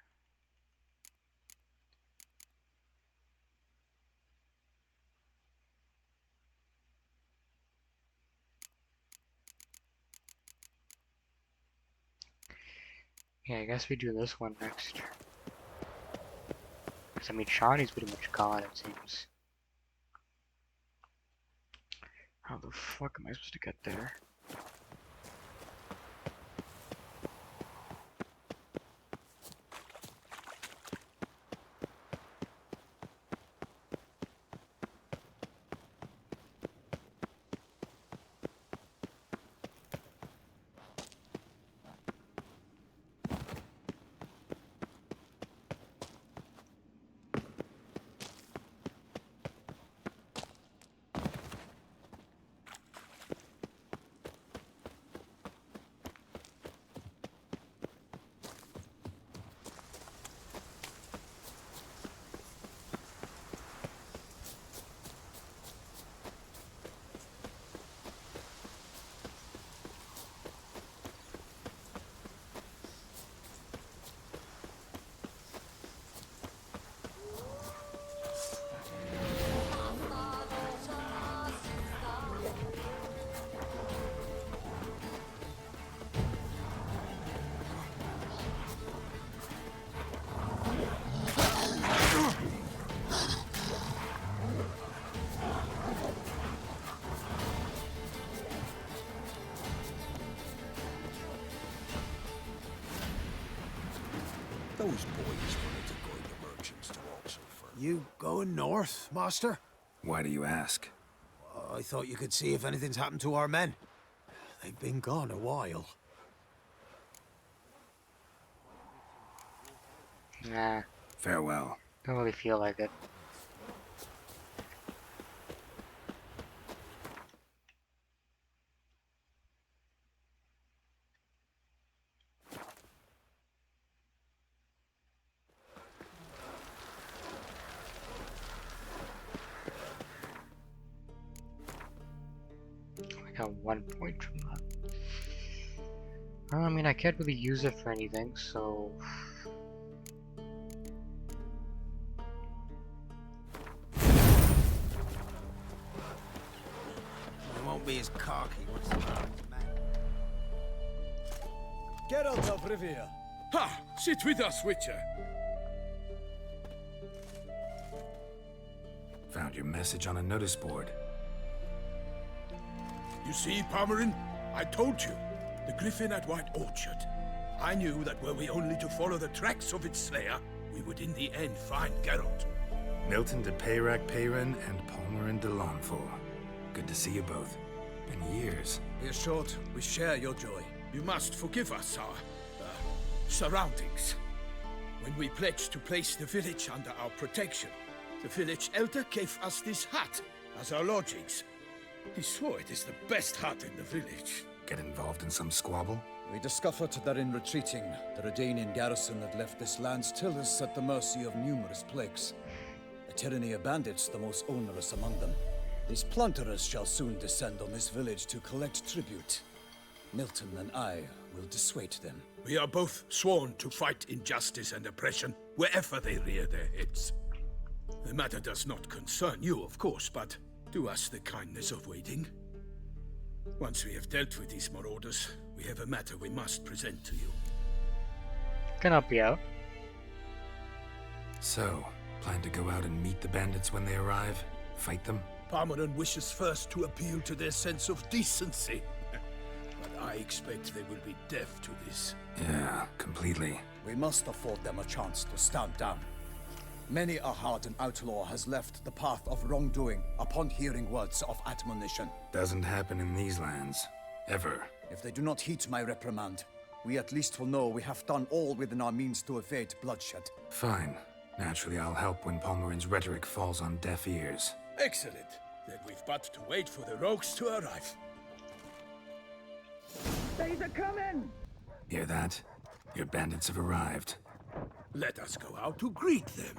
Yeah, I guess we do this one next. Because I mean, Shawnee's pretty much gone, it seems. How the fuck am I supposed to get there?
Those boys wanted to go to merchants to Oxenford. You going north, master?
Why do you ask?
I thought you could see if anything's happened to our men. They've been gone a while.
Nah.
Farewell.
Don't really feel like it. I got 1 point from that. I mean, I can't really use it for anything, so...
I won't be as cocky once the man. Geralt of Rivia.
Ha! Sit with us, Witcher.
Found your message on a notice board.
You see, Palmerin? I told you. The griffin at White Orchard. I knew that were we only to follow the tracks of its slayer, we would in the end find Geralt.
Milton de Peyrac Peyran and Palmerin de Lawnful. Good to see you both. Been years.
Be assured, we share your joy. You must forgive us our surroundings. When we pledged to place the village under our protection, the village elder gave us this hut as our lodgings. He swore it is the best hut in the village.
Get involved in some squabble?
We discovered that in retreating, the Redanian garrison that left this land still is at the mercy of numerous plagues. The tyranny of bandits, the most onerous among them. These plunderers shall soon descend on this village to collect tribute. Milton and I will dissuade them.
We are both sworn to fight injustice and oppression wherever they rear their heads. The matter does not concern you, of course, but do us the kindness of waiting. Once we have dealt with these marauders, we have a matter we must present to you.
Can help you out.
So, plan to go out and meet the bandits when they arrive? Fight them?
Palmerin wishes first to appeal to their sense of decency. But I expect they will be deaf to this.
Yeah, completely.
We must afford them a chance to stand down. Many a hardened outlaw has left the path of wrongdoing upon hearing words of admonition.
Doesn't happen in these lands. Ever.
If they do not heed my reprimand, we at least will know we have done all within our means to evade bloodshed.
Fine. Naturally, I'll help when Palmerin's rhetoric falls on deaf ears.
Excellent. Then we've but to wait for the rogues to arrive.
They's a coming!
Hear that? Your bandits have arrived.
Let us go out to greet them.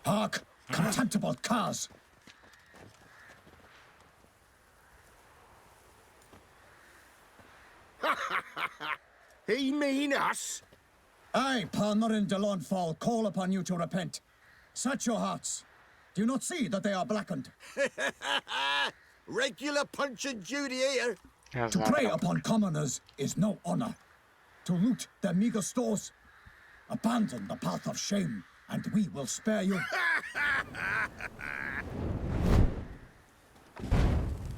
Hark! Contemptible curs!
He mean us?
I, Palmerin de Launfal, call upon you to repent. Set your hearts. Do you not see that they are blackened?
Regular Punch and Judy here.
To prey upon commoners is no honor. To loot their meager stores, abandon the path of shame, and we will spare you.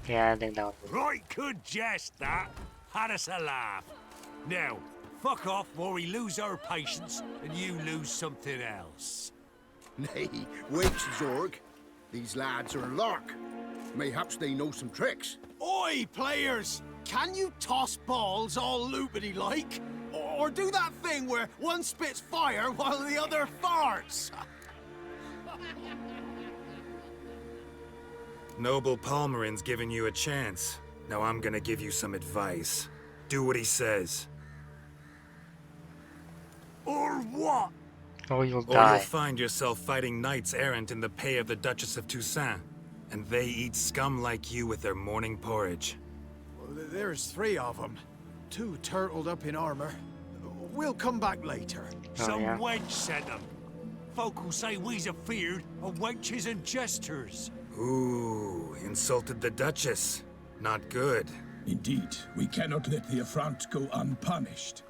Yeah, I think that was...
Right good jest, that. Had us a laugh. Now, fuck off or we lose our patience and you lose something else.
Nay, wait, Zorg. These lads are lark. Mayhaps they know some tricks.
Oi, players! Can you toss balls all loopity-like? Or do that thing where one spits fire while the other farts?
Noble Palmerin's giving you a chance. Now I'm gonna give you some advice. Do what he says.
Or what?
Or you'll
Or
die.
you'll find yourself fighting knights errant in the pay of the Duchess of Toussaint. And they eat scum like you with their morning porridge.
Well, there's 3 of them. 2 turtled up in armor. We'll come back later.
Some wench sent them. Folk who say we's afeard of wenches and jesters.
Ooh, insulted the Duchess. Not good.
Indeed, we cannot let the affront go unpunished.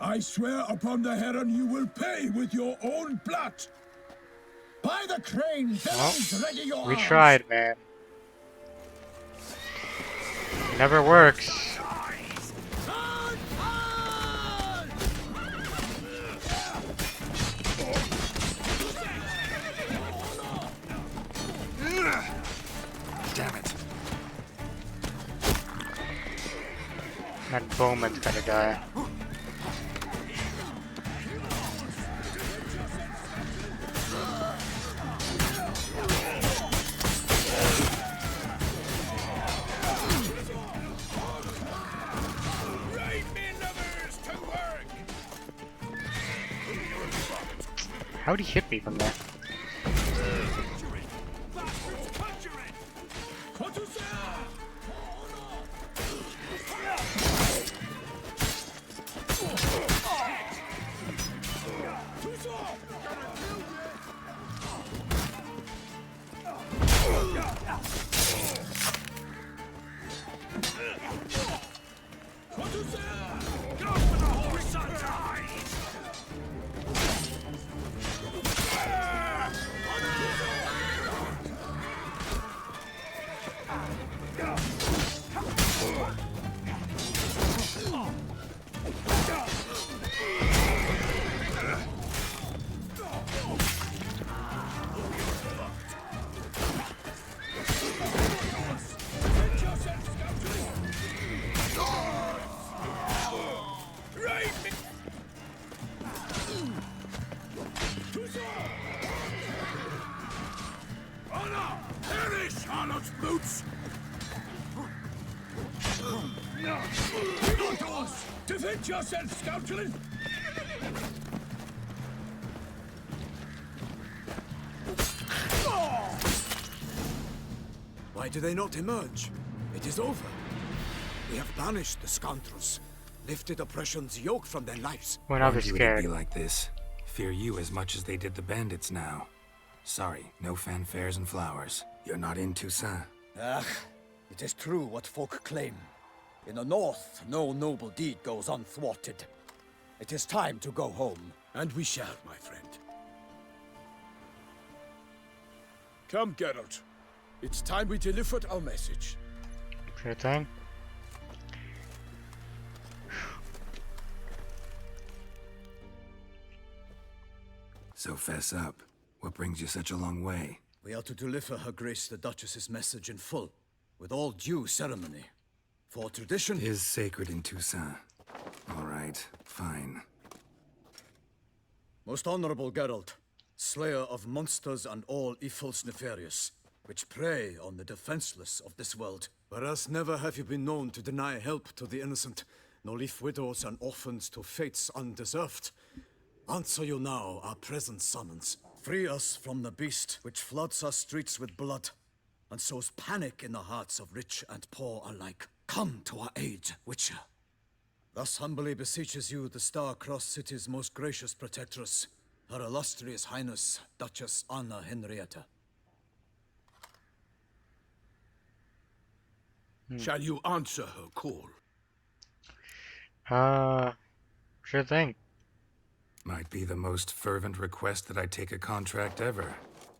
I swear upon the Heron you will pay with your own blood. By the crane, villains, ready your
We
arms.
tried, man. Never works.
Damn it.
That Bowman's gonna die. How'd he hit me from there?
Charlotte's boots! Not us! Defend yourself, scoundrel!
Why do they not emerge? It is over. We have banished the scoundrels, lifted oppression's yoke from their lives.
We're not
Warned you
scared.
it'd be like this. Fear you as much as they did the bandits now. Sorry, no fanfares and flowers. You're not in Toussaint.
Ah, it is true what folk claim. In the north, no noble deed goes unthwarted. It is time to go home.
And we shall, my friend. Come, Geralt. It's time we delivered our message.
Sure thing.
So fess up. What brings you such a long way?
We are to deliver Her Grace the Duchess's message in full, with all due ceremony. For tradition
is sacred in Toussaint. All right, fine.
Most honorable Geralt, slayer of monsters and all evils nefarious, which prey on the defenseless of this world. Whereas never have you been known to deny help to the innocent, nor leave widows and orphans to fates undeserved. Answer you now our present summons. Free us from the beast which floods our streets with blood, and sows panic in the hearts of rich and poor alike. Come to our aid, Witcher. Thus humbly beseeches you the Star-Crossed City's most gracious protectress, Her Illustrious Highness, Duchess Anna Henrietta.
Shall you answer her call?
Sure thing.
Might be the most fervent request that I take a contract ever.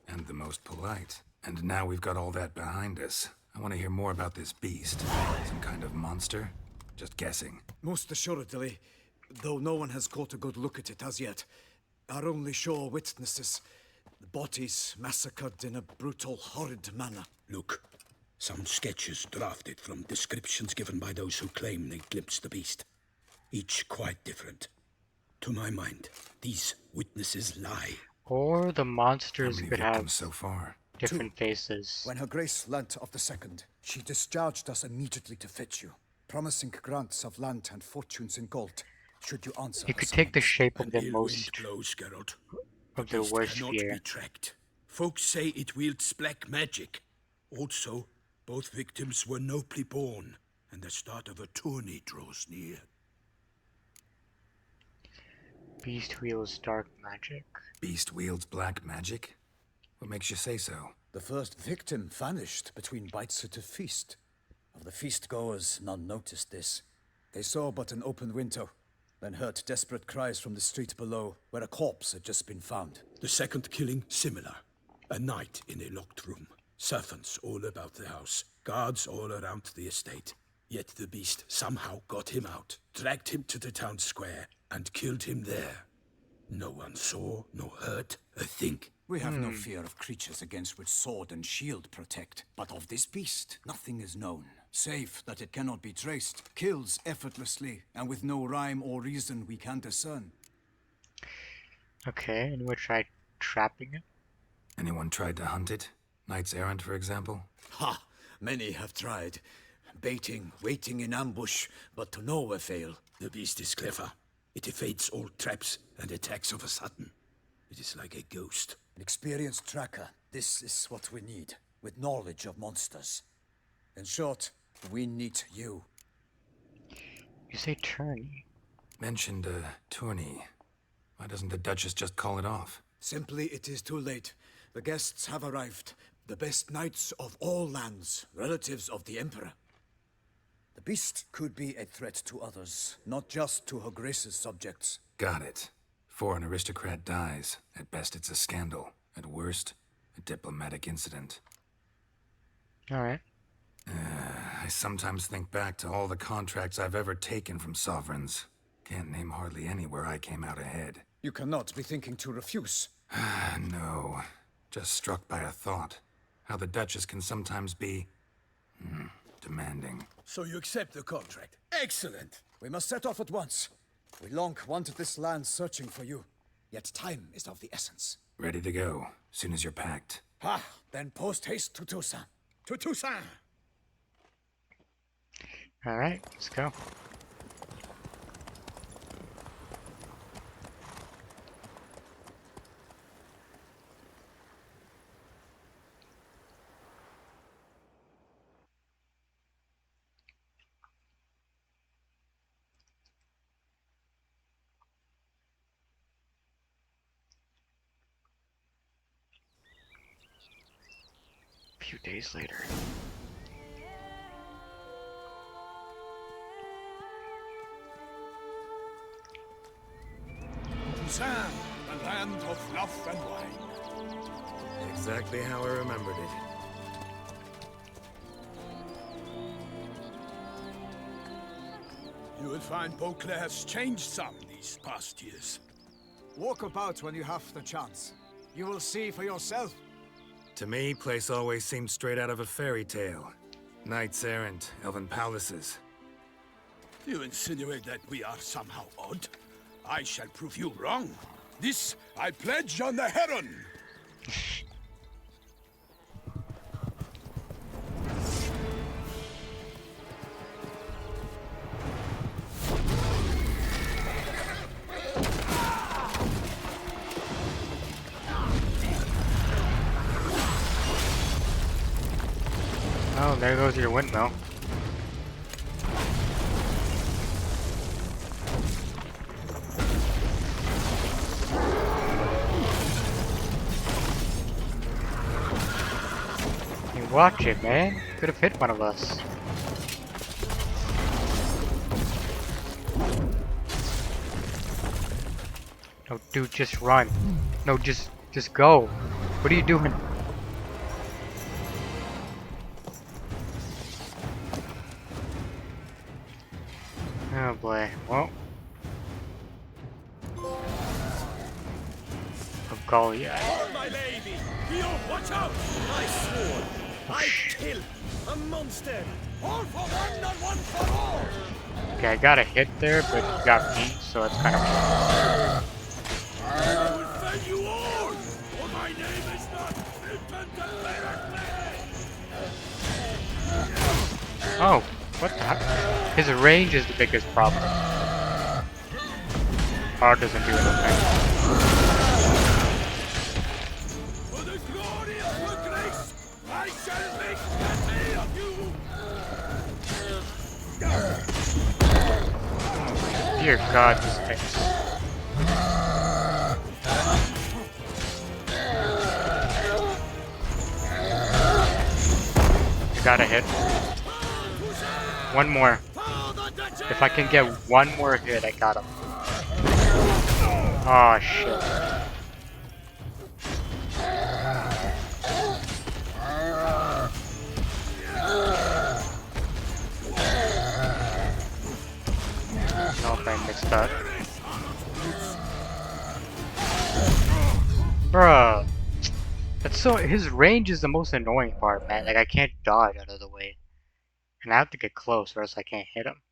And the most polite. And now we've got all that behind us. I want to hear more about this beast. Some kind of monster? Just guessing.
Most assuredly, though no one has caught a good look at it as yet. Our only sure witnesses. The bodies massacred in a brutal, horrid manner.
Look, some sketches drafted from descriptions given by those who claim they glimpsed the beast. Each quite different. To my mind, these witnesses lie.
Or the monsters could have
so far?
different faces.
When Her Grace learnt of the second, she discharged us immediately to fetch you, promising grants of land and fortunes in gold, should you answer.
It could take the shape of the
Ill
most
wind blows, Geralt.
of the
beast
worst
cannot
fear.
be tracked. Folks say it wields black magic. Also, both victims were nobly born, and the start of a tourney draws near.
Beast wields dark magic.
Beast wields black magic? What makes you say so?
The first victim vanished between bites at a feast. Of the feast-goers, none noticed this. They saw but an open window, then heard desperate cries from the street below, where a corpse had just been found.
The second killing, similar. A night in a locked room. Servants all about the house. Guards all around the estate. Yet the beast somehow got him out, dragged him to the town square, and killed him there. No one saw, nor heard a thing.
We have no fear of creatures against which sword and shield protect. But of this beast, nothing is known, save that it cannot be traced, kills effortlessly, and with no rhyme or reason we can discern.
Okay, and we tried trapping it?
Anyone tried to hunt it? Knights errant, for example?
Ha! Many have tried. Baiting, waiting in ambush, but to no avail.
The beast is clever. It evades all traps and attacks of a sudden. It is like a ghost.
An experienced tracker. This is what we need, with knowledge of monsters. In short, we need you.
You say tourney?
Mentioned a tourney. Why doesn't the Duchess just call it off?
Simply, it is too late. The guests have arrived. The best knights of all lands, relatives of the Emperor. The beast could be a threat to others, not just to Her Grace's subjects.
Got it. Before an aristocrat dies, at best it's a scandal. At worst, a diplomatic incident.
Alright.
I sometimes think back to all the contracts I've ever taken from sovereigns. Can't name hardly any where I came out ahead.
You cannot be thinking to refuse.
No. Just struck by a thought. How the Duchess can sometimes be... demanding.
So you accept the contract? Excellent!
We must set off at once. We long wanted this land searching for you. Yet time is of the essence.
Ready to go, soon as you're packed.
Ha! Then post haste to Toussaint.
To Toussaint!
Alright, let's go. A few days later.
Toussaint, the land of fluff and wine.
Exactly how I remembered it.
You will find Beauclair's changed some these past years.
Walk about when you have the chance. You will see for yourself.
To me, place always seemed straight out of a fairy tale. Knights errant, elven palaces.
You insinuate that we are somehow odd? I shall prove you wrong. This I pledge on the Heron.
Oh, there goes your windmill. Hey, watch it, man. Could have hit one of us. No, dude, just run. No, just go. What are you doing? Oh boy, well. Oh golly, yeah.
Oh, my lady! You watch out! I swore I'd kill a monster! All for one, not one for all!
Okay, I got a hit there, but he got beat, so it's kind of.
I will fell you all! For my name is not Infant of
Oh, what the heck? His range is the biggest problem. R doesn't do anything.
For the glory of your grace, I shall make plenty of you!
Dear God, this thing. You got a hit. One more. If I can get one more hit, I got him. Oh shit. No, if I mixed that. Bruh. That's so. His range is the most annoying part, man. Like, I can't dodge out of the way. And I have to get close or else I can't hit him.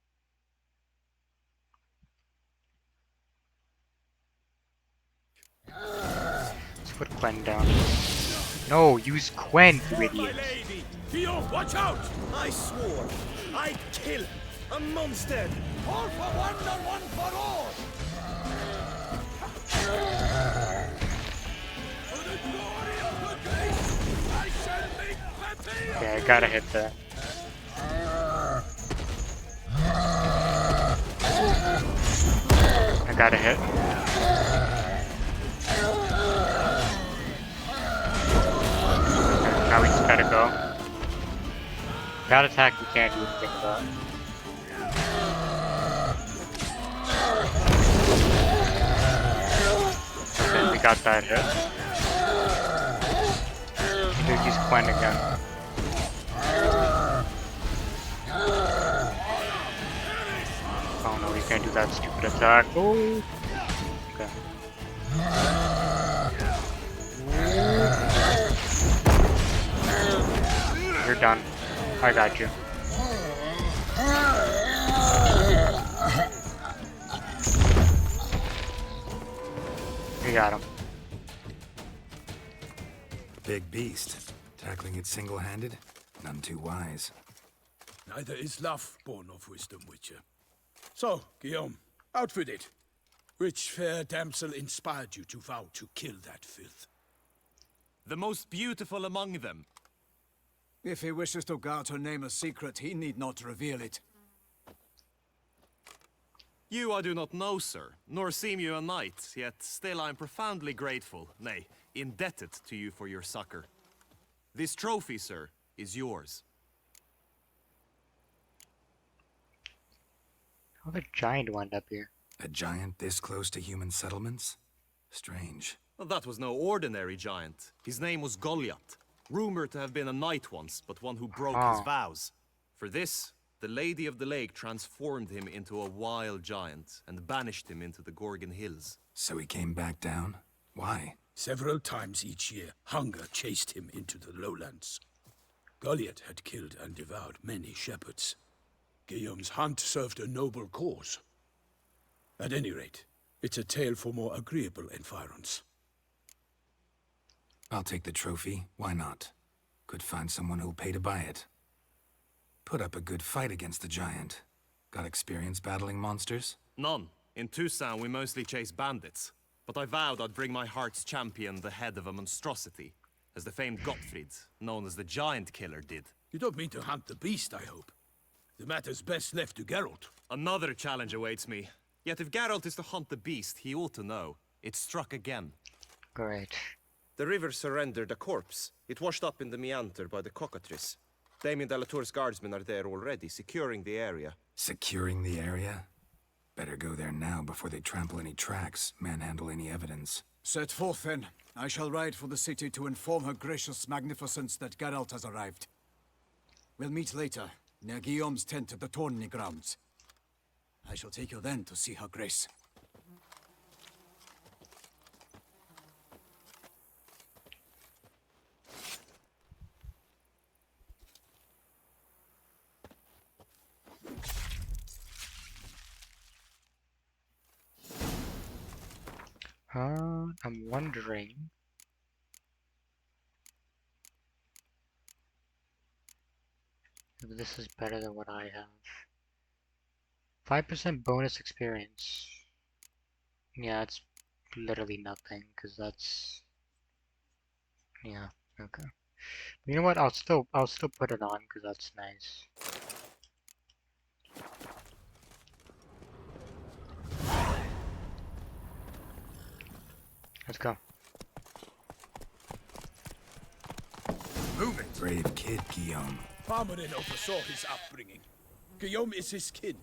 Let's put Quen down. No, use Quen, you idiot.
Theo, watch out! I swore I'd kill a monster! All for one, not one for all! For the glory of the grace, I shall make plenty of
Okay, I gotta hit that. I gotta hit. Okay, now we just gotta go. That attack we can't do anything about. Okay, we got that hit. Dude, use Quen again. Oh no, we can't do that stupid attack. Oh! Okay. You're done. I got you. We got him.
Big beast. Tackling it single-handed? None too wise.
Neither is love born of wisdom, Witcher. So, Guillaume, out with it. Which fair damsel inspired you to vow to kill that filth?
The most beautiful among them.
If he wishes to guard her name a secret, he need not reveal it.
You I do not know, sir, nor seem you a knight, yet still I am profoundly grateful, nay, indebted to you for your succor. This trophy, sir, is yours.
How did a giant wind up here?
A giant this close to human settlements? Strange.
Well, that was no ordinary giant. His name was Goliath, rumored to have been a knight once, but one who broke his vows. For this, the Lady of the Lake transformed him into a wild giant and banished him into the Gorgon Hills.
So he came back down? Why?
Several times each year, hunger chased him into the lowlands. Goliath had killed and devoured many shepherds. Guillaume's hunt served a noble cause. At any rate, it's a tale for more agreeable environs.
I'll take the trophy. Why not? Could find someone who'll pay to buy it. Put up a good fight against the giant. Got experience battling monsters?
None. In Toussaint, we mostly chase bandits. But I vowed I'd bring my heart's champion the head of a monstrosity, as the famed Gottfried, known as the Giant Killer, did.
You don't mean to hunt the beast, I hope. The matter's best left to Geralt.
Another challenge awaits me. Yet if Geralt is to hunt the beast, he ought to know. It struck again.
Great.
The river surrendered a corpse. It washed up in the meander by the cockatrice. Damien de la Tour's guardsmen are there already, securing the area.
Securing the area? Better go there now before they trample any tracks, manhandle any evidence.
Set forth then. I shall ride for the city to inform her gracious magnificence that Geralt has arrived. We'll meet later, near Guillaume's tent at the tourney grounds. I shall take you then to see her grace.
I'm wondering... if this is better than what I have. 5% bonus experience. Yeah, it's literally nothing, because that's... yeah, okay. But you know what, I'll still put it on, because that's nice. Let's go.
Move it!
Brave kid, Guillaume.
Parmarin oversaw his upbringing. Guillaume is his kin.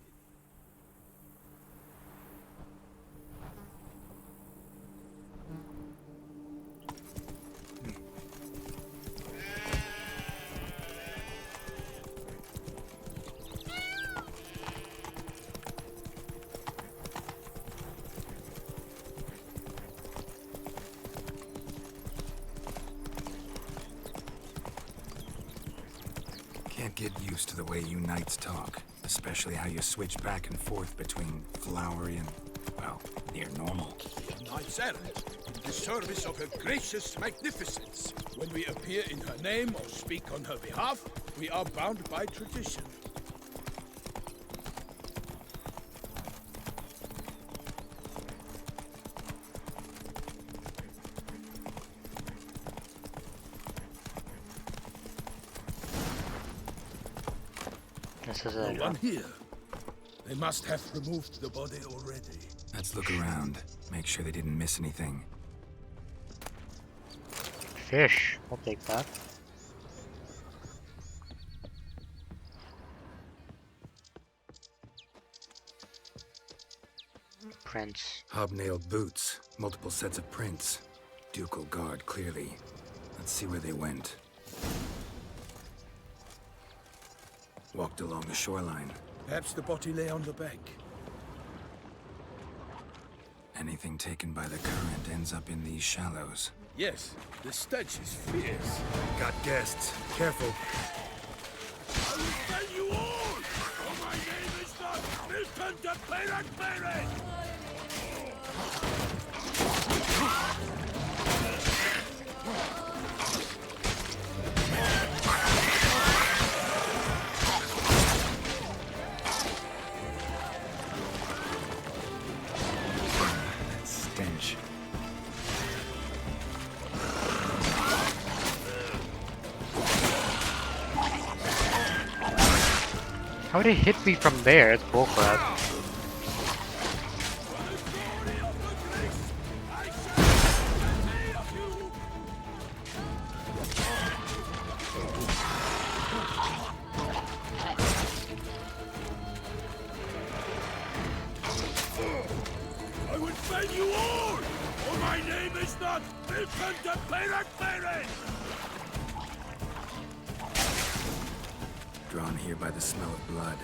Can't get used to the way you knights talk, especially how you switch back and forth between flowery and, well, near normal.
Knights errant, in the service of her gracious magnificence. When we appear in her name or speak on her behalf, we are bound by tradition.
This is
No
it.
one here. They must have removed the body already.
Let's look around. Make sure they didn't miss anything.
Fish. I'll take that. Prints.
Hobnailed boots. Multiple sets of prints. Ducal guard, clearly. Let's see where they went. Walked along the shoreline.
Perhaps the body lay on the bank.
Anything taken by the current ends up in these shallows.
Yes, the stench is fierce.
Got guests. Careful.
I will tell you all! For my name is not Milton de Perrin!
How would it hit me from there? It's bullcrap.
I would fain you all, for my name is not Wilken de Perak.
Drawn here by the smell of blood.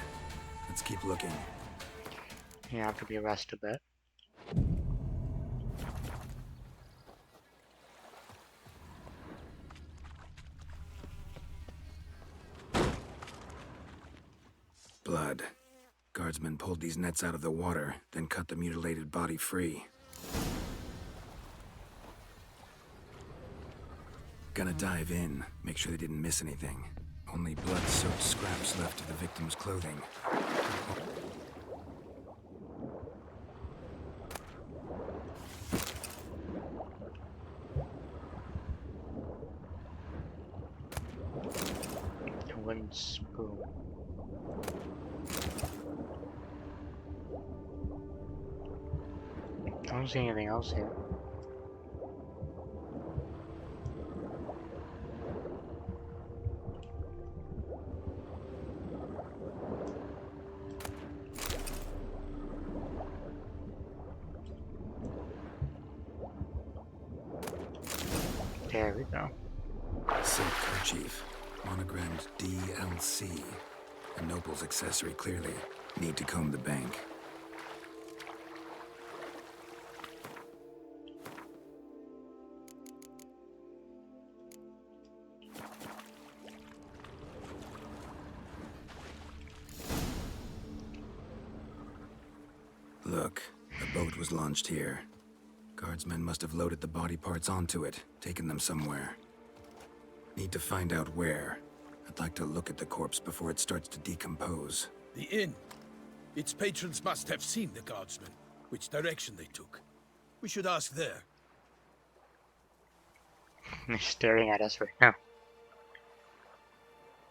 Let's keep looking.
You have to be arrested a bit.
Blood. Guardsmen pulled these nets out of the water, then cut the mutilated body free. Gonna dive in, make sure they didn't miss anything. Only blood-soaked scraps left of the victim's clothing.
A wooden spoon. I don't see anything else here. There we go.
Silk kerchief, monogrammed DLC. A noble's accessory, clearly. Need to comb the bank. Look, a boat was launched here. Guardsmen must have loaded the body parts onto it, taken them somewhere. Need to find out where. I'd like to look at the corpse before it starts to decompose.
The inn. Its patrons must have seen the guardsmen, which direction they took. We should ask there.
They're staring at us right now.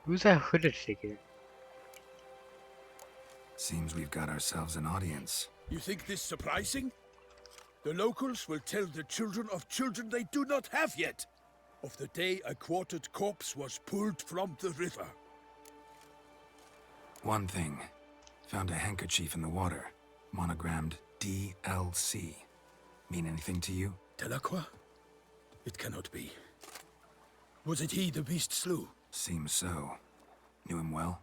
Who's that hooded figure?
Seems we've got ourselves an audience.
You think this surprising? The locals will tell the children of children they do not have yet, of the day a quartered corpse was pulled from the river.
One thing. Found a handkerchief in the water. Monogrammed DLC. Mean anything to you?
Delacroix? It cannot be. Was it he the beast slew?
Seems so. Knew him well?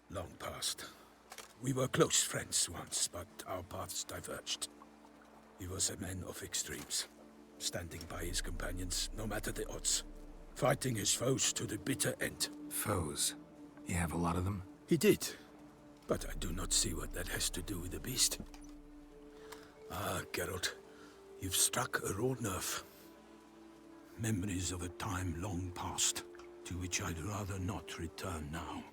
Long past. We were close friends once, but our paths diverged. He was a man of extremes, standing by his companions no matter the odds, fighting his foes to the bitter end.
Foes? You have a lot of them?
He did, but I do not see what that has to do with the beast. Ah, Geralt, you've struck a raw nerve. Memories of a time long past, to which I'd rather not return now.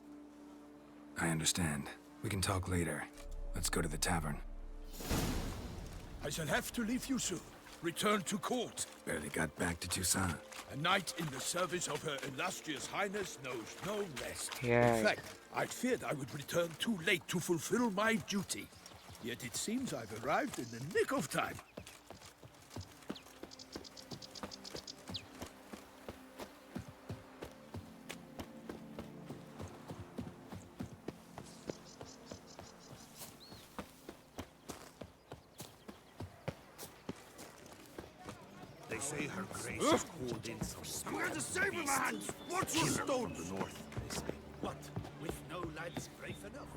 I understand. We can talk later. Let's go to the tavern.
I shall have to leave you soon. Return to court.
Barely got back to Toussaint.
A knight in the service of Her Illustrious Highness knows no rest.
Yeah.
In fact, I feared I would return too late to fulfill my duty. Yet it seems I've arrived in the nick of time.
They say her grace is called in some
I'm going to save him, man! What's your stone?
The north, they say. What? With no lads brave enough?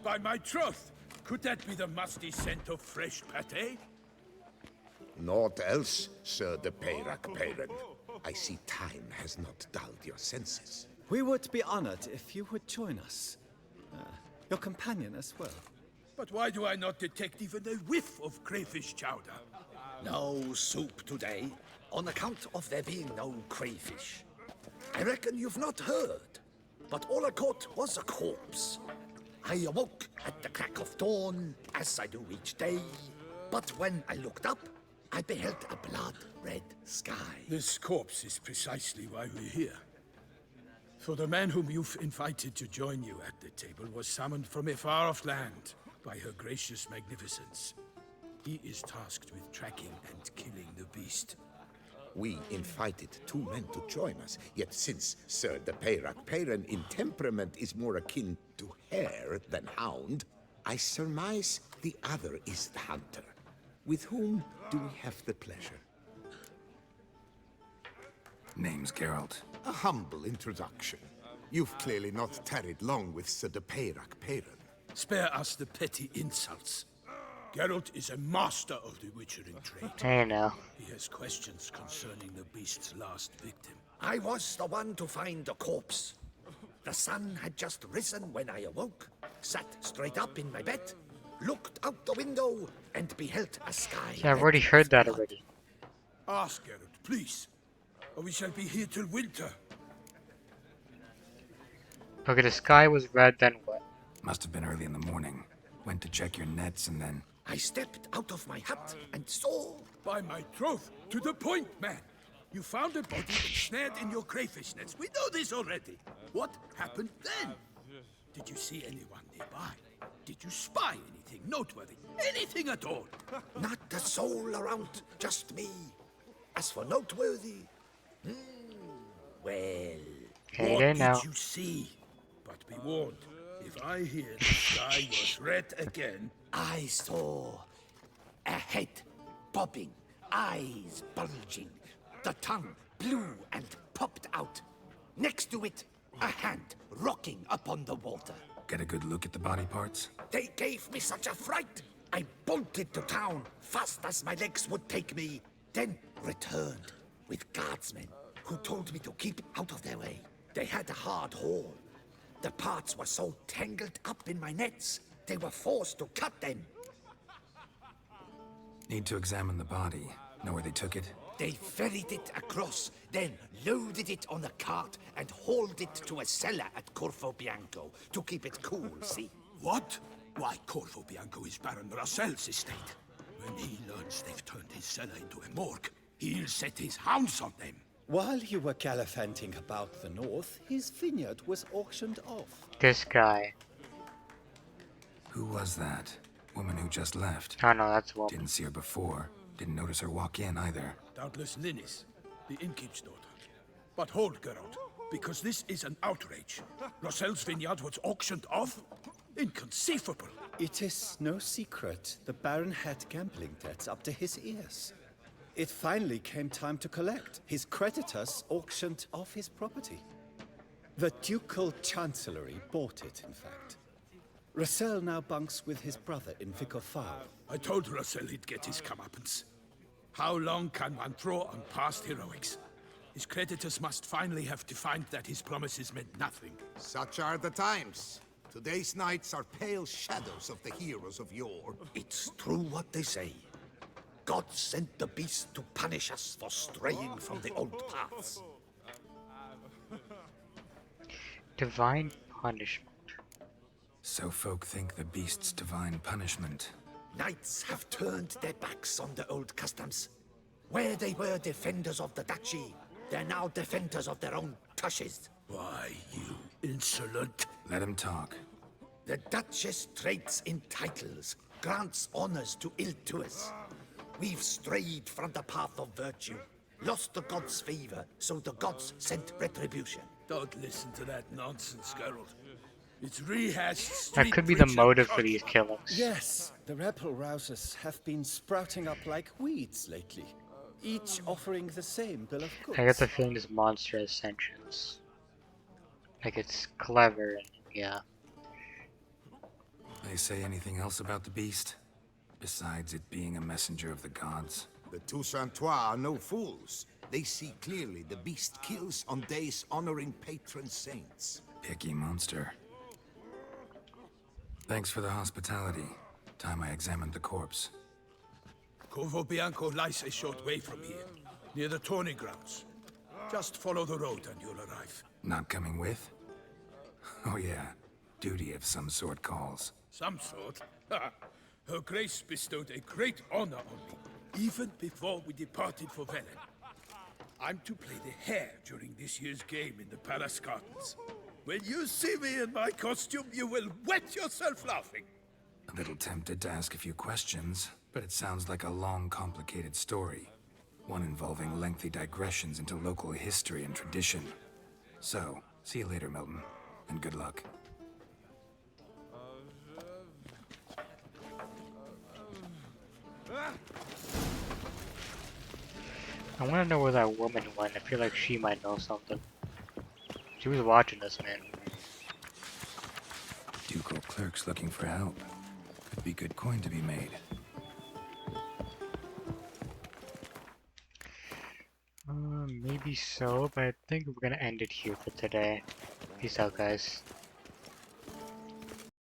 By my troth, could that be the musty scent of fresh pâté?
Naught else, Sir de Peyrac Peyran. I see time has not dulled your senses.
We would be honored if you would join us. Your companion as well.
But why do I not detect even a whiff of crayfish chowder?
No soup today, on account of there being no crayfish. I reckon you've not heard, but all I caught was a corpse. I awoke at the crack of dawn, as I do each day, but when I looked up, I beheld a blood-red sky.
This corpse is precisely why we're here. For the man whom you've invited to join you at the table was summoned from a far-off land by her gracious magnificence. He is tasked with tracking and killing the beast.
We invited 2 men to join us, yet since Sir de Peyrac Peyran in temperament is more akin to hare than hound, I surmise the other is the hunter. With whom do we have the pleasure?
Name's Geralt.
A humble introduction. You've clearly not tarried long with Sir de Peyrac Peyran.
Spare us the petty insults. Geralt is a master of the witchering trade.
I know.
He has questions concerning the beast's last victim.
I was the one to find the corpse. The sun had just risen when I awoke, sat straight up in my bed, looked out the window, and beheld a sky.
Yeah, I've already heard that already.
Ask Geralt, please. Or we shall be here till winter.
Okay, the sky was red, then what?
Must have been early in the morning. Went to check your nets and then...
I stepped out of my hut and saw...
By my troth, to the point, man. You found a body ensnared in your crayfish nets. We know this already. What happened then? Did you see anyone nearby? Did you spy anything noteworthy? Anything at all?
Not a soul around, just me. As for noteworthy... well...
What did you see? But be warned, if I hear the sky was red again...
I saw a head bobbing, eyes bulging, the tongue blue and popped out. Next to it, a hand rocking upon the water.
Get a good look at the body parts?
They gave me such a fright. I bolted to town fast as my legs would take me, then returned with guardsmen who told me to keep out of their way. They had a hard haul. The parts were so tangled up in my nets, they were forced to cut them.
Need to examine the body. Know where they took it?
They ferried it across, then loaded it on a cart and hauled it to a cellar at Corvo Bianco to keep it cool, see?
What? Why, Corvo Bianco is Baron Rossel's estate. When he learns they've turned his cellar into a morgue, he'll set his hounds on them.
While you were gallivanting about the north, his vineyard was auctioned off.
This guy.
Who was that? Woman who just left?
Oh no, that's a woman.
Didn't see her before. Didn't notice her walk in either.
Doubtless Linnis, the innkeep's daughter. But hold, Geralt, because this is an outrage. Rossel's vineyard was auctioned off? Inconceivable.
It is no secret the Baron had gambling debts up to his ears. It finally came time to collect. His creditors auctioned off his property. The Ducal Chancellery bought it, in fact. Rossel now bunks with his brother in Vicar Fowl.
I told Rossel he'd get his comeuppance. How long can one throw on past heroics? His creditors must finally have defined that his promises meant nothing.
Such are the times. Today's knights are pale shadows of the heroes of yore.
It's true what they say. God sent the beast to punish us for straying from the old paths.
Divine punishment.
So folk think the beast's divine punishment.
Knights have turned their backs on the old customs. Where they were defenders of the duchy, they're now defenders of their own tushes.
Why, you insolent...
Let him talk.
The Duchess trades in titles, grants honors to ill-doers. We've strayed from the path of virtue, lost the gods' favor, so the gods sent retribution.
Don't listen to that nonsense, Geralt. It's rehashed.
That could be the motive for these killings.
Yes, the rebel rousers have been sprouting up like weeds lately, each offering the same bill of goods.
I get the feeling this monster has sentience. Like it's clever and yeah.
They say anything else about the beast? Besides it being a messenger of the gods?
The Toussaintois are no fools. They see clearly the beast kills on days honoring patron saints.
Picky monster. Thanks for the hospitality. Time I examined the corpse.
Corvo Bianco lies a short way from here, near the tourney grounds. Just follow the road and you'll arrive.
Not coming with? Oh yeah, duty of some sort calls.
Some sort? Her Grace bestowed a great honor on me, even before we departed for Velen. I'm to play the hare during this year's game in the Palace Gardens. When you see me in my costume, you will wet yourself laughing.
A little tempted to ask a few questions, but it sounds like a long, complicated story. One involving lengthy digressions into local history and tradition. So, see you later, Milton, and good luck.
I want to know where that woman went. I feel like she might know something. She was watching us, man.
Ducal clerk's looking for help. Could be good coin to be made.
Maybe so, but I think we're gonna end it here for today. Peace out, guys.